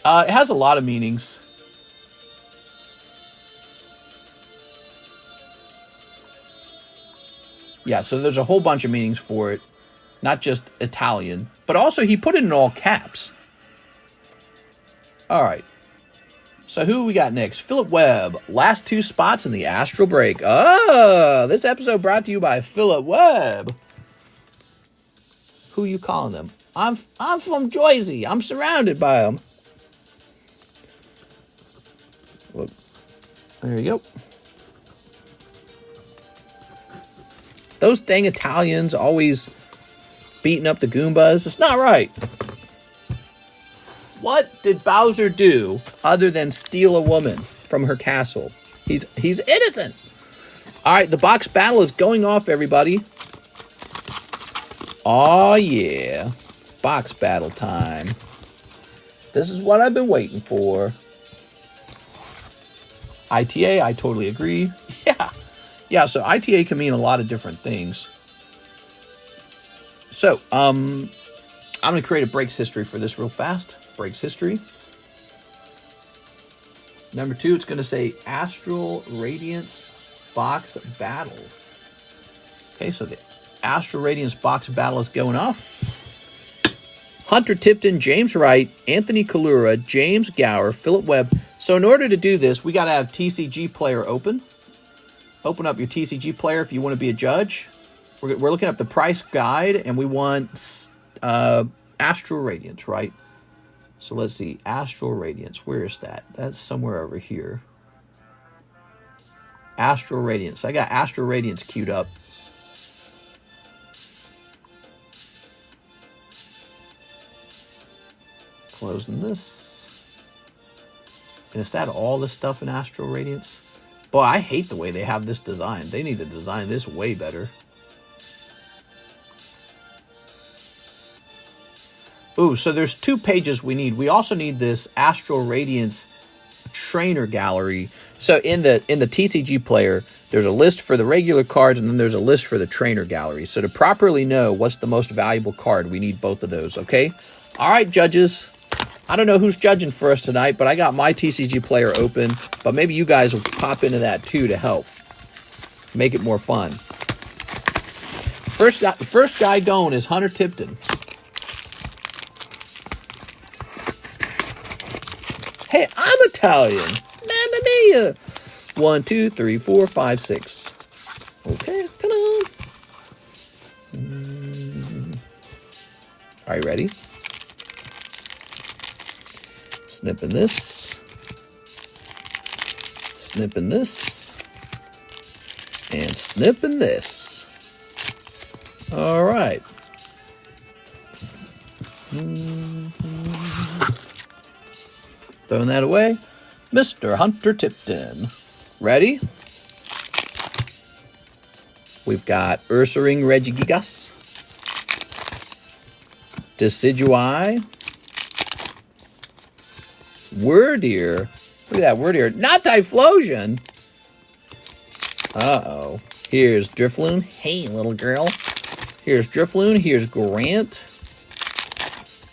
It has a lot of meanings. Yeah, so there's a whole bunch of meanings for it. Not just Italian. But also, he put it in all caps. All right. So who we got next? Philip Webb. Last 2 spots in the Astral break. Oh, this episode brought to you by Philip Webb. Who you calling them? I'm from Jersey. I'm surrounded by them. Well, there you go. Those dang Italians always beating up the Goombas. It's not right. What did Bowser do other than steal a woman from her castle? He's innocent. All right, the box battle is going off, everybody. Oh, yeah. Box battle time. This is what I've been waiting for. ITA, I totally agree. Yeah, so ITA can mean a lot of different things. So, I'm going to create a breaks history for this real fast. Breaks history. Number 2, it's going to say Astral Radiance box battle. Okay, so the Astral Radiance box battle is going off. Hunter Tipton, James Wright, Anthony Kalura, James Gower, Philip Webb. So in order to do this, we got to have TCG Player open. Open up your TCG Player if you want to be a judge. We're looking at the price guide, and we want Astral Radiance, right? So let's see. Astral Radiance. Where is that? That's somewhere over here. Astral Radiance. I got Astral Radiance queued up. Closing this. And is that all the stuff in Astral Radiance? Boy, I hate the way they have this design. They need to design this way better. Ooh, so there's 2 pages we need. We also need this Astral Radiance trainer gallery. So in the TCG Player, there's a list for the regular cards, and then there's a list for the trainer gallery. So to properly know what's the most valuable card, we need both of those, okay? All right, judges. I don't know who's judging for us tonight, but I got my TCG Player open. But maybe you guys will pop into that too to help make it more fun. First guy going is Hunter Tipton. Hey, I'm Italian. Mamma mia. 1, 2, 3, 4, 5, 6. Okay. Ta-da. Are you ready? Snipping this. Snipping this. And snipping this. All right. Throwing that away. Mr. Hunter Tipton. Ready? We've got Ursaring Regigigas. Decidueye. Wordeer. Look at that Wordeer. Not Typhlosion. Uh-oh. Here's Drifloon. Hey, little girl. Here's Drifloon. Here's Grant.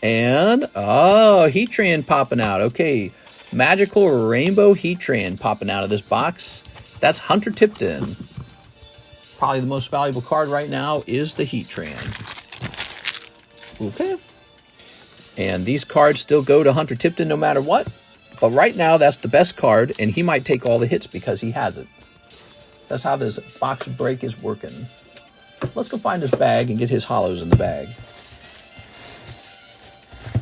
And, oh, Heatran popping out. Okay. Magical Rainbow Heatran popping out of this box. That's Hunter Tipton. Probably the most valuable card right now is the Heatran. Okay. And these cards still go to Hunter Tipton no matter what. But right now, that's the best card, and he might take all the hits because he has it. That's how this box break is working. Let's go find his bag and get his holos in the bag.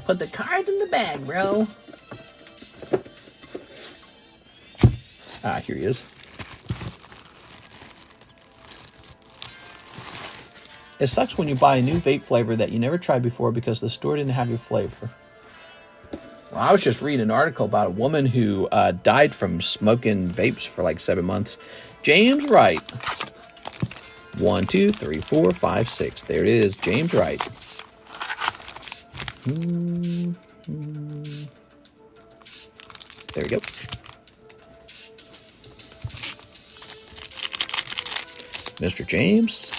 Put the cards in the bag, bro. Ah, here he is. It sucks when you buy a new vape flavor that you never tried before because the store didn't have your flavor. Well, I was just reading an article about a woman who died from smoking vapes for like 7 months. James Wright. 1, 2, 3, 4, 5, 6. There it is, James Wright. There we go. Mr. James.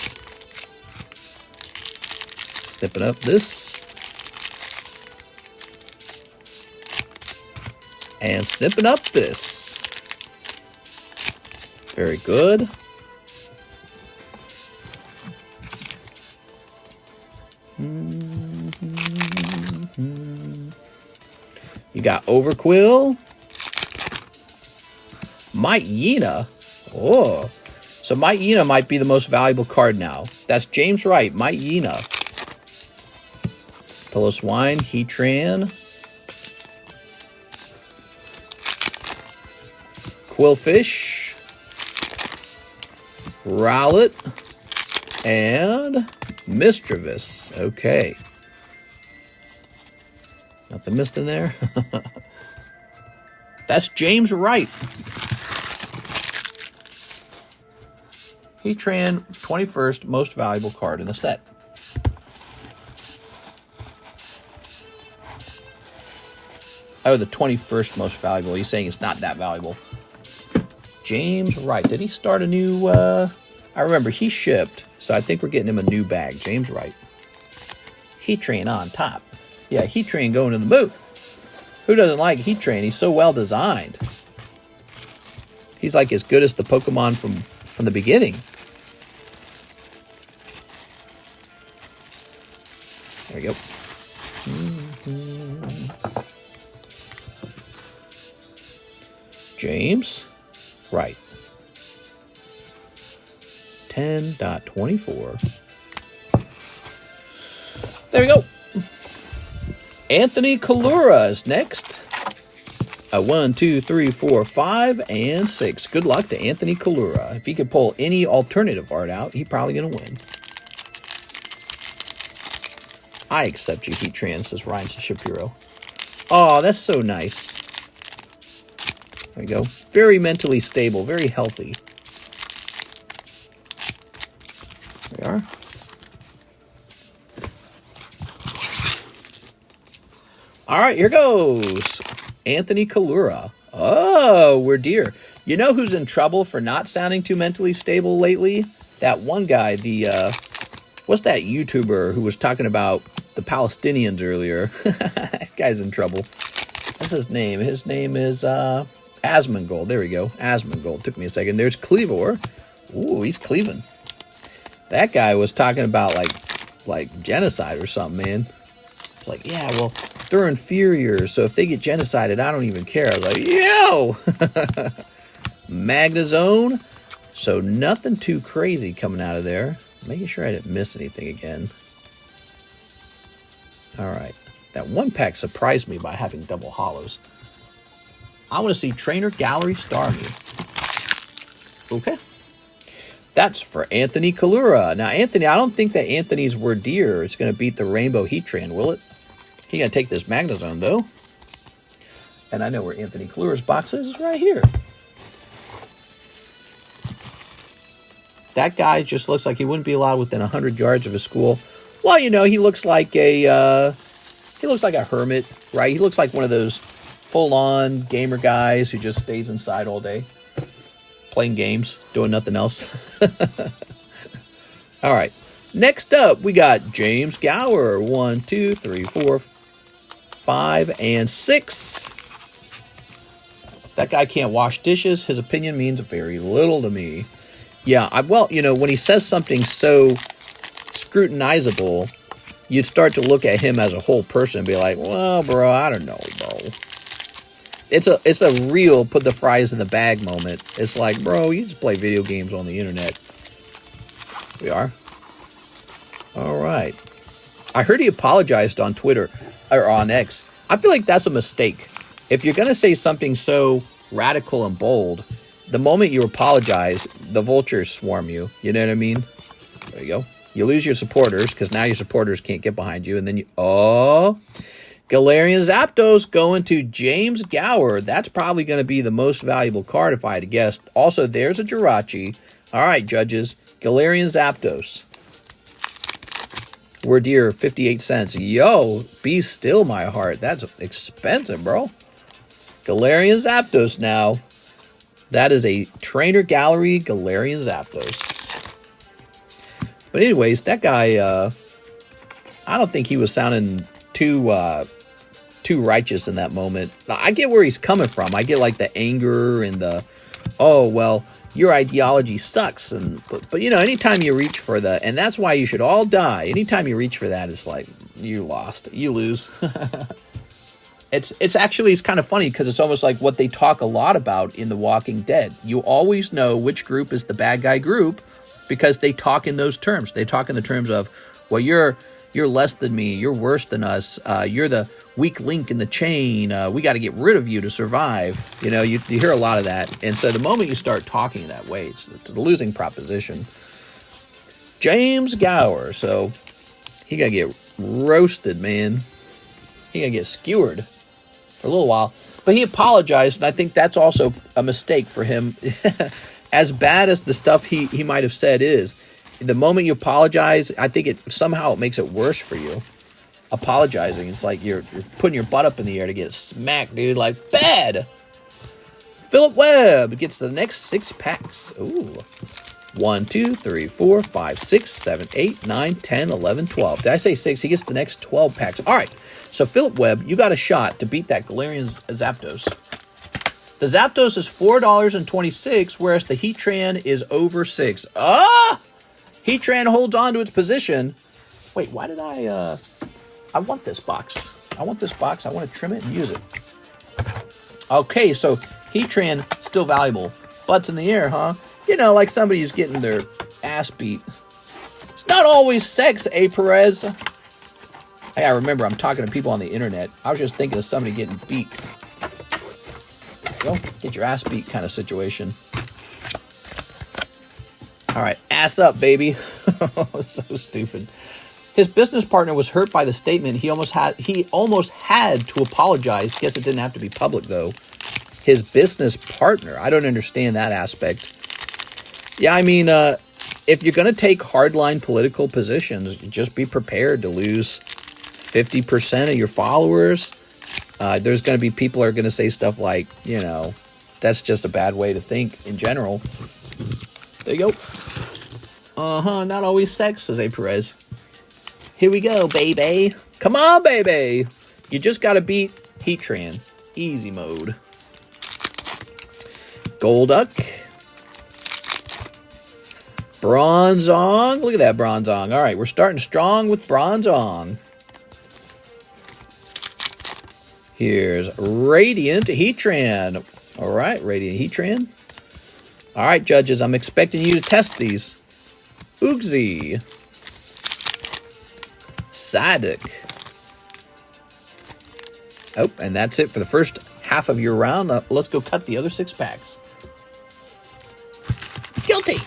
Snipping up this. And snipping up this. Very good. You got Overquill. Might Yena. Oh. So Might Yena might be the most valuable card now. That's James Wright. Might Yena. Piloswine. Heatran. Quillfish. Rowlet. And Mischievous. Okay. Nothing missed in there. That's James Wright. Heatran, 21st most valuable card in the set. Oh, the 21st most valuable. He's saying it's not that valuable. James Wright. Did he start a new... I remember he shipped, so I think we're getting him a new bag. James Wright. Heatran on top. Yeah, Heatran going to the moon. Who doesn't like Heatran? He's so well designed. He's like as good as the Pokemon from the beginning. There you go. James Wright. 10.24. There we go. Anthony Kalura is next. 1, 2, 3, 4, 5, and 6. Good luck to Anthony Kalura. If he could pull any alternative art out, he's probably going to win. I accept you, Heatran, says Ryan Shapiro. Oh, that's so nice. There we go. Very mentally stable, very healthy. There we are. All right, here goes. Anthony Kalura. Oh, we're dear. You know who's in trouble for not sounding too mentally stable lately? That one guy, what's that YouTuber who was talking about the Palestinians earlier? That guy's in trouble. What's his name? His name is Asmongold. There we go. Asmongold. Took me a second. There's Cleavor. Ooh, he's cleaving. That guy was talking about like genocide or something, man. Like, yeah, well, they're inferior, so if they get genocided, I don't even care. I was like, yo! Magnezone. So nothing too crazy coming out of there. Making sure I didn't miss anything again. All right. That one pack surprised me by having double holos. I want to see Trainer Gallery Starmie. Okay. That's for Anthony Kalura. Now, Anthony, I don't think that Anthony's Wordeer is going to beat the Rainbow Heatran, will it? He got to take this Magnezone, though. And I know where Anthony Kalura's box is. It's right here. That guy just looks like he wouldn't be allowed within 100 yards of his school. Well, you know, he looks like a hermit, right? He looks like one of those full-on gamer guys who just stays inside all day, playing games, doing nothing else. All right. Next up, we got James Gower. 1, 2, 3, 4, 5, and 6. That guy can't wash dishes. His opinion means very little to me. Yeah, well, you know, when he says something so scrutinizable, you'd start to look at him as a whole person and be like, well, bro, I don't know, bro. It's a real put the fries in the bag moment. It's like, bro, you just play video games on the internet. We are. All right. I heard he apologized on Twitter, or on X. I feel like that's a mistake. If you're going to say something so radical and bold, the moment you apologize, the vultures swarm you. You know what I mean? There you go. You lose your supporters, because now your supporters can't get behind you, and then you... Oh... Galarian Zapdos going to James Gower. That's probably going to be the most valuable card if I had to guess. Also, there's a Jirachi. All right, judges. Galarian Zapdos. We're dear, 58 cents. Yo, be still, my heart. That's expensive, bro. Galarian Zapdos now. That is a Trainer Gallery Galarian Zapdos. But anyways, that guy, I don't think he was sounding too righteous in that moment. I get where he's coming from. I get like the anger and the, oh, well, your ideology sucks. But you know, anytime you reach for that, and that's why you should all die. Anytime you reach for that, it's like, you lost. You lose. It's actually, it's kind of funny because it's almost like what they talk a lot about in The Walking Dead. You always know which group is the bad guy group because they talk in those terms. They talk in the terms of, well, you're less than me, you're worse than us, you're the weak link in the chain, we got to get rid of you to survive. You know, you hear a lot of that. And so the moment you start talking that way, it's a losing proposition. James Gower, so he got to get roasted, man. He got to get skewered for a little while. But he apologized, and I think that's also a mistake for him. As bad as the stuff he might have said is, the moment you apologize, I think it somehow makes it worse for you. Apologizing, it's like you're putting your butt up in the air to get smacked, dude. Like, bad. Philip Webb gets the next 6 packs. Ooh. 1, 2, 3, 4, 5, 6, 7, 8, 9, 10, 11, 12. Did I say 6? He gets the next 12 packs. All right. So, Philip Webb, you got a shot to beat that Galarian Zapdos. The Zapdos is $4.26, whereas the Heatran is over $6. Ah! Heatran holds on to its position. Wait, why did I want this box. I want this box. I want to trim it and use it. Okay, so Heatran still valuable. Butts in the air, huh? You know, like somebody who's getting their ass beat. It's not always sex, Perez? Hey, I remember I'm talking to people on the internet. I was just thinking of somebody getting beat. Go get your ass beat kind of situation. All right, ass up, baby. So stupid. His business partner was hurt by the statement. He almost had to apologize. Guess it didn't have to be public, though. His business partner. I don't understand that aspect. Yeah, I mean, if you're going to take hardline political positions, just be prepared to lose 50% of your followers. There's going to be people who are going to say stuff like, you know, that's just a bad way to think in general. There you go. Not always sex, says A. Perez. Here we go, baby. Come on, baby. You just got to beat Heatran. Easy mode. Golduck. Bronzong. Look at that Bronzong. All right, we're starting strong with Bronzong. Here's Radiant Heatran. All right, Radiant Heatran. All right, judges, I'm expecting you to test these. Oogsy. Psyduck. Oh, and that's it for the first half of your round. Let's go cut the other 6 packs. Guilty.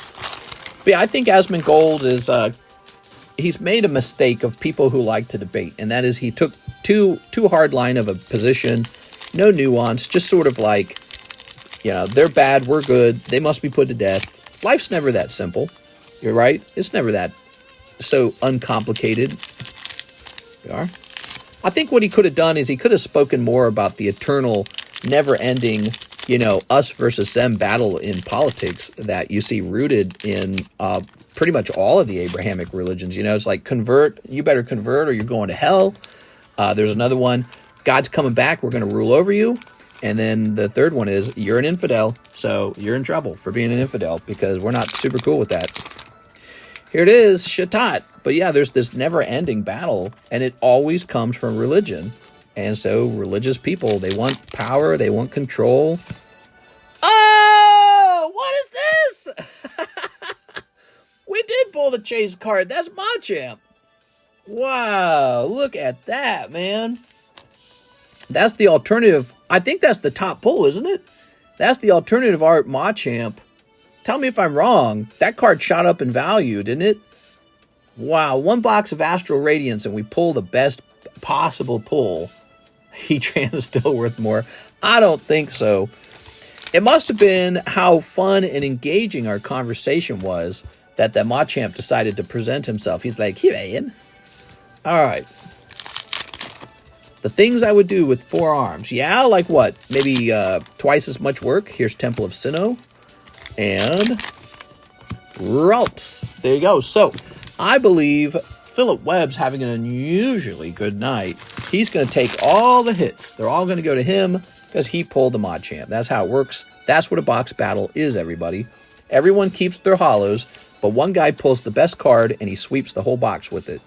But yeah, I think Asmongold is, he's made a mistake of people who like to debate, and that is he took too hard line of a position, no nuance, just sort of like, you know, they're bad, we're good, they must be put to death. Life's never that simple. You're right. It's never that so uncomplicated. You are. I think what he could have done is he could have spoken more about the eternal, never-ending, you know, us versus them battle in politics that you see rooted in pretty much all of the Abrahamic religions. You know, it's like convert, you better convert or you're going to hell. There's another one, God's coming back, we're going to rule over you. And then the third one is you're an infidel, so you're in trouble for being an infidel because we're not super cool with that. Here it is, Shatat. But yeah, there's this never-ending battle, and it always comes from religion. And so religious people, they want power, they want control. Oh, what is this? We did pull the chase card. That's Machamp. Wow, look at that, man. That's the alternative. I think that's the top pull, isn't it? That's the alternative art Machamp. Tell me if I'm wrong. That card shot up in value, didn't it? Wow, 1 box of Astral Radiance, and we pull the best possible pull. Heatran is still worth more. I don't think so. It must have been how fun and engaging our conversation was that Machamp decided to present himself. He's like, here I am. All right. The things I would do with 4 arms. Yeah, like what? Maybe twice as much work. Here's Temple of Sinnoh. And Ralts. There you go. So, I believe Philip Webb's having an unusually good night. He's going to take all the hits. They're all going to go to him because he pulled the Machamp. That's how it works. That's what a box battle is, everybody. Everyone keeps their hollows, but one guy pulls the best card and he sweeps the whole box with it.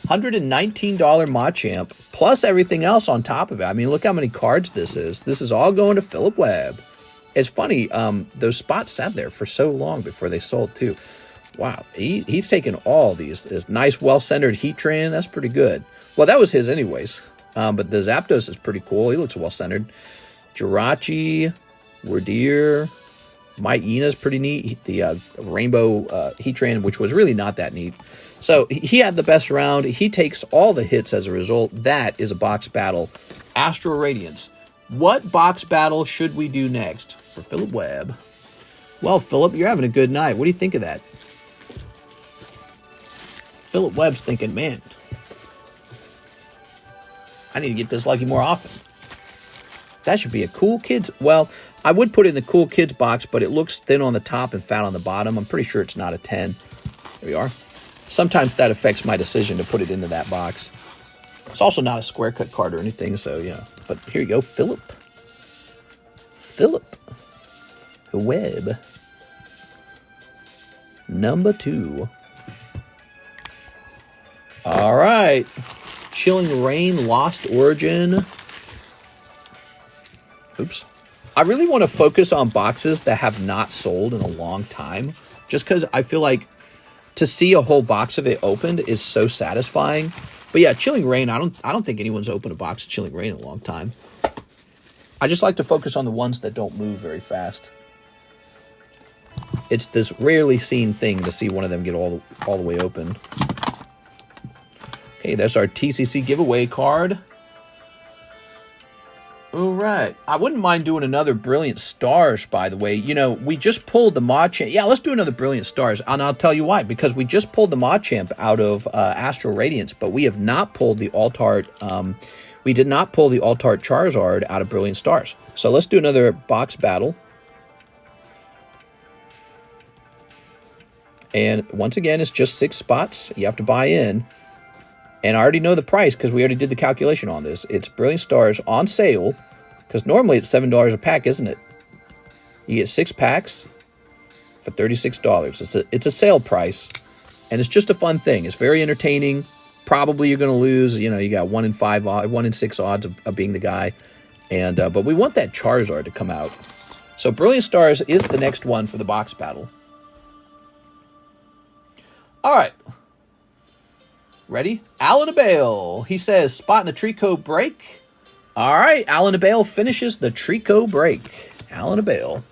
$119 Machamp, plus everything else on top of it. I mean, look how many cards this is. This is all going to Philip Webb. It's funny, those spots sat there for so long before they sold, too. Wow, he's taken all these. This nice, well-centered Heatran, that's pretty good. Well, that was his anyways. But the Zapdos is pretty cool. He looks well-centered. Jirachi, Wardeer, Myena's pretty neat. The Rainbow Heatran, which was really not that neat. So he had the best round. He takes all the hits as a result. That is a box battle. Astral Radiance. What box battle should we do next for Philip Webb? Well, Philip, you're having a good night. What do you think of that? Philip Webb's thinking, man, I need to get this lucky more often. That should be a cool kids. Well, I would put it in the cool kids box, but it looks thin on the top and fat on the bottom. I'm pretty sure it's not a 10. There we are. Sometimes that affects my decision to put it into that box. It's also not a square cut card or anything, so yeah. But here you go, Philip. Philip Webb. Number 2. All right. Chilling Rain, Lost Origin. Oops. I really want to focus on boxes that have not sold in a long time. Just because I feel like to see a whole box of it opened is so satisfying. But yeah, Chilling Rain, I don't think anyone's opened a box of Chilling Rain in a long time. I just like to focus on the ones that don't move very fast. It's this rarely seen thing to see one of them get all the way open. Okay, that's our TCC giveaway card. All right. I wouldn't mind doing another Brilliant Stars, by the way. You know, we just pulled the Machamp. Yeah, let's do another Brilliant Stars. And I'll tell you why. Because we just pulled the Machamp out of Astral Radiance, but we have not pulled the Altart. We did not pull the Altart Charizard out of Brilliant Stars. So let's do another box battle. And once again, it's just 6 spots. You have to buy in. And I already know the price because we already did the calculation on this. It's Brilliant Stars on sale, because normally it's $7 a pack, isn't it? You get 6 packs for $36. It's a sale price, and it's just a fun thing. It's very entertaining. Probably you're going to lose. You know, you got 1 in 6 odds of being the guy. And but we want that Charizard to come out. So Brilliant Stars is the next one for the box battle. All right. Ready? Alan Abale. He says, spot in the Trico break. All right. Alan Abale finishes the Trico break. Alan Abale.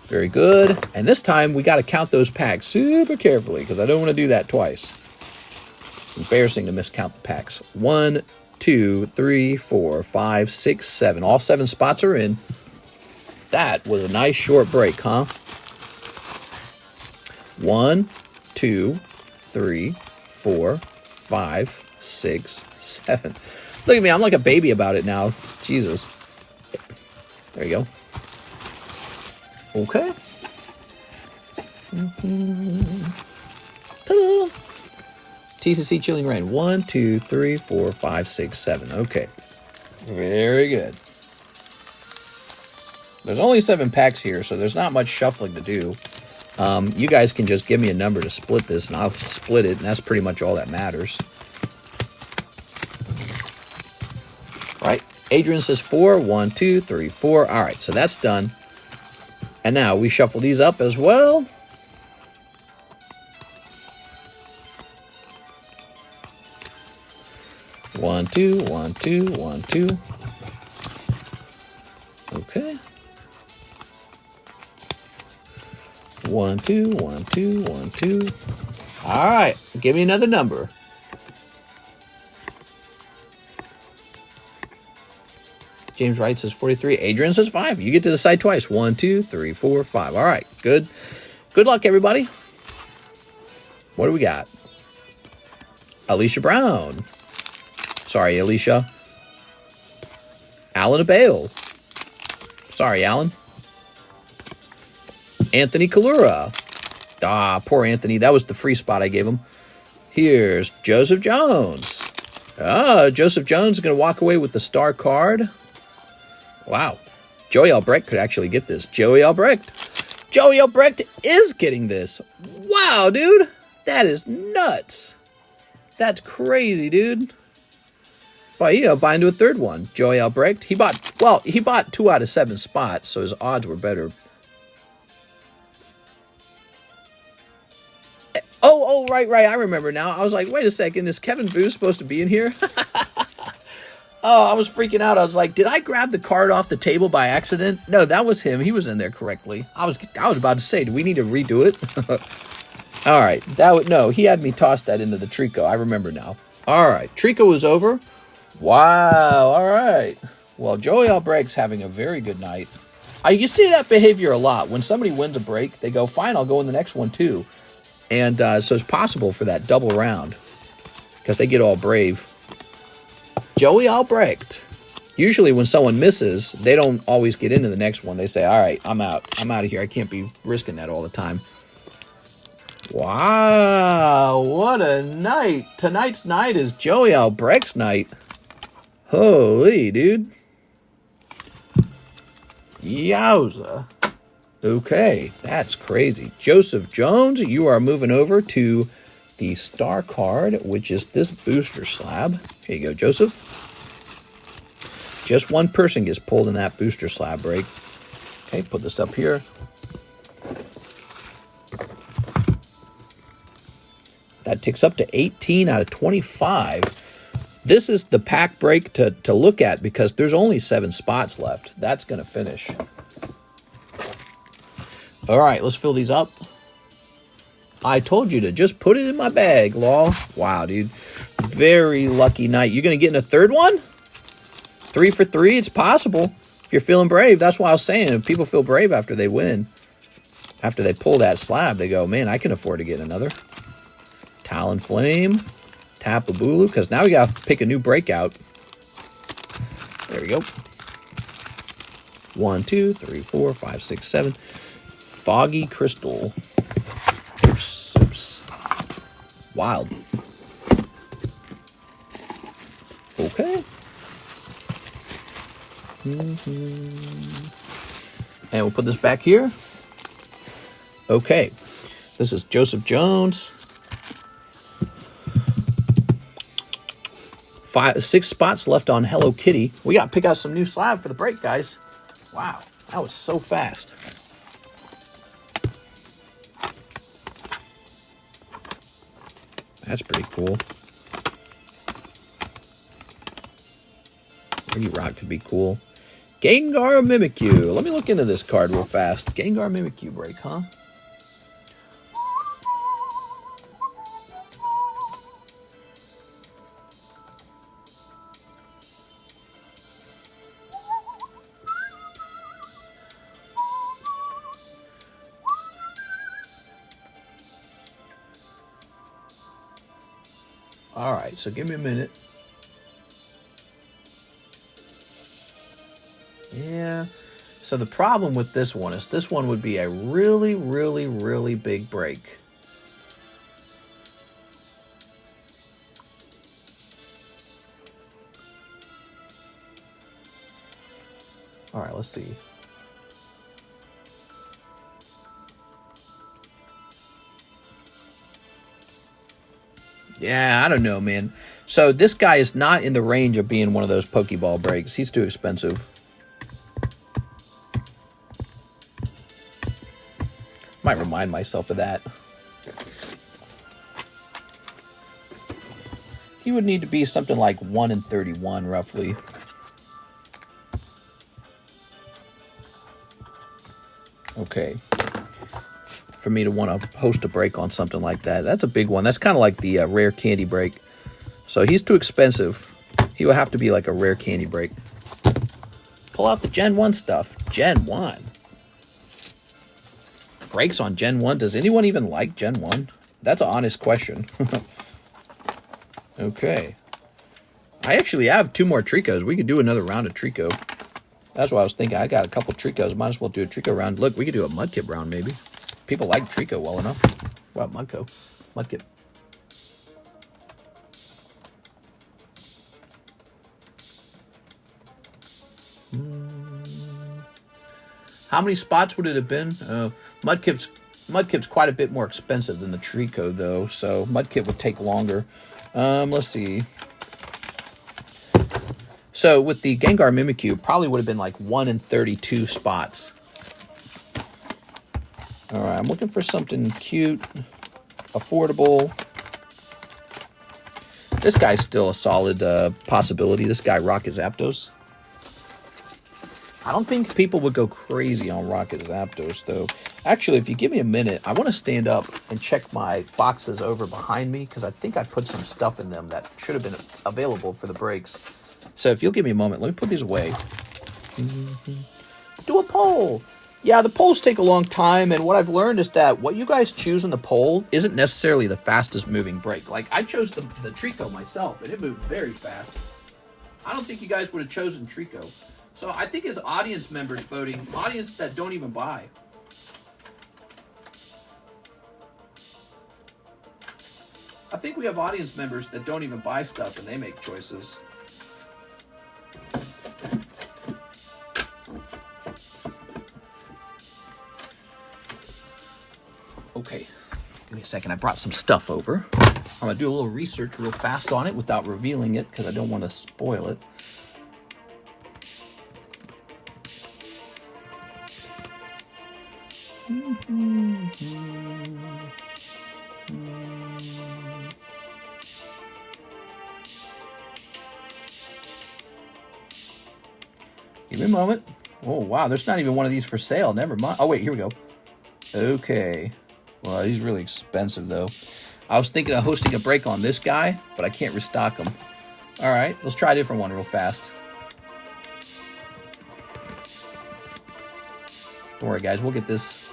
Very good. And this time, we got to count those packs super carefully because I don't want to do that twice. Embarrassing to miscount the packs. 1, 2, 3, 4, 5, 6, 7. All 7 spots are in. That was a nice short break, huh? 1, 2, 3, 4, 5, 6, 7. Look at me, I'm like a baby about it now. Jesus. There you go. Okay. Ta-da! TCC Chilling Rain. 1, 2, 3, 4, 5, 6, 7. Okay. Very good. There's only 7 packs here, so there's not much shuffling to do. You guys can just give me a number to split this, and I'll split it, and that's pretty much all that matters. All right, Adrian says 4. 1, 2, 3, 4. All right, so that's done. And now we shuffle these up as well. One, two, 1, 2, 1, 2. Okay. 1, 2, 1, 2, 1, 2. All right, give me another number. James Wright says 43. Adrian says 5. You get to decide twice. 1, 2, 3, 4, 5. All right, good. Good luck, everybody. What do we got? Alicia Brown. Sorry, Alicia. Alan Abale. Sorry, Alan. Anthony Kalura. Ah, poor Anthony. That was the free spot I gave him. Here's Joseph Jones. Ah, Joseph Jones is going to walk away with the star card. Wow. Joey Albrecht could actually get this. Joey Albrecht. Joey Albrecht is getting this. Wow, dude. That is nuts. That's crazy, dude. But, you know, buy into a third one. Joey Albrecht. He bought 2 out of 7 spots, so his odds were better. Oh, right. I remember now. I was like, wait a second. Is Kevin Boo supposed to be in here? Oh, I was freaking out. I was like, did I grab the card off the table by accident? No, that was him. He was in there correctly. I was about to say, do we need to redo it? All right. No, he had me toss that into the Trico. I remember now. All right. Trico was over. Wow. All right. Well, Joey Albrecht's having a very good night. You see that behavior a lot. When somebody wins a break, they go, fine, I'll go in the next one too. And so it's possible for that double round because they get all brave. Joey Albrecht. Usually when someone misses, they don't always get into the next one. They say, all right, I'm out. I'm out of here. I can't be risking that all the time. Wow, what a night. Tonight's night is Joey Albrecht's night. Holy, dude. Yowza. Okay, that's crazy. Joseph Jones, you are moving over to the star card, which is this booster slab. Here you go, Joseph. Just one person gets pulled in that booster slab break. Okay, put this up here. That ticks up to 18 out of 25. This is the pack break to look at because there's only 7 spots left. That's going to finish. All right, let's fill these up. I told you to just put it in my bag, lol. Wow, dude. Very lucky night. You're going to get in a third one? 3 for 3? It's possible. If you're feeling brave. That's why I was saying. If people feel brave after they win, after they pull that slab, they go, man, I can afford to get another. Talonflame. Tapu Bulu. Because now we got to pick a new breakout. There we go. 1, 2, 3, 4, 5, 6, 7. Foggy Crystal. Oops. Wild. Okay. And we'll put this back here. Okay. This is Joseph Jones. 6 spots left on Hello Kitty. We got to pick out some new slab for the break, guys. Wow. That was so fast. That's pretty cool. Pretty Rock could be cool. Gengar Mimikyu. Let me look into this card real fast. Gengar Mimikyu break, huh? All right, so give me a minute. Yeah. So the problem with this one is this one would be a really, really, really big break. All right, let's see. Yeah, I don't know, man. So this guy is not in the range of being one of those Pokeball breaks. He's too expensive. Might remind myself of that. He would need to be something like 1 in 31, roughly. Okay. For me to want to host a break on something like that. That's a big one. That's kind of like the rare candy break. So he's too expensive. He would have to be like a rare candy break. Pull out the Gen 1 stuff. Gen 1. Breaks on Gen 1. Does anyone even like Gen 1? That's an honest question. Okay. I actually have 2 more Tricos. We could do another round of Trico. That's what I was thinking. I got a couple Tricos. Might as well do a Trico round. Look, we could do a Mudkip round maybe. People like Trico well enough. Well, Mudkip. How many spots would it have been? Mudkip's quite a bit more expensive than the Trico, though, so Mudkip would take longer. Let's see. So with the Gengar Mimikyu, probably would have been like 1 in 32 spots. All right, I'm looking for something cute, affordable. This guy's still a solid possibility. This guy, Rocket Zapdos. I don't think people would go crazy on Rocket Zapdos, though. Actually, if you give me a minute, I want to stand up and check my boxes over behind me, because I think I put some stuff in them that should have been available for the breaks. So if you'll give me a moment, let me put these away. Do a poll. Yeah, the polls take a long time, and what I've learned is that what you guys choose in the poll isn't necessarily the fastest moving break. Like, I chose the Trico myself, and it moved very fast. I don't think you guys would have chosen Trico. So I think it's audience members voting, audience that don't even buy. I think we have audience members that don't even buy stuff, and they make choices. Okay, give me a second. I brought some stuff over. I'm going to do a little research real fast on it without revealing it because I don't want to spoil it. Give me a moment. Oh, wow, there's not even one of these for sale. Never mind. Oh, wait, here we go. Okay. Well, he's really expensive, though. I was thinking of hosting a break on this guy, but I can't restock him. All right, let's try a different one real fast. Don't worry, guys. We'll get this.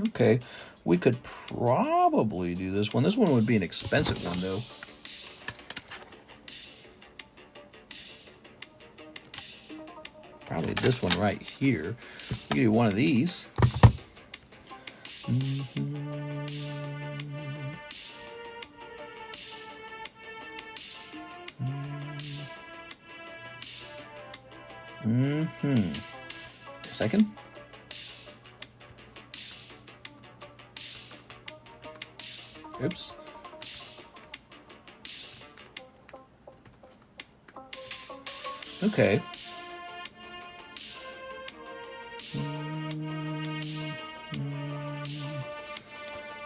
Okay. We could probably do this one. This one would be an expensive one, though. Probably this one right here. We can do one of these. A second. Oops. Okay.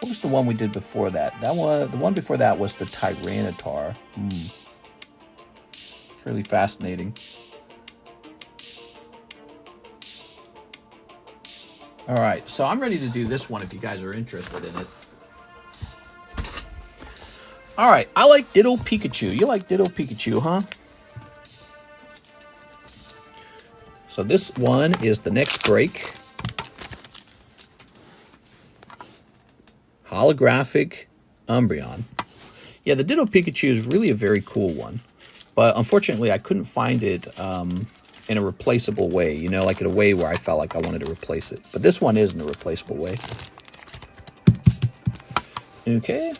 What was the one we did before that? The one before that was the Tyranitar. It's really fascinating. All right, so I'm ready to do this one if you guys are interested in it. All right, I like Ditto Pikachu. You like Ditto Pikachu, huh? So this one is the next break. Holographic Umbreon. Yeah, the Ditto Pikachu is really a very cool one. But unfortunately, I couldn't find it in a replaceable way. You know, like in a way where I felt like I wanted to replace it. But this one is in a replaceable way. Okay.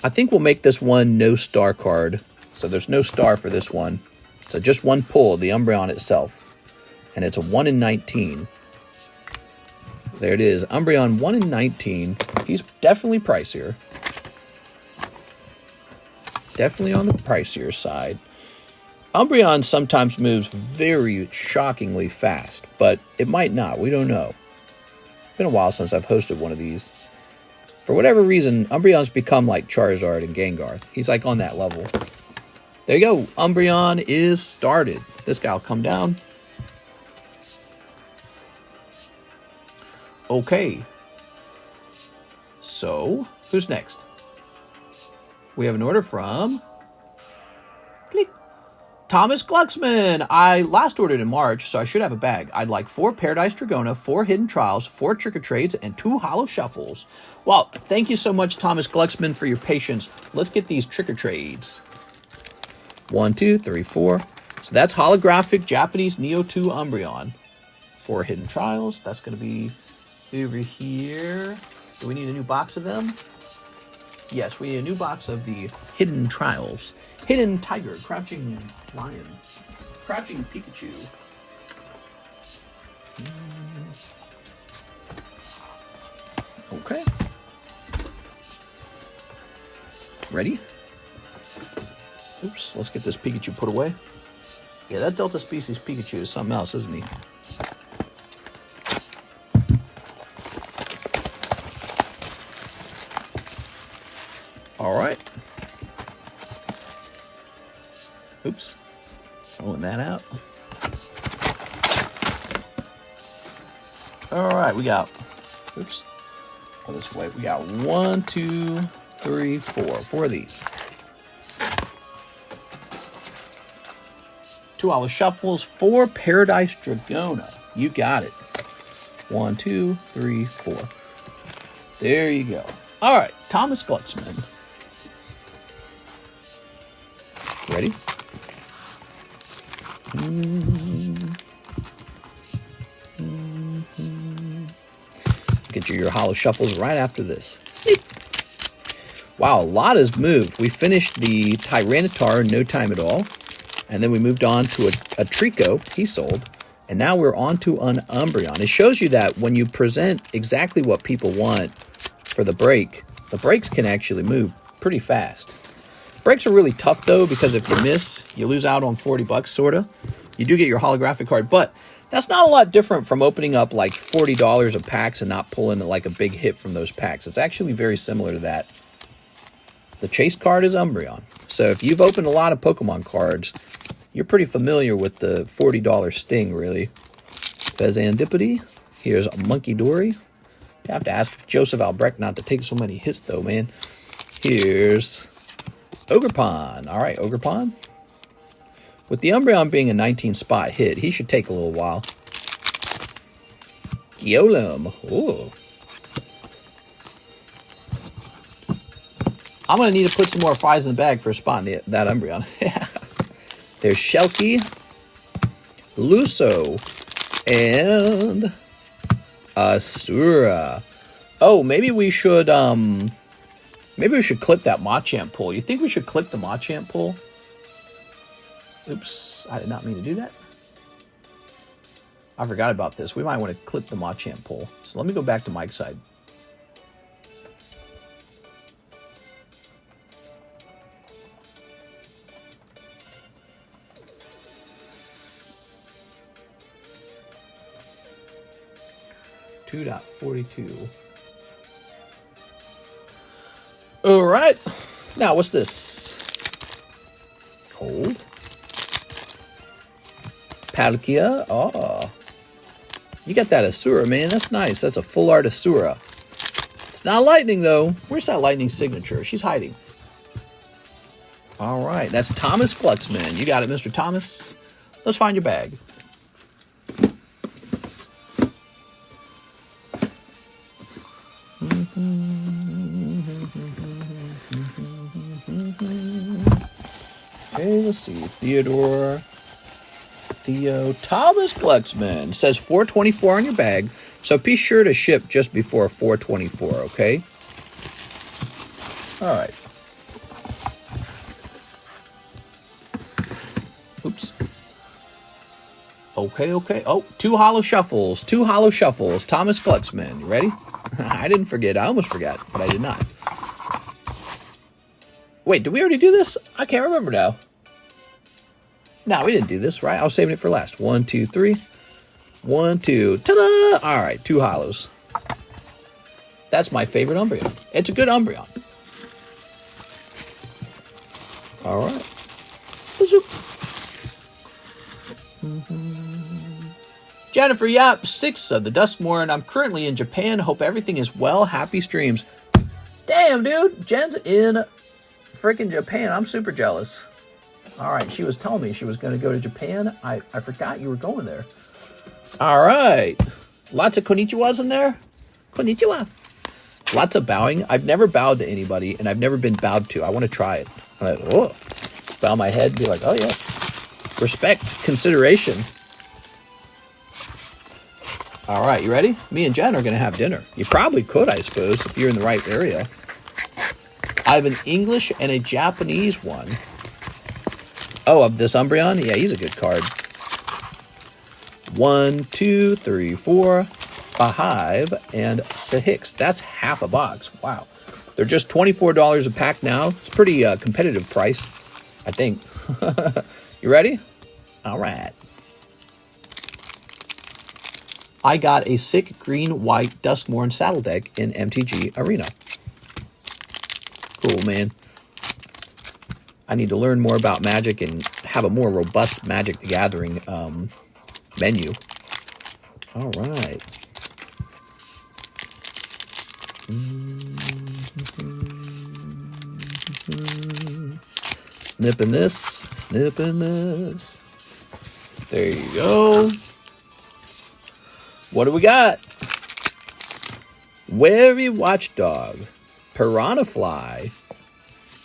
I think we'll make this one no star card. So there's no star for this one. So just one pull, the Umbreon itself. And it's a 1 in 19. There it is. Umbreon 1 in 19. He's definitely pricier. Definitely on the pricier side. Umbreon sometimes moves very shockingly fast. But it might not. We don't know. It's been a while since I've hosted one of these. For whatever reason, Umbreon's become like Charizard and Gengar. He's like on that level. There you go. Umbreon is started. This guy will come down. Okay. So, who's next? We have an order from... Click. Thomas Glucksman. I last ordered in March, so I should have a bag. I'd like 4 Paradise Dragona, 4 Hidden Trials, 4 Trick or Trades, and 2 Holo Shuffles. Well, thank you so much, Thomas Glucksman, for your patience. Let's get these Trick or Trades. 1, 2, 3, 4. So that's holographic Japanese Neo 2 Umbreon. 4 Hidden Trials. That's going to be over here. Do we need a new box of them? Yes, we need a new box of the Hidden Trials. Hidden Tiger, Crouching Lion, Crouching Pikachu. Okay. Ready? Oops, let's get this Pikachu put away. Yeah, that Delta Species Pikachu is something else, isn't he? All right. Oops. Throwing that out. All right, we got, oops, go this way. We got 1, 2, 3, 4. 4 of these. 2 Holo Shuffles, 4 Paradise Dragona. You got it. 1, 2, 3, 4. There you go. All right, Thomas Glucksman. Ready? Get your Holo Shuffles right after this. Sneak. Wow, a lot has moved. We finished the Tyranitar in no time at all. And then we moved on to a Trico, he sold. And now we're on to an Umbreon. It shows you that when you present exactly what people want for the breaks can actually move pretty fast. Breaks are really tough, though, because if you miss, you lose out on 40 bucks, sort of. You do get your holographic card, but that's not a lot different from opening up like $40 of packs and not pulling like a big hit from those packs. It's actually very similar to that. The chase card is Umbreon. So if you've opened a lot of Pokemon cards, you're pretty familiar with the $40 sting, really. Fezandipity. Here's a Monkey Dory. You have to ask Joseph Albrecht not to take so many hits, though, man. Here's Ogerpon. All right, Ogerpon. With the Umbreon being a 19-spot hit, he should take a little while. Gyolem. Ooh. I'm going to need to put some more flies in the bag for a spot in that Umbreon. There's Shelky, Luso, and Asura. Oh, maybe we should click that Machamp pull. You think we should click the Machamp pull? Oops, I did not mean to do that. I forgot about this. We might want to click the Machamp pull. So let me go back to Mike's side. .42. All right. Now, what's this? Cold. Palkia. Oh. You got that Asura, man. That's nice. That's a full art Asura. It's not lightning, though. Where's that lightning signature? She's hiding. All right. That's Thomas Glucksman. You got it, Mr. Thomas. Let's find your bag. Okay, let's see. Theo, Thomas Glucksman. Says 424 on your bag, so be sure to ship just before 424, okay? All right. Oops. Okay. Oh, 2 Holo Shuffles. 2 Holo Shuffles. Thomas Glucksman. You ready? I didn't forget. I almost forgot, but I did not. Wait, did we already do this? I can't remember now. No, we didn't do this, right? I was saving it for last. 1, 2, 3. 1, 2. Ta-da! All right, 2 Holos. That's my favorite Umbreon. It's a good Umbreon. All right. Jennifer Yap, 6 of the Duskmorn. I'm currently in Japan. Hope everything is well. Happy streams. Damn, dude. Jen's in freaking Japan. I'm super jealous. All right, she was telling me she was going to go to Japan. I forgot you were going there. All right. Lots of konnichiwas in there. Konnichiwa. Lots of bowing. I've never bowed to anybody, and I've never been bowed to. I want to try it. I'm like, oh. Bow my head, be like, oh, yes. Respect, consideration. All right, you ready? Me and Jen are going to have dinner. You probably could, I suppose, if you're in the right area. I have an English and a Japanese one. Oh, of this Umbreon? Yeah, he's a good card. 1, 2, 3, 4, 5, and 6. That's half a box. Wow. They're just $24 a pack now. It's pretty competitive price, I think. You ready? All right. I got a sick green-white Duskmorn saddle deck in MTG Arena. Cool, man. I need to learn more about Magic and have a more robust Magic the Gathering menu. All right. Snipping this, snipping this. There you go. What do we got? Wary Watchdog, Piranha Fly,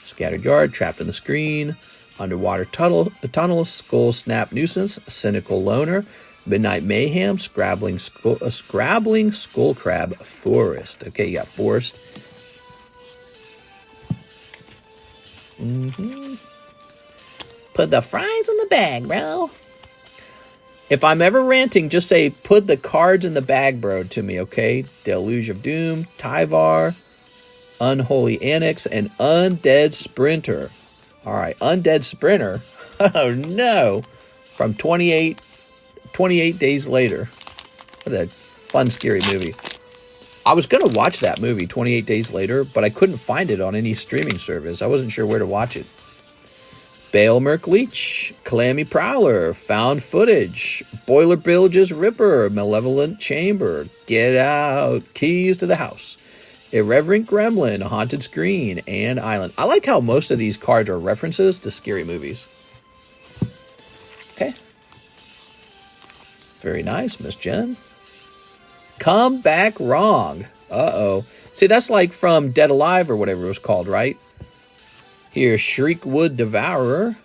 Scattered Yard, Trapped in the Screen, Underwater Tunnel, Skull Snap Nuisance, Cynical Loner, Midnight Mayhem, Scrabbling Skull Crab, Forest. Okay, you got Forest. Put the fries in the bag, bro. If I'm ever ranting, just say, put the cards in the bag, bro, to me, okay? Deluge of Doom, Tyvar, Unholy Annex, and Undead Sprinter. All right, Undead Sprinter. Oh, no. From 28 Days Later. What a fun, scary movie. I was going to watch that movie, 28 Days Later, but I couldn't find it on any streaming service. I wasn't sure where to watch it. Bale Merkleach, Clammy Prowler, Found Footage, Boiler Bilge's Ripper, Malevolent Chamber, Get Out, Keys to the House, Irreverent Gremlin, Haunted Screen, and Island. I like how most of these cards are references to scary movies. Okay. Very nice, Miss Jen. Come Back Wrong. Uh-oh. See, that's like from Dead Alive or whatever it was called, right? Here's Shriekwood Devourer,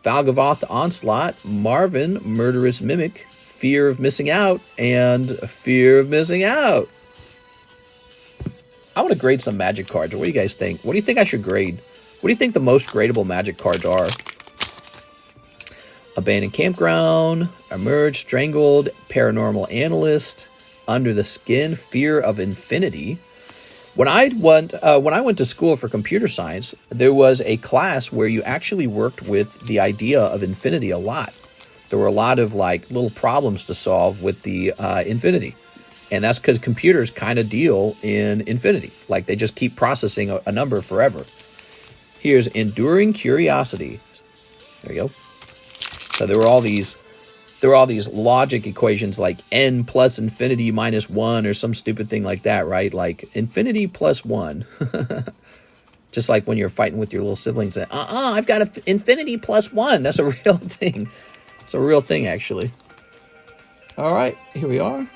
Valgavoth Onslaught, Marvin, Murderous Mimic, Fear of Missing Out, and Fear of Missing Out. I want to grade some Magic cards. What do you guys think? What do you think I should grade? What do you think the most gradable Magic cards are? Abandoned Campground, Emerge, Strangled, Paranormal Analyst, Under the Skin, Fear of Infinity. When I went to school for computer science, there was a class where you actually worked with the idea of infinity a lot. There were a lot of like little problems to solve with the infinity. And that's because computers kind of deal in infinity. Like they just keep processing a number forever. Here's Enduring Curiosity. There you go. So there were all these logic equations like n plus infinity minus 1 or some stupid thing like that, right? Like infinity plus 1. Just like when you're fighting with your little siblings. I've got an infinity plus 1. That's a real thing. It's a real thing, actually. All right, here we are.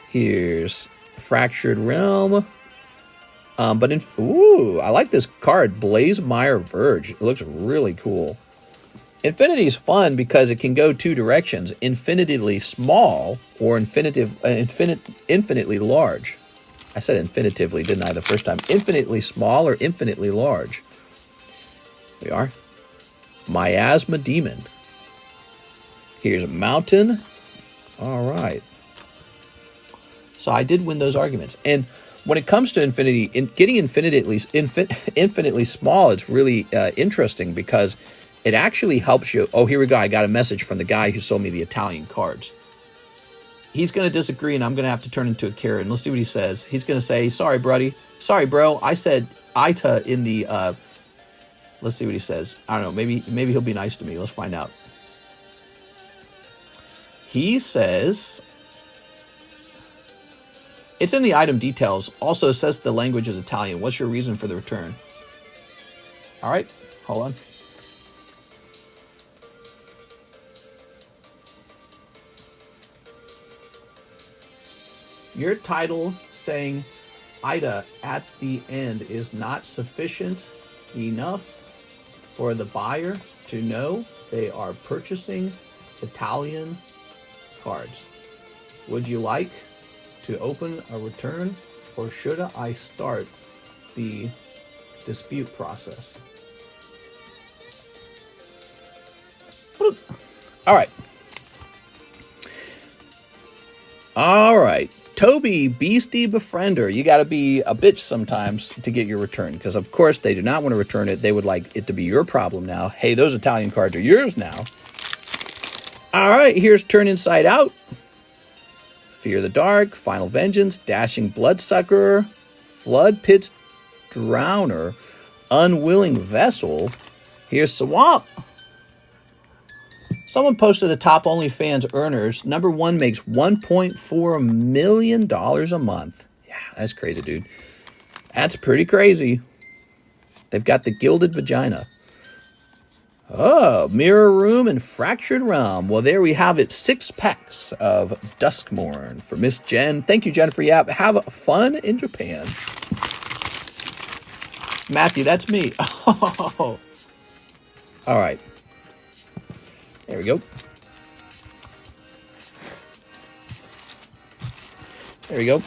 Here's Fractured Realm. Ooh, I like this card, Blazemire Verge. It looks really cool. Infinity is fun because it can go two directions, infinitely small or infinitely large. I said infinitively, didn't I, the first time? Infinitely small or infinitely large. There we are. Miasma Demon. Here's a Mountain. All right. So I did win those arguments. And when it comes to infinity, getting infinitely small, it's really interesting because it actually helps you. Oh, here we go. I got a message from the guy who sold me the Italian cards. He's going to disagree, and I'm going to have to turn into a Karen. Let's see what he says. He's going to say, sorry, buddy. Sorry, bro. I said Ita in the... let's see what he says. I don't know. Maybe he'll be nice to me. Let's find out. He says... It's in the item details. Also says the language is Italian. What's your reason for the return? All right. Hold on. Your title saying Ida at the end is not sufficient enough for the buyer to know they are purchasing Italian cards. Would you like to open a return, or should I start the dispute process. All right. All right. Toby, Beastie Befriender, you got to be a bitch sometimes to get your return, because of course they do not want to return it. They would like it to be your problem now. Hey, those Italian cards are yours now. All right, here's Turn Inside Out, Fear the Dark, Final Vengeance, Dashing Bloodsucker, Flood Pit's Drowner, Unwilling Vessel. Here's Swamp. Someone posted the top OnlyFans earners. Number one makes $1.4 million a month. Yeah, that's crazy, dude. That's pretty crazy. They've got the Gilded Vagina. Oh, Mirror Room and Fractured Realm. Well, there we have it. 6 packs of Duskmourn for Miss Jen. Thank you, Jennifer Yap. Have fun in Japan. Matthew, that's me. Oh. All right. There we go. There we go.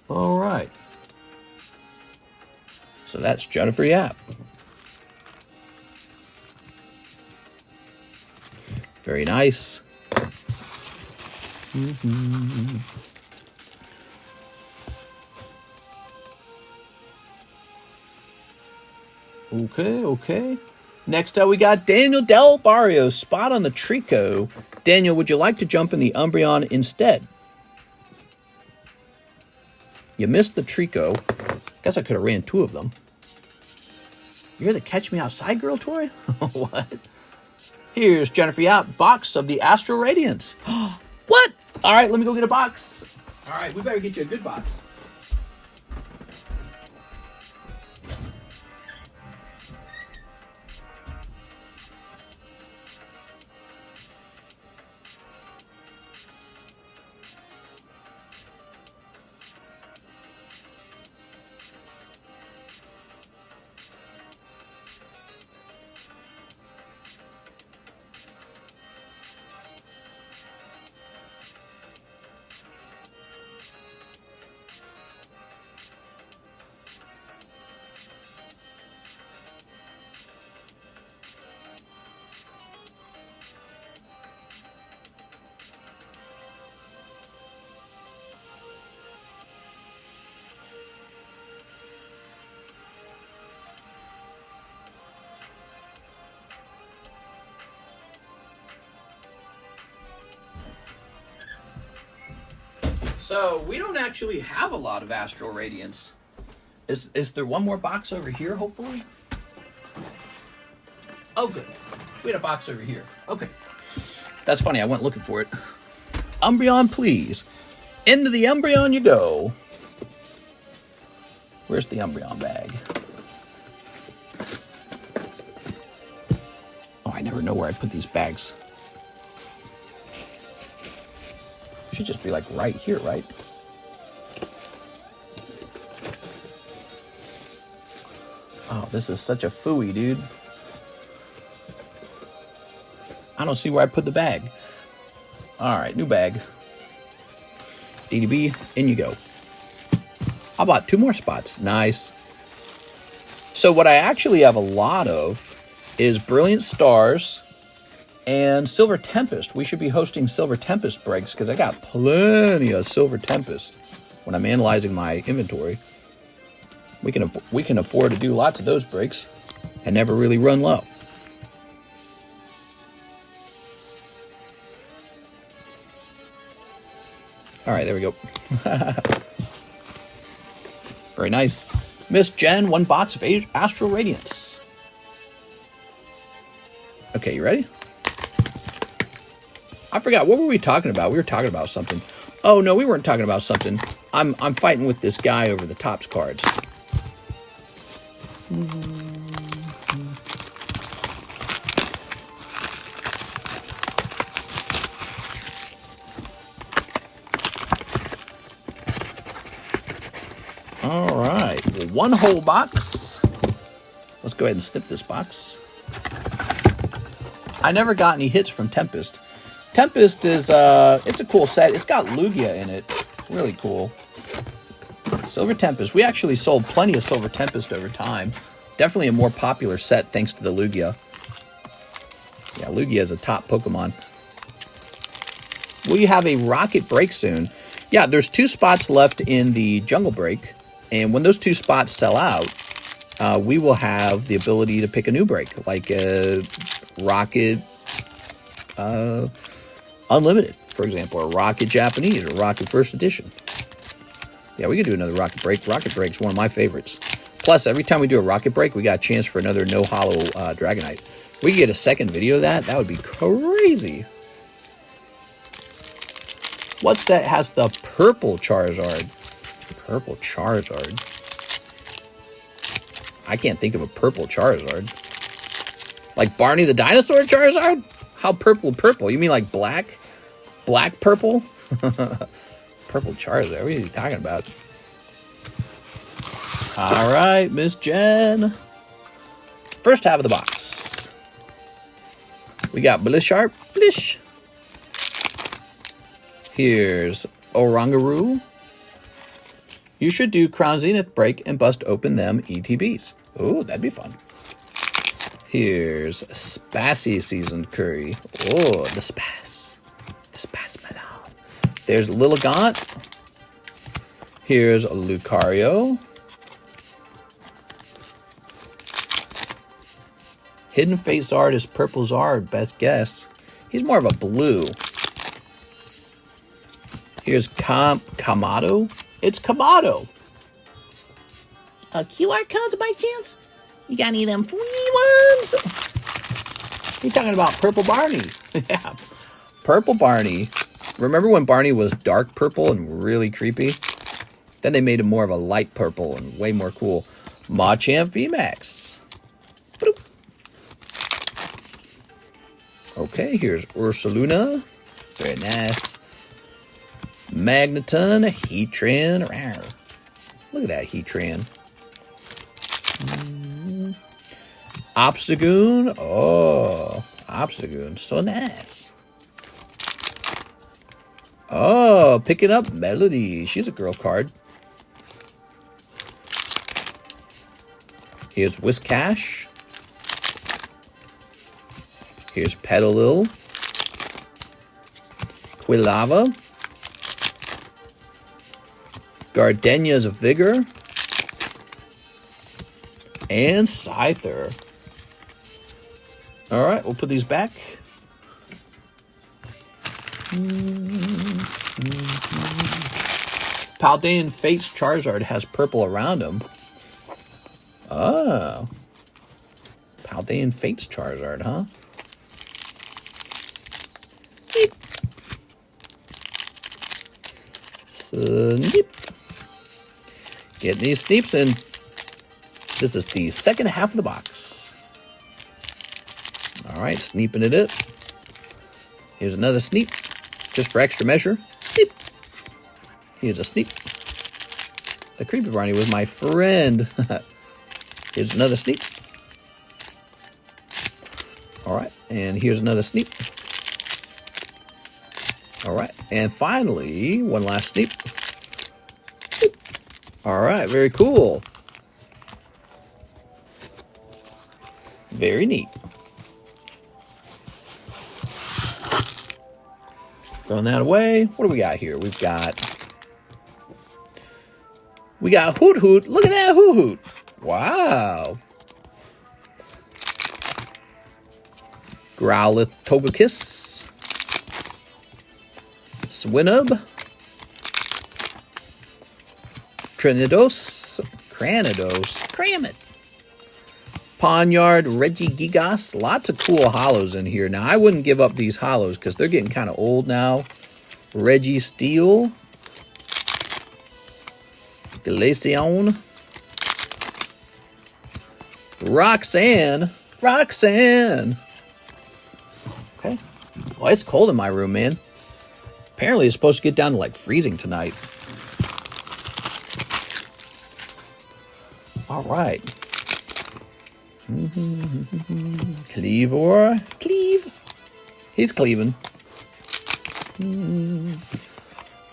All right. So that's Jennifer Yap. Very nice. Okay. Next up, we got Daniel Del Barrio, spot on the Trico. Daniel, would you like to jump in the Umbreon instead? You missed the Trico. Guess I could have ran 2 of them. You're the Catch Me Outside girl, Tori? What? Here's Jennifer Yap, box of the Astral Radiance. What? All right, let me go get a box. All right, we better get you a good box. So, we don't actually have a lot of Astral Radiance. Is there one more box over here, hopefully? Oh, good. We had a box over here. Okay. That's funny, I went looking for it. Umbreon, please. Into the Umbreon you go. Where's the Umbreon bag? Oh, I never know where I put these bags. Should just be like right here, right? Oh, this is such a phooey, dude. I don't see where I put the bag. All right, new bag. DDB, in you go. How about 2 more spots? Nice. So what I actually have a lot of is Brilliant Stars and Silver Tempest. We should be hosting Silver Tempest breaks because I got plenty of Silver Tempest when I'm analyzing my inventory. We can afford to do lots of those breaks and never really run low. All right, there we go. Very nice. Miss Jen, 1 box of Astral Radiance. Okay, you ready? I forgot, what were we talking about? We were talking about something. Oh, no, we weren't talking about something. I'm fighting with this guy over the tops cards. All right, 1 whole box. Let's go ahead and snip this box. I never got any hits from Tempest. Tempest is it's a cool set. It's got Lugia in it. Really cool. Silver Tempest. We actually sold plenty of Silver Tempest over time. Definitely a more popular set thanks to the Lugia. Yeah, Lugia is a top Pokemon. Will you have a Rocket Break soon? Yeah, there's 2 spots left in the Jungle Break. And when those 2 spots sell out, we will have the ability to pick a new break. Like a Rocket Unlimited, for example. Or Rocket Japanese or Rocket First Edition. Yeah, we could do another Rocket Break. Rocket Break's one of my favorites. Plus, every time we do a Rocket Break, we got a chance for another no holo Dragonite. We could get a second video of that. That would be crazy. What set has the purple Charizard? Purple Charizard. I can't think of a purple Charizard. Like Barney the Dinosaur Charizard? How purple? You mean like black? Black purple? Purple Charizard. What are you talking about? All right, Miss Jen. First half of the box. We got Bisharp. Blish. Here's Orangaroo. You should do Crown Zenith break and bust open them ETBs. Oh, that'd be fun. Here's Spassy Seasoned Curry. Oh, the Spass. The Spass Melon. There's Lilligant. Here's Lucario. Hidden Face Zard is Purple Zard, best guess. He's more of a blue. Here's Kamado. It's Kamado. QR codes by chance? You got any of them free ones? You're talking about Purple Barney. Yeah, Purple Barney. Remember when Barney was dark purple and really creepy? Then they made him more of a light purple and way more cool. Machamp VMAX. Bloop. Okay, here's Ursaluna. Very nice. Magneton, Heatran. Rawr. Look at that Heatran. Obstagoon. Oh, Obstagoon. So nice. Oh, picking up Melody. She's a girl card. Here's Whiscash. Here's Petalil. Quilava. Gardenia's Vigor. And Scyther. All right, we'll put these back. Paldean Fates Charizard has purple around him. Oh. Paldean Fates Charizard, huh? Sneep. Getting these sneeps in. This is the second half of the box. All right, sneeping it up. Here's another sneep, just for extra measure. Sneep. Here's a sneep. The creepy Barney was my friend. Here's another sneep. All right, and here's another sneep. All right, and finally, one last sneep. All right, very cool. Very neat. Throwing that away. What do we got here? We got Hoot Hoot. Look at that Hoot Hoot. Wow. Growlithe Togekiss. Swinub. Trinidos. Cramit. Pawniard, Regigigas. Lots of cool holos in here. Now, I wouldn't give up these holos because they're getting kind of old now. Registeel. Glaceon. Roxanne. Okay. Well, it's cold in my room, man. Apparently, it's supposed to get down to like freezing tonight. All right. Cleave. He's cleaving.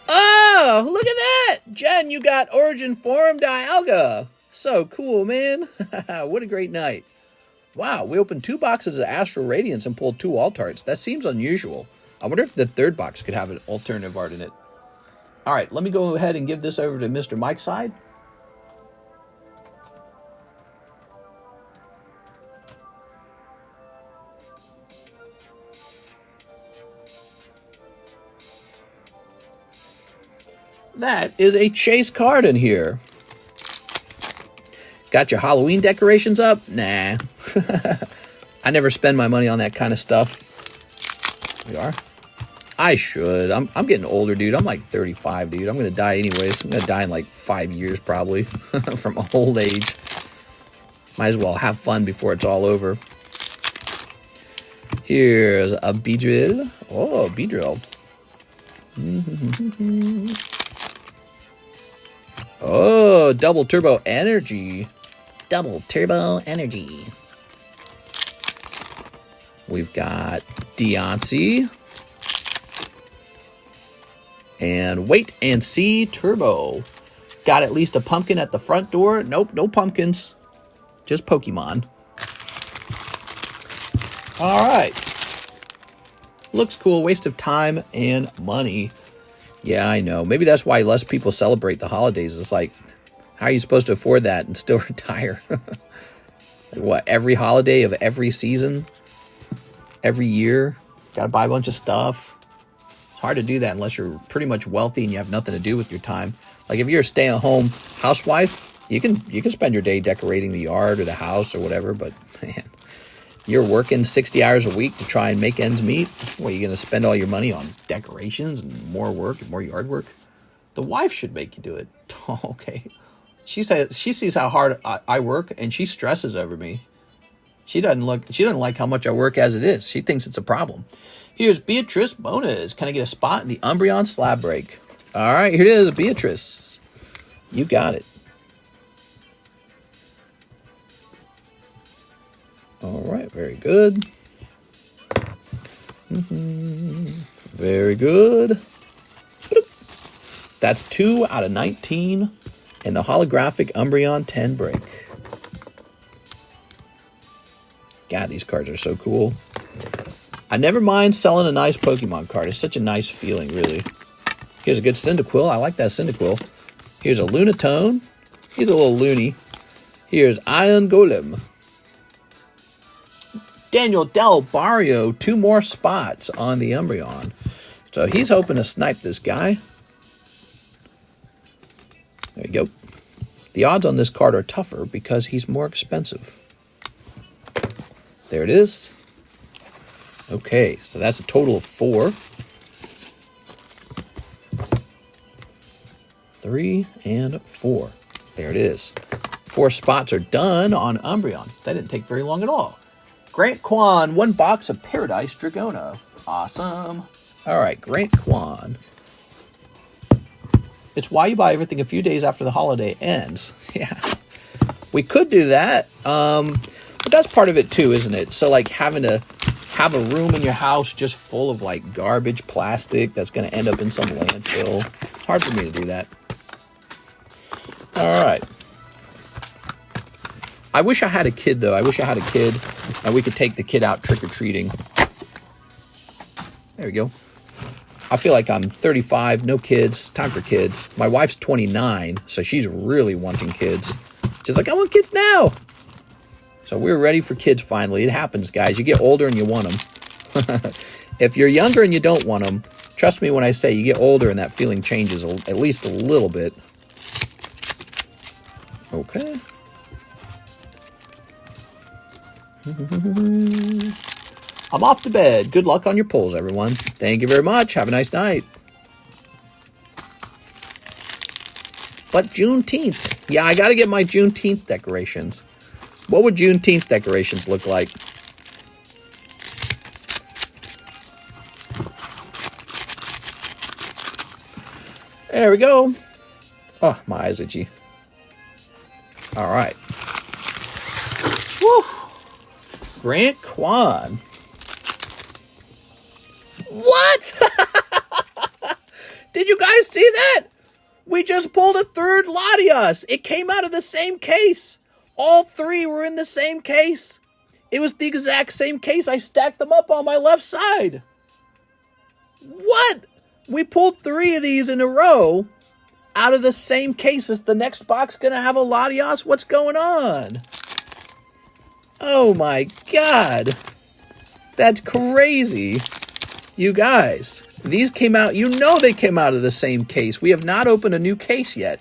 Oh, look at that! Jen, you got Origin Form Dialga. So cool, man. What a great night. Wow, we opened 2 boxes of Astral Radiance and pulled 2 alt arts. That seems unusual. I wonder if the 3rd box could have an alternative art in it. All right, let me go ahead and give this over to Mr. Mike's side. That is a Chase card in here. Got your Halloween decorations up? Nah. I never spend my money on that kind of stuff. We are. I should. I'm getting older, dude. I'm like 35, dude. I'm going to die anyways. I'm going to die in like 5 years probably from old age. Might as well have fun before it's all over. Here's a Beedrill. Oh, Beedrill. Oh, double turbo energy. Double turbo energy. We've got Deontay. And Wait and See Turbo. Got at least a pumpkin at the front door. Nope, no pumpkins. Just Pokemon. All right. Looks cool. Waste of time and money. Yeah, I know. Maybe that's why less people celebrate the holidays. It's like, how are you supposed to afford that and still retire? What, every holiday of every season? Every year? Got to buy a bunch of stuff. It's hard to do that unless you're pretty much wealthy and you have nothing to do with your time. Like if you're a stay-at-home housewife, you can spend your day decorating the yard or the house or whatever, but man, you're working 60 hours a week to try and make ends meet. What, are you going to spend all your money on decorations and more work and more yard work? The wife should make you do it. Okay. She says she sees how hard I work and she stresses over me. She doesn't like how much I work as it is. She thinks it's a problem. Here's Beatrice Bonas. Can I get a spot in the Umbreon slab break? All right, here it is, Beatrice. You got it. All right, very good. Very good. That's 2 out of 19 in the holographic Umbreon 10 break. God, these cards are so cool. I never mind selling a nice Pokemon card. It's such a nice feeling, really. Here's a good Cyndaquil. I like that Cyndaquil. Here's a Lunatone. He's a little loony. Here's Iron Golem. Daniel Del Barrio, 2 more spots on the Umbreon. So he's hoping to snipe this guy. There you go. The odds on this card are tougher because he's more expensive. There it is. Okay, so that's a total of 4. 3 and 4. There it is. 4 spots are done on Umbreon. That didn't take very long at all. Grant Quan, 1 box of Paradise Dragona. Awesome. All right, Grant Quan. It's why you buy everything a few days after the holiday ends. Yeah. We could do that. But that's part of it too, isn't it? So like having to have a room in your house just full of like garbage plastic that's going to end up in some landfill. It's hard for me to do that. All right. I wish I had a kid, though. I wish I had a kid and we could take the kid out trick-or-treating. There we go. I feel like I'm 35, no kids, time for kids. My wife's 29, so she's really wanting kids. She's like, I want kids now. So we're ready for kids finally. It happens, guys. You get older and you want them. If you're younger and you don't want them, trust me when I say you get older and that feeling changes at least a little bit. Okay. I'm off to bed. Good luck on your pulls, everyone. Thank you very much. Have a nice night. But Juneteenth. Yeah, I got to get my Juneteenth decorations. What would Juneteenth decorations look like? There we go. Oh, my eyes itchy. All right. Woo. Grant Quan. What? Did you guys see that? We just pulled a third Latias. It came out of the same case. All three were in the same case. It was the exact same case. I stacked them up on my left side. What? We pulled 3 of these in a row out of the same case. Is the next box going to have a Latias? What's going on? Oh my God. That's crazy. You guys, these came out, you know they came out of the same case. We have not opened a new case yet.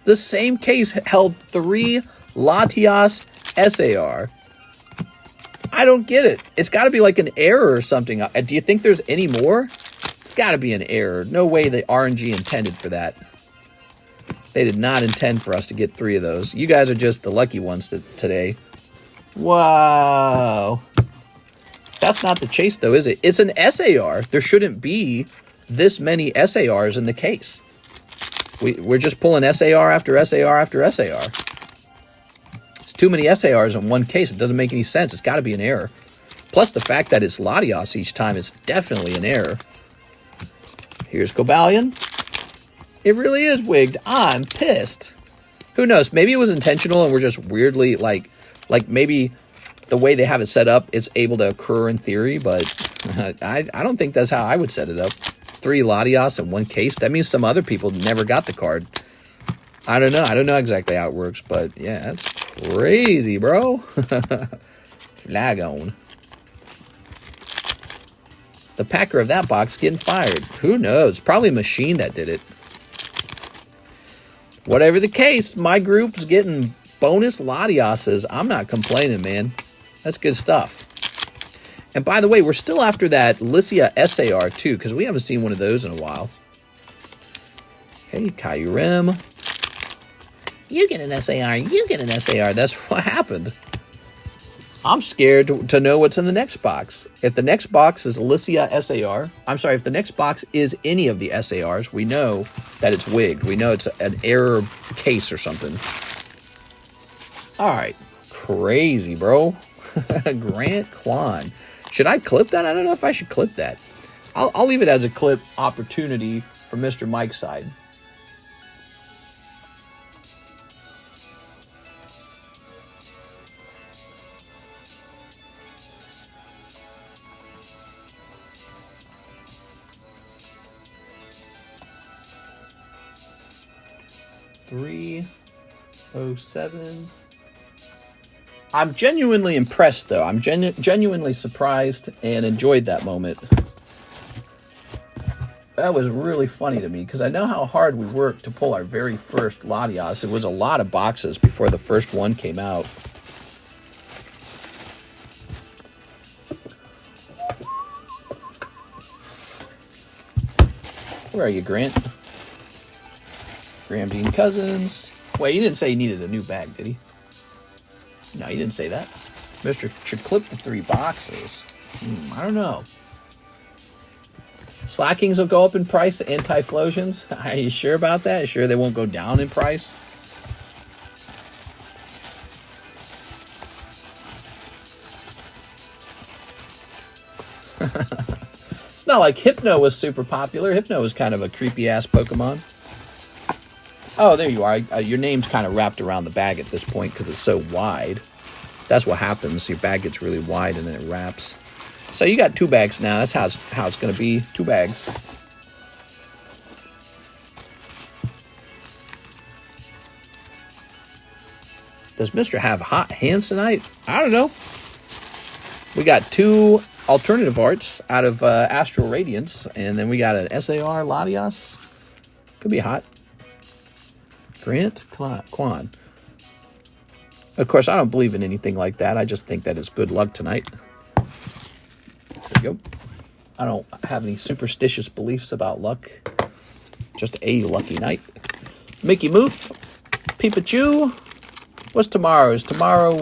The same case held 3 Latias SAR. I don't get it. It's got to be like an error or something. Do you think there's any more? It's got to be an error. No way the RNG intended for that. They did not intend for us to get 3 of those. You guys are just the lucky ones today. Wow. That's not the chase, though, is it? It's an SAR. There shouldn't be this many SARs in the case. We're just pulling SAR after SAR after SAR. It's too many SARs in one case. It doesn't make any sense. It's got to be an error. Plus, the fact that it's Latias each time is definitely an error. Here's Cobalion. It really is wigged. I'm pissed. Who knows? Maybe it was intentional and we're just weirdly, like maybe the way they have it set up, it's able to occur in theory, but I don't think that's how I would set it up. 3 Latias in one case. That means some other people never got the card. I don't know. I don't know exactly how it works, but yeah, that's crazy, bro. Flag on. The packer of that box getting fired. Who knows? Probably a machine that did it. Whatever the case, my group's getting bonus Latiases. I'm not complaining, man. That's good stuff. And by the way, we're still after that Lycia SAR too, because we haven't seen one of those in a while. Hey, Kyurem. You get an SAR. You get an SAR. That's what happened. I'm scared to know what's in the next box. If the next box is Lycia SAR, I'm sorry, if the next box is any of the SARs, we know that it's wigged. We know it's an error case or something. All right. Crazy, bro. Grant Quan. Should I clip that? I don't know if I should clip that. I'll leave it as a clip opportunity for Mr. Mike's side. $307. I'm genuinely impressed, though. I'm genuinely surprised and enjoyed that moment. That was really funny to me because I know how hard we worked to pull our very first Latias. It was a lot of boxes before the first one came out. Where are you, Grant? Graham Dean Cousins. Wait, you didn't say he needed a new bag, did he? No, you didn't say that. Mr. should clip the 3 boxes. I don't know. Slackings will go up in price. Anti-flosions. Are you sure about that? Are you sure they won't go down in price? It's not like Hypno was super popular. Hypno was kind of a creepy-ass Pokemon. Oh, there you are. Your name's kind of wrapped around the bag at this point because it's so wide. That's what happens. Your bag gets really wide and then it wraps. So you got 2 bags now. That's how it's going to be. 2 bags. Does Mr. have hot hands tonight? I don't know. We got 2 alternative arts out of Astral Radiance, and then we got an SAR Latias. Could be hot. Grant Quan. Of course, I don't believe in anything like that. I just think that it's good luck tonight. There you go. I don't have any superstitious beliefs about luck. Just a lucky night. Mickey Moof. Pikachu. What's tomorrow? Is tomorrow,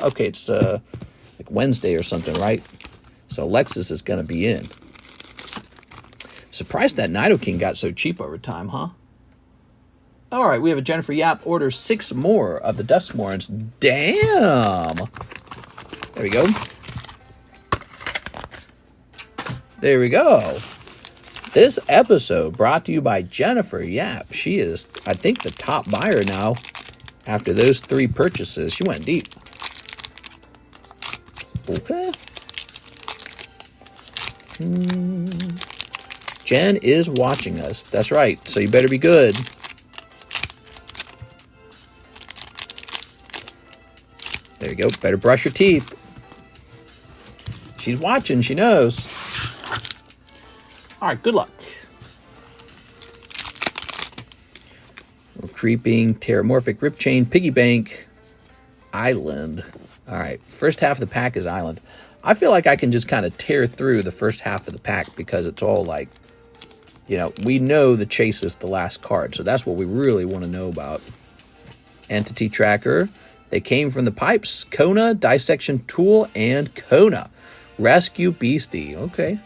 okay, it's like Wednesday or something, right? So Lexus is going to be in. Surprised that Nidoking got so cheap over time, huh? All right, we have a Jennifer Yap order 6 more of the Duskmorns. Damn! There we go. There we go. This episode brought to you by Jennifer Yap. She is, I think, the top buyer now after those 3 purchases. She went deep. Okay. Jen is watching us. That's right. So you better be good. There you go. Better brush your teeth. She's watching. She knows. All right. Good luck. Creeping, Terramorphic, Rip Chain, Piggy Bank, Island. All right. First half of the pack is Island. I feel like I can just kind of tear through the first half of the pack because it's all like, you know, we know the chase is the last card. So that's what we really want to know about. Entity Tracker. They came from the pipes. Conan, Dissection Tool, and Conan. Rescue Beastie. Okay.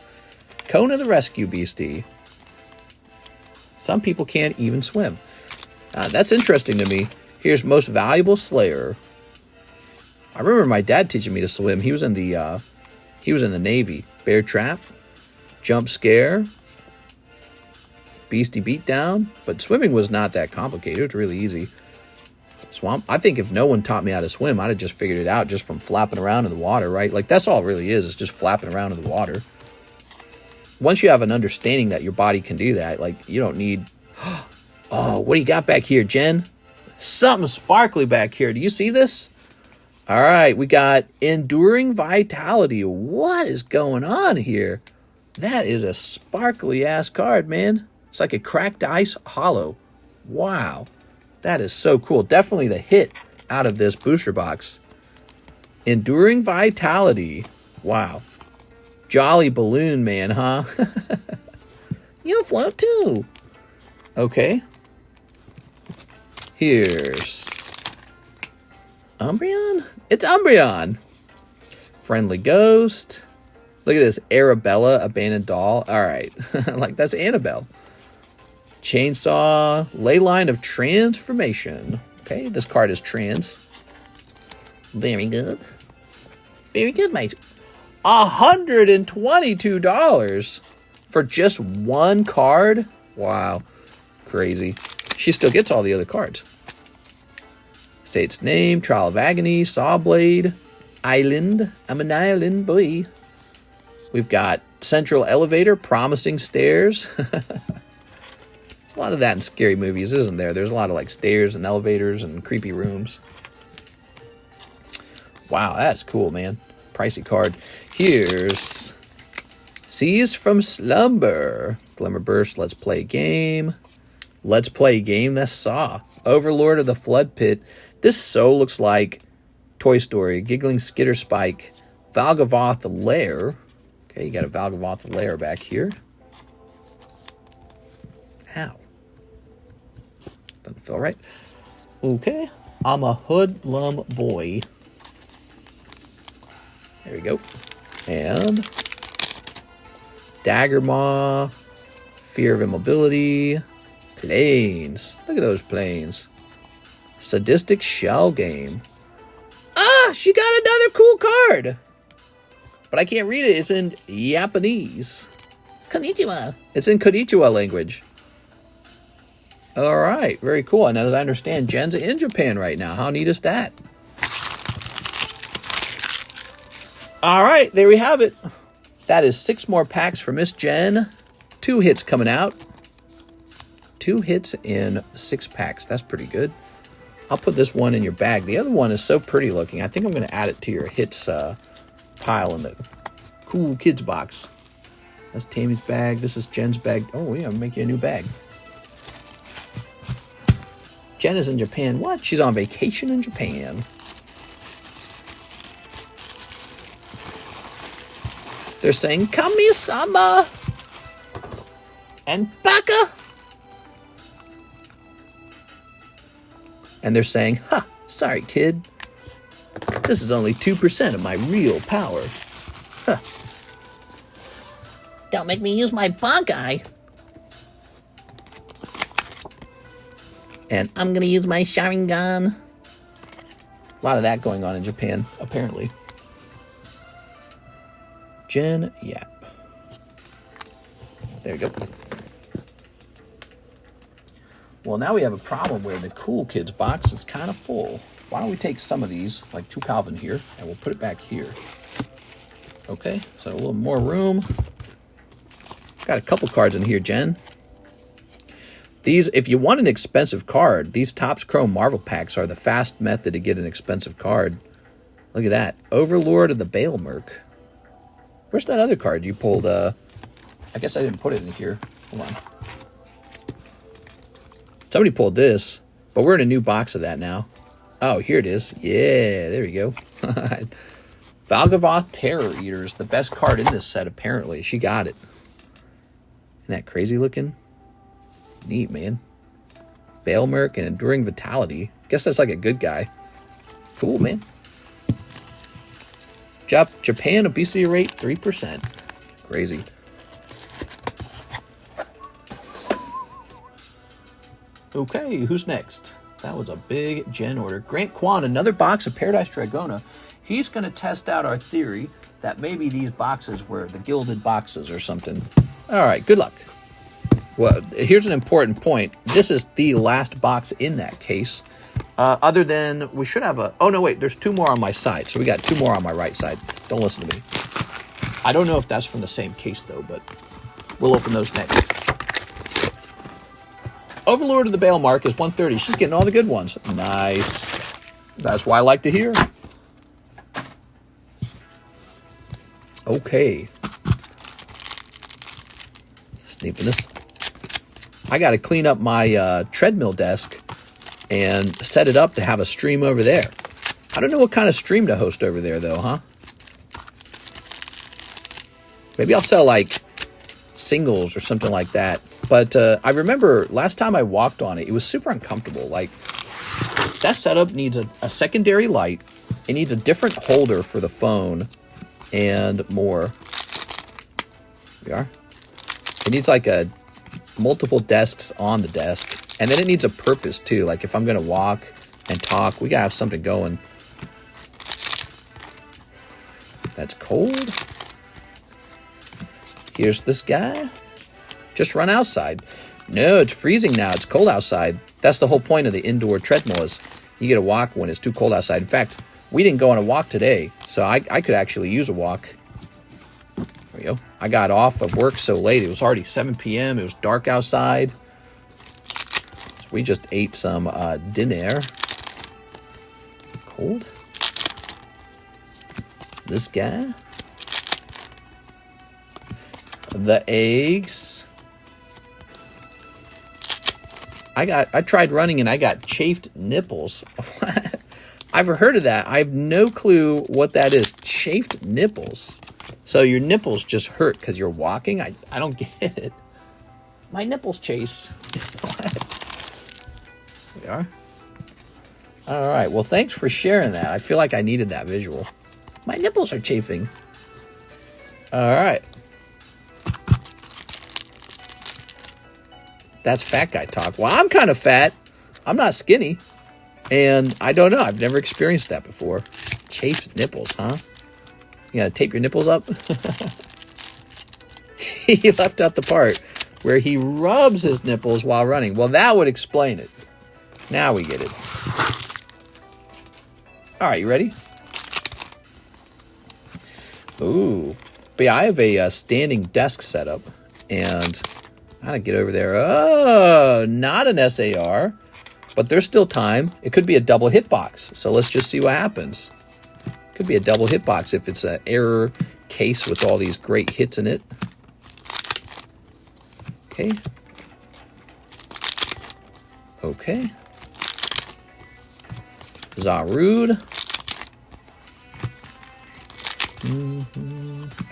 Conan the Rescue Beastie. Some people can't even swim. That's interesting to me. Here's Most Valuable Slayer. I remember my dad teaching me to swim. He was in the Navy. Bear Trap, Jump Scare, Beastie Beatdown. But swimming was not that complicated. It was really easy. Swamp. I think if no one taught me how to swim, I'd have just figured it out just from flapping around in the water, right? Like that's all it really is. It's just flapping around in the water. Once you have an understanding that your body can do that, like you don't need. Oh, what do you got back here, Jen? Something sparkly back here. Do you see this? All right, we got Enduring Vitality. What is going on here? That is a sparkly-ass card, man. It's like a cracked ice hollow. Wow. That is so cool. Definitely the hit out of this booster box. Enduring Vitality. Wow. Jolly Balloon Man, huh? You'll float too. Okay. Here's Umbreon? It's Umbreon. Friendly Ghost. Look at this. Arabella, Abandoned Doll. All right. Like, that's Annabelle. Chainsaw. Leyline of Transformation. Okay, this card is trans. Very good. Very good, mate. $122 for just one card? Wow. Crazy. She still gets all the other cards. Say its name, Trial of Agony, Sawblade, Island. I'm an island boy. We've got Central Elevator, Promising Stairs. There's a lot of that in scary movies, isn't there? There's a lot of like stairs and elevators and creepy rooms. Wow, that's cool, man. Pricey card. Here's Seas from Slumber. Glimmer Burst, Let's Play Game. Let's Play Game, that's Saw. Overlord of the Flood Pit. This so looks like Toy Story. Giggling Skitter Spike. Valgavoth Lair. Okay, you got a Valgavoth Lair back here. How? Doesn't feel right. Okay. I'm a hoodlum boy. There we go. And Daggermaw. Fear of Immobility. Planes. Look at those planes. Sadistic Shell Game. Ah, she got another cool card. But I can't read it. It's in Japanese. Konnichiwa. It's in Konnichiwa language. All right. Very cool. And as I understand, Jen's in Japan right now. How neat is that? All right. There we have it. That is 6 more packs for Miss Jen. 2 hits coming out. 2 hits in 6 packs. That's pretty good. I'll put this one in your bag. The other one is so pretty looking. I think I'm going to add it to your hits pile in the cool kids box. That's Tammy's bag. This is Jen's bag. Oh, yeah, I'm making a new bag. Jen is in Japan. What? She's on vacation in Japan. They're saying, Kami-sama and Baka. And they're saying, ha, sorry, kid. This is only 2% of my real power. Huh. Don't make me use my Bankai. And I'm going to use my Sharingan. A lot of that going on in Japan, apparently. Jen Yap. There you go. Well, now we have a problem where the Cool Kids box is kind of full. Why don't we take some of these, like 2 Calvin here, and we'll put it back here. Okay, so a little more room. Got a couple cards in here, Jen. These, if you want an expensive card, these Topps Chrome Marvel packs are the fast method to get an expensive card. Look at that. Overlord of the Bale Merc. Where's that other card you pulled? I guess I didn't put it in here. Hold on. Somebody pulled this, but we're in a new box of that now. Oh, here it is. Yeah, there we go. Valgavoth Terror Eaters, the best card in this set, apparently. She got it. Isn't that crazy looking? Neat, man. Bale Merc and Enduring Vitality. Guess that's like a good guy. Cool, man. Japan obesity rate, 3%. Crazy. Okay, who's next? That was a big Gen order. Grant Kwan, another box of Paradise Dragona. He's going to test out our theory that maybe these boxes were the gilded boxes or something. All right, good luck. Well, here's an important point. This is the last box in that case. Other than, we should have a... Oh, no, wait, there's 2 more on my side. So we got 2 more on my right side. Don't listen to me. I don't know if that's from the same case, though, but we'll open those next. Overlord of the Bale Mark is 130. She's getting all the good ones. Nice. That's what I like to hear. Okay. Sneaking this. I got to clean up my treadmill desk and set it up to have a stream over there. I don't know what kind of stream to host over there, though, huh? Maybe I'll sell, like, singles or something like that. But I remember last time I walked on it, it was super uncomfortable. Like, that setup needs a secondary light. It needs a different holder for the phone and more. Here we are. It needs, like, multiple desks on the desk. And then it needs a purpose, too. Like, if I'm going to walk and talk, we got to have something going. That's cold. Here's this guy. Just run outside. No, it's freezing now. It's cold outside. That's the whole point of the indoor treadmill is you get a walk when it's too cold outside. In fact, we didn't go on a walk today, so I could actually use a walk. There we go. I got off of work so late. It was already 7 p.m. It was dark outside. So we just ate some dinner. Cold. This guy. The eggs. I tried running and I got chafed nipples. I've heard of that. I have no clue what that is. Chafed nipples. So your nipples just hurt because you're walking? I don't get it. My nipples chase. There we are. All right. Well, thanks for sharing that. I feel like I needed that visual. My nipples are chafing. All right. That's fat guy talk. Well, I'm kind of fat. I'm not skinny. And I don't know. I've never experienced that before. Chafed nipples, huh? You gotta tape your nipples up? He left out the part where he rubs his nipples while running. Well, that would explain it. Now we get it. All right, you ready? Ooh. But yeah, I have a standing desk setup. And how to get over there? Oh, not an SAR. But there's still time. It could be a double hitbox. So let's just see what happens. Could be a double hitbox if it's an error case with all these great hits in it. Okay. Okay. Zarude.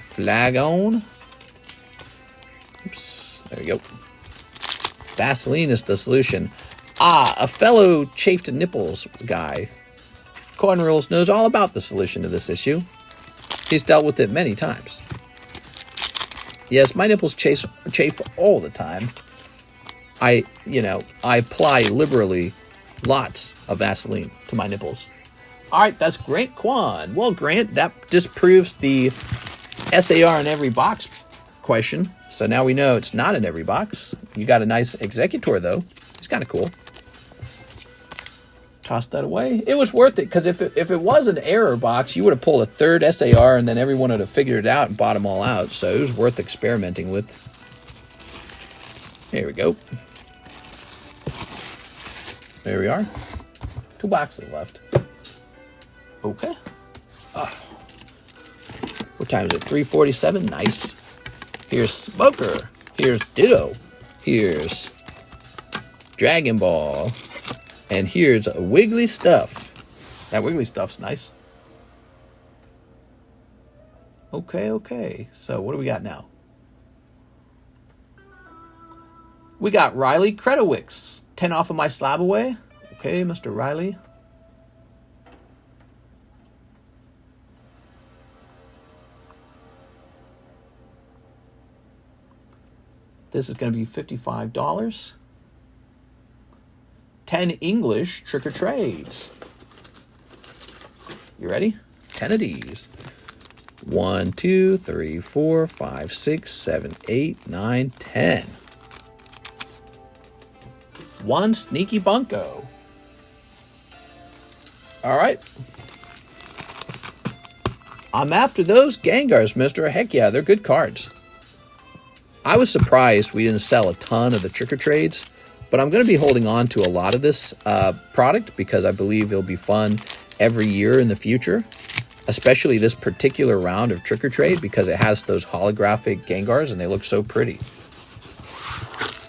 Flagon. Oops. There we go. Vaseline is the solution. Ah, a fellow chafed nipples guy. Conan Rules knows all about the solution to this issue. He's dealt with it many times. Yes, my nipples chafe all the time. I apply liberally lots of Vaseline to my nipples. All right, that's Grant Kwan. Well, Grant, that disproves the SAR in every box question. So now we know it's not in every box. You got a nice Executor, though. It's kind of cool. Toss that away. It was worth it, because if it was an error box, you would have pulled a third SAR, and then everyone would have figured it out and bought them all out. So it was worth experimenting with. Here we go. There we are. 2 boxes left. Okay. Oh. What time is it? 3:47. Nice. Here's Smoker. Here's Ditto. Here's Dragon Ball. And here's Wiggly Stuff. That Wiggly Stuff's nice. Okay. So what do we got now? We got Riley Credowicks. 10 off of my slab away. Okay, Mr. Riley. This is going to be $55. 10 English trick or trades. You ready? 10 of these. 1, 2, 3, 4, 5, 6, 7, 8, 9, 10. 1 Sneaky Bunko. All right. I'm after those Gengars, mister. Heck yeah, they're good cards. I was surprised we didn't sell a ton of the trick or trades, but I'm going to be holding on to a lot of this product because I believe it'll be fun every year in the future, especially this particular round of trick or trade because it has those holographic Gengars and they look so pretty.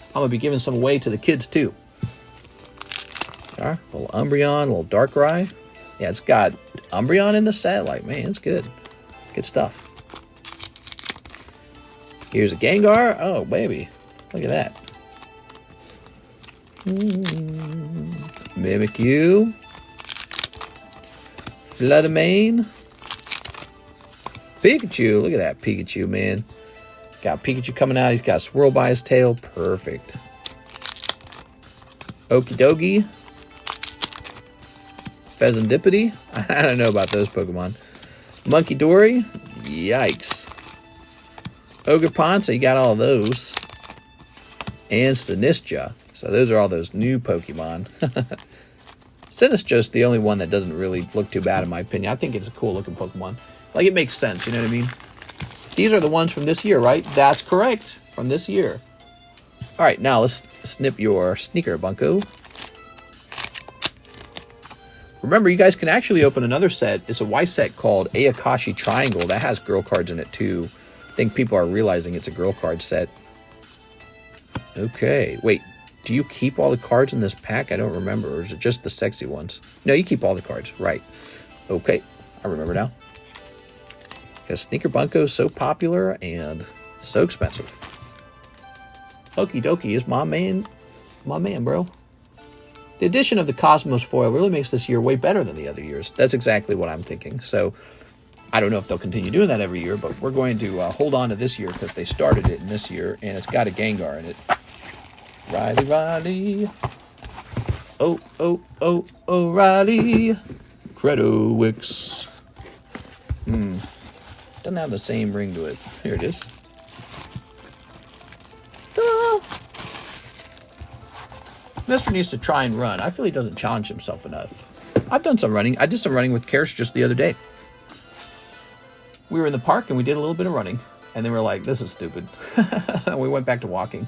I'm going to be giving some away to the kids too. All right, a little Umbreon, a little Darkrai. Yeah, it's got Umbreon in the set. Like, man, it's good. Good stuff. Here's a Gengar. Oh, baby. Look at that. Mimikyu. Floodamane. Pikachu. Look at that Pikachu, man. Got Pikachu coming out. He's got a swirl by his tail. Perfect. Okidogi. Pheasantipity. I don't know about those Pokemon. Monkey Dory. Yikes. Ogerpon, so you got all those. And Sinistcha. So those are all those new Pokemon. Sinistcha's the only one that doesn't really look too bad in my opinion. I think it's a cool looking Pokemon. Like, it makes sense, you know what I mean? These are the ones from this year, right? That's correct. From this year. Alright, now let's snip your Sneaker Bunko. Remember, you guys can actually open another set. It's a Y set called Ayakashi Triangle. That has girl cards in it too. I think people are realizing it's a girl card set. Okay, wait. Do you keep all the cards in this pack? I don't remember. Or is it just the sexy ones? No, you keep all the cards. Right. Okay, I remember now. Because Sneaker Bunko is so popular and so expensive. Okie dokie is my man, bro. The addition of the Cosmos foil really makes this year way better than the other years. That's exactly what I'm thinking. So I don't know if they'll continue doing that every year, but we're going to hold on to this year because they started it in this year, and it's got a Gengar in it. Riley. Oh, Riley. Credowicks. Doesn't have the same ring to it. Here it is. Ta-da! Mister needs to try and run. I feel he doesn't challenge himself enough. I've done some running. I did some running with Karish just the other day. We were in the park and we did a little bit of running. And then we were like, this is stupid. And we went back to walking.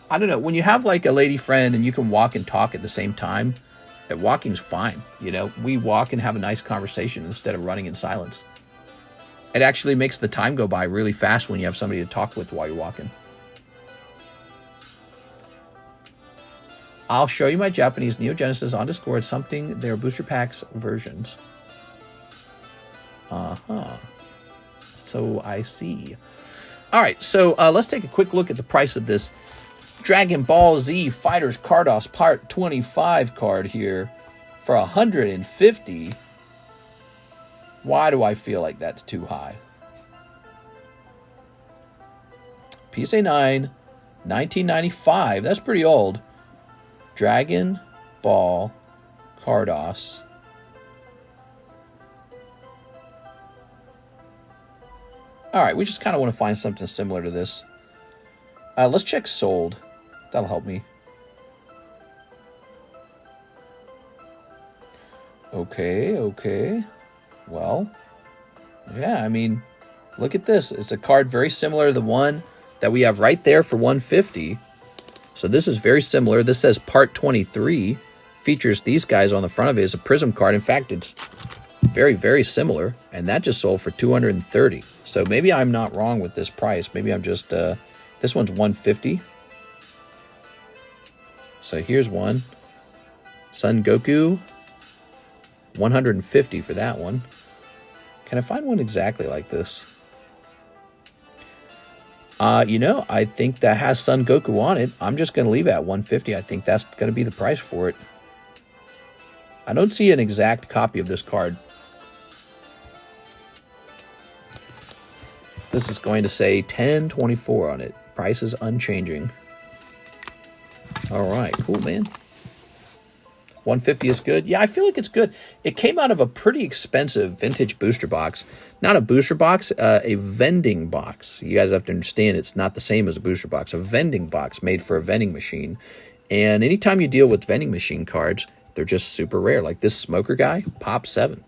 I don't know. When you have like a lady friend and you can walk and talk at the same time, walking's fine. You know, we walk and have a nice conversation instead of running in silence. It actually makes the time go by really fast when you have somebody to talk with while you're walking. I'll show you my Japanese Neo Genesis on Discord, something their booster packs versions. So I see. All right, so let's take a quick look at the price of this Dragon Ball Z Fighters Cardos Part 25 card here for $150. Why do I feel like that's too high? PSA 9, 1995. That's pretty old. Dragon Ball Cardos. All All right, we just kind of want to find something similar to this. Let's check sold. That'll help me. Okay. Well, yeah, I mean, look at this. It's a card very similar to the one that we have right there for 150. So this is very similar. This says Part 23. Features these guys on the front of it as a Prism card. In fact, it's very, very similar. And that just sold for 230. So maybe I'm not wrong with this price. Maybe I'm just... this one's 150. So here's one. Son Goku. 150 for that one. Can I find one exactly like this? You know, I think that has Son Goku on it. I'm just going to leave it at 150. I think that's going to be the price for it. I don't see an exact copy of this card. This is going to say 1024 on it. Price is unchanging. All right, cool, man. 150 is good. Yeah, I feel like it's good. It came out of a pretty expensive vintage booster box. Not a booster box, a vending box. You guys have to understand it's not the same as a booster box. A vending box made for a vending machine. And anytime you deal with vending machine cards, they're just super rare. Like this smoker guy, pop 7.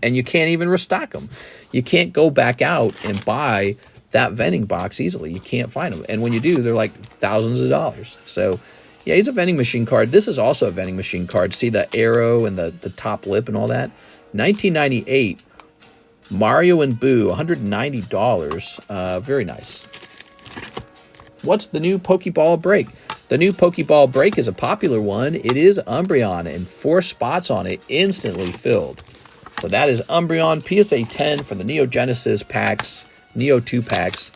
And you can't even restock them. You can't go back out and buy that vending box easily. You can't find them. And when you do, they're like thousands of dollars. So... yeah, he's a vending machine card. This is also a vending machine card. See the arrow and the top lip and all that? 1998. Mario and Boo, $190. Very nice. What's the new Pokeball break? The new Pokeball break is a popular one. It is Umbreon, and 4 spots on it instantly filled. So that is Umbreon PSA 10 for the Neo Genesis packs, Neo 2 packs.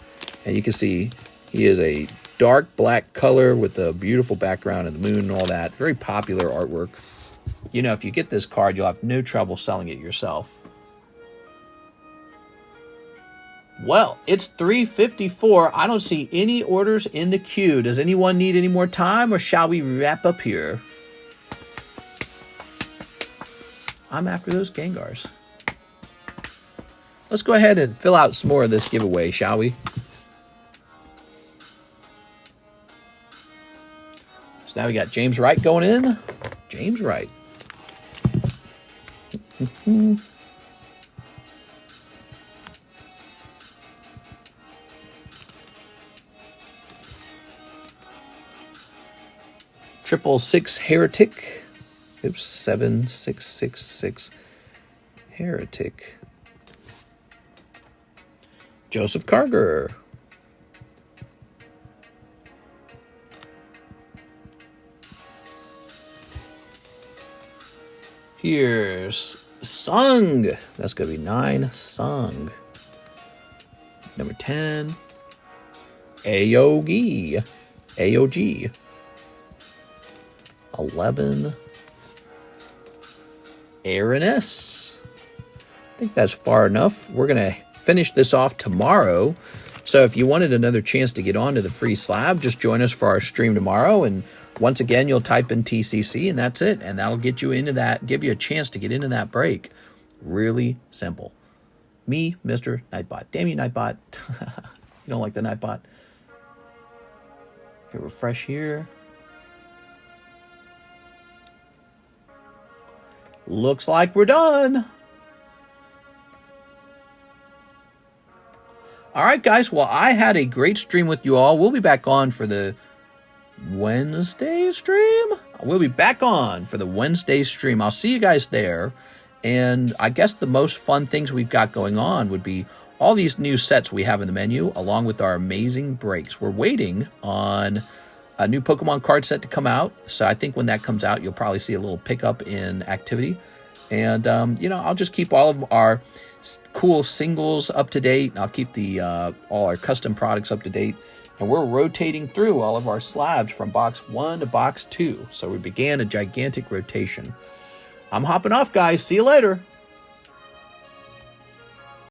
And you can see he is a dark black color with a beautiful background and the moon and all that. Very popular artwork. You know, if you get this card, you'll have no trouble selling it yourself. Well, it's 3:54. I don't see any orders in the queue. Does anyone need any more time, or shall we wrap up here? I'm after those Gengars. Let's go ahead and fill out some more of this giveaway, shall we? So now we got James Wright going in. James Wright. Triple six Heretic. Oops, 7666 Heretic. Joseph Carger. Here's Sung. That's going to be 9. Sung. Number 10. Aogi. AOG. 11. Aaron S. I think that's far enough. We're going to finish this off tomorrow. So if you wanted another chance to get onto the free slab, just join us for our stream tomorrow. And once again, you'll type in TCC and that's it. And that'll get you into that, give you a chance to get into that break. Really simple. Me, Mr. Nightbot. Damn you, Nightbot. You don't like the Nightbot? Okay, refresh here. Looks like we're done. All right, guys. Well, I had a great stream with you all. We'll be back on for the Wednesday stream. We'll be back on for the Wednesday stream. I'll see you guys there. And I guess the most fun things we've got going on would be all these new sets we have in the menu, along with our amazing breaks. We're waiting on a new Pokemon card set to come out. So I think when that comes out, you'll probably see a little pickup in activity. And, I'll just keep all of our cool singles up to date. I'll keep the all our custom products up to date. And we're rotating through all of our slabs from box 1 to box 2. So we began a gigantic rotation. I'm hopping off, guys. See you later.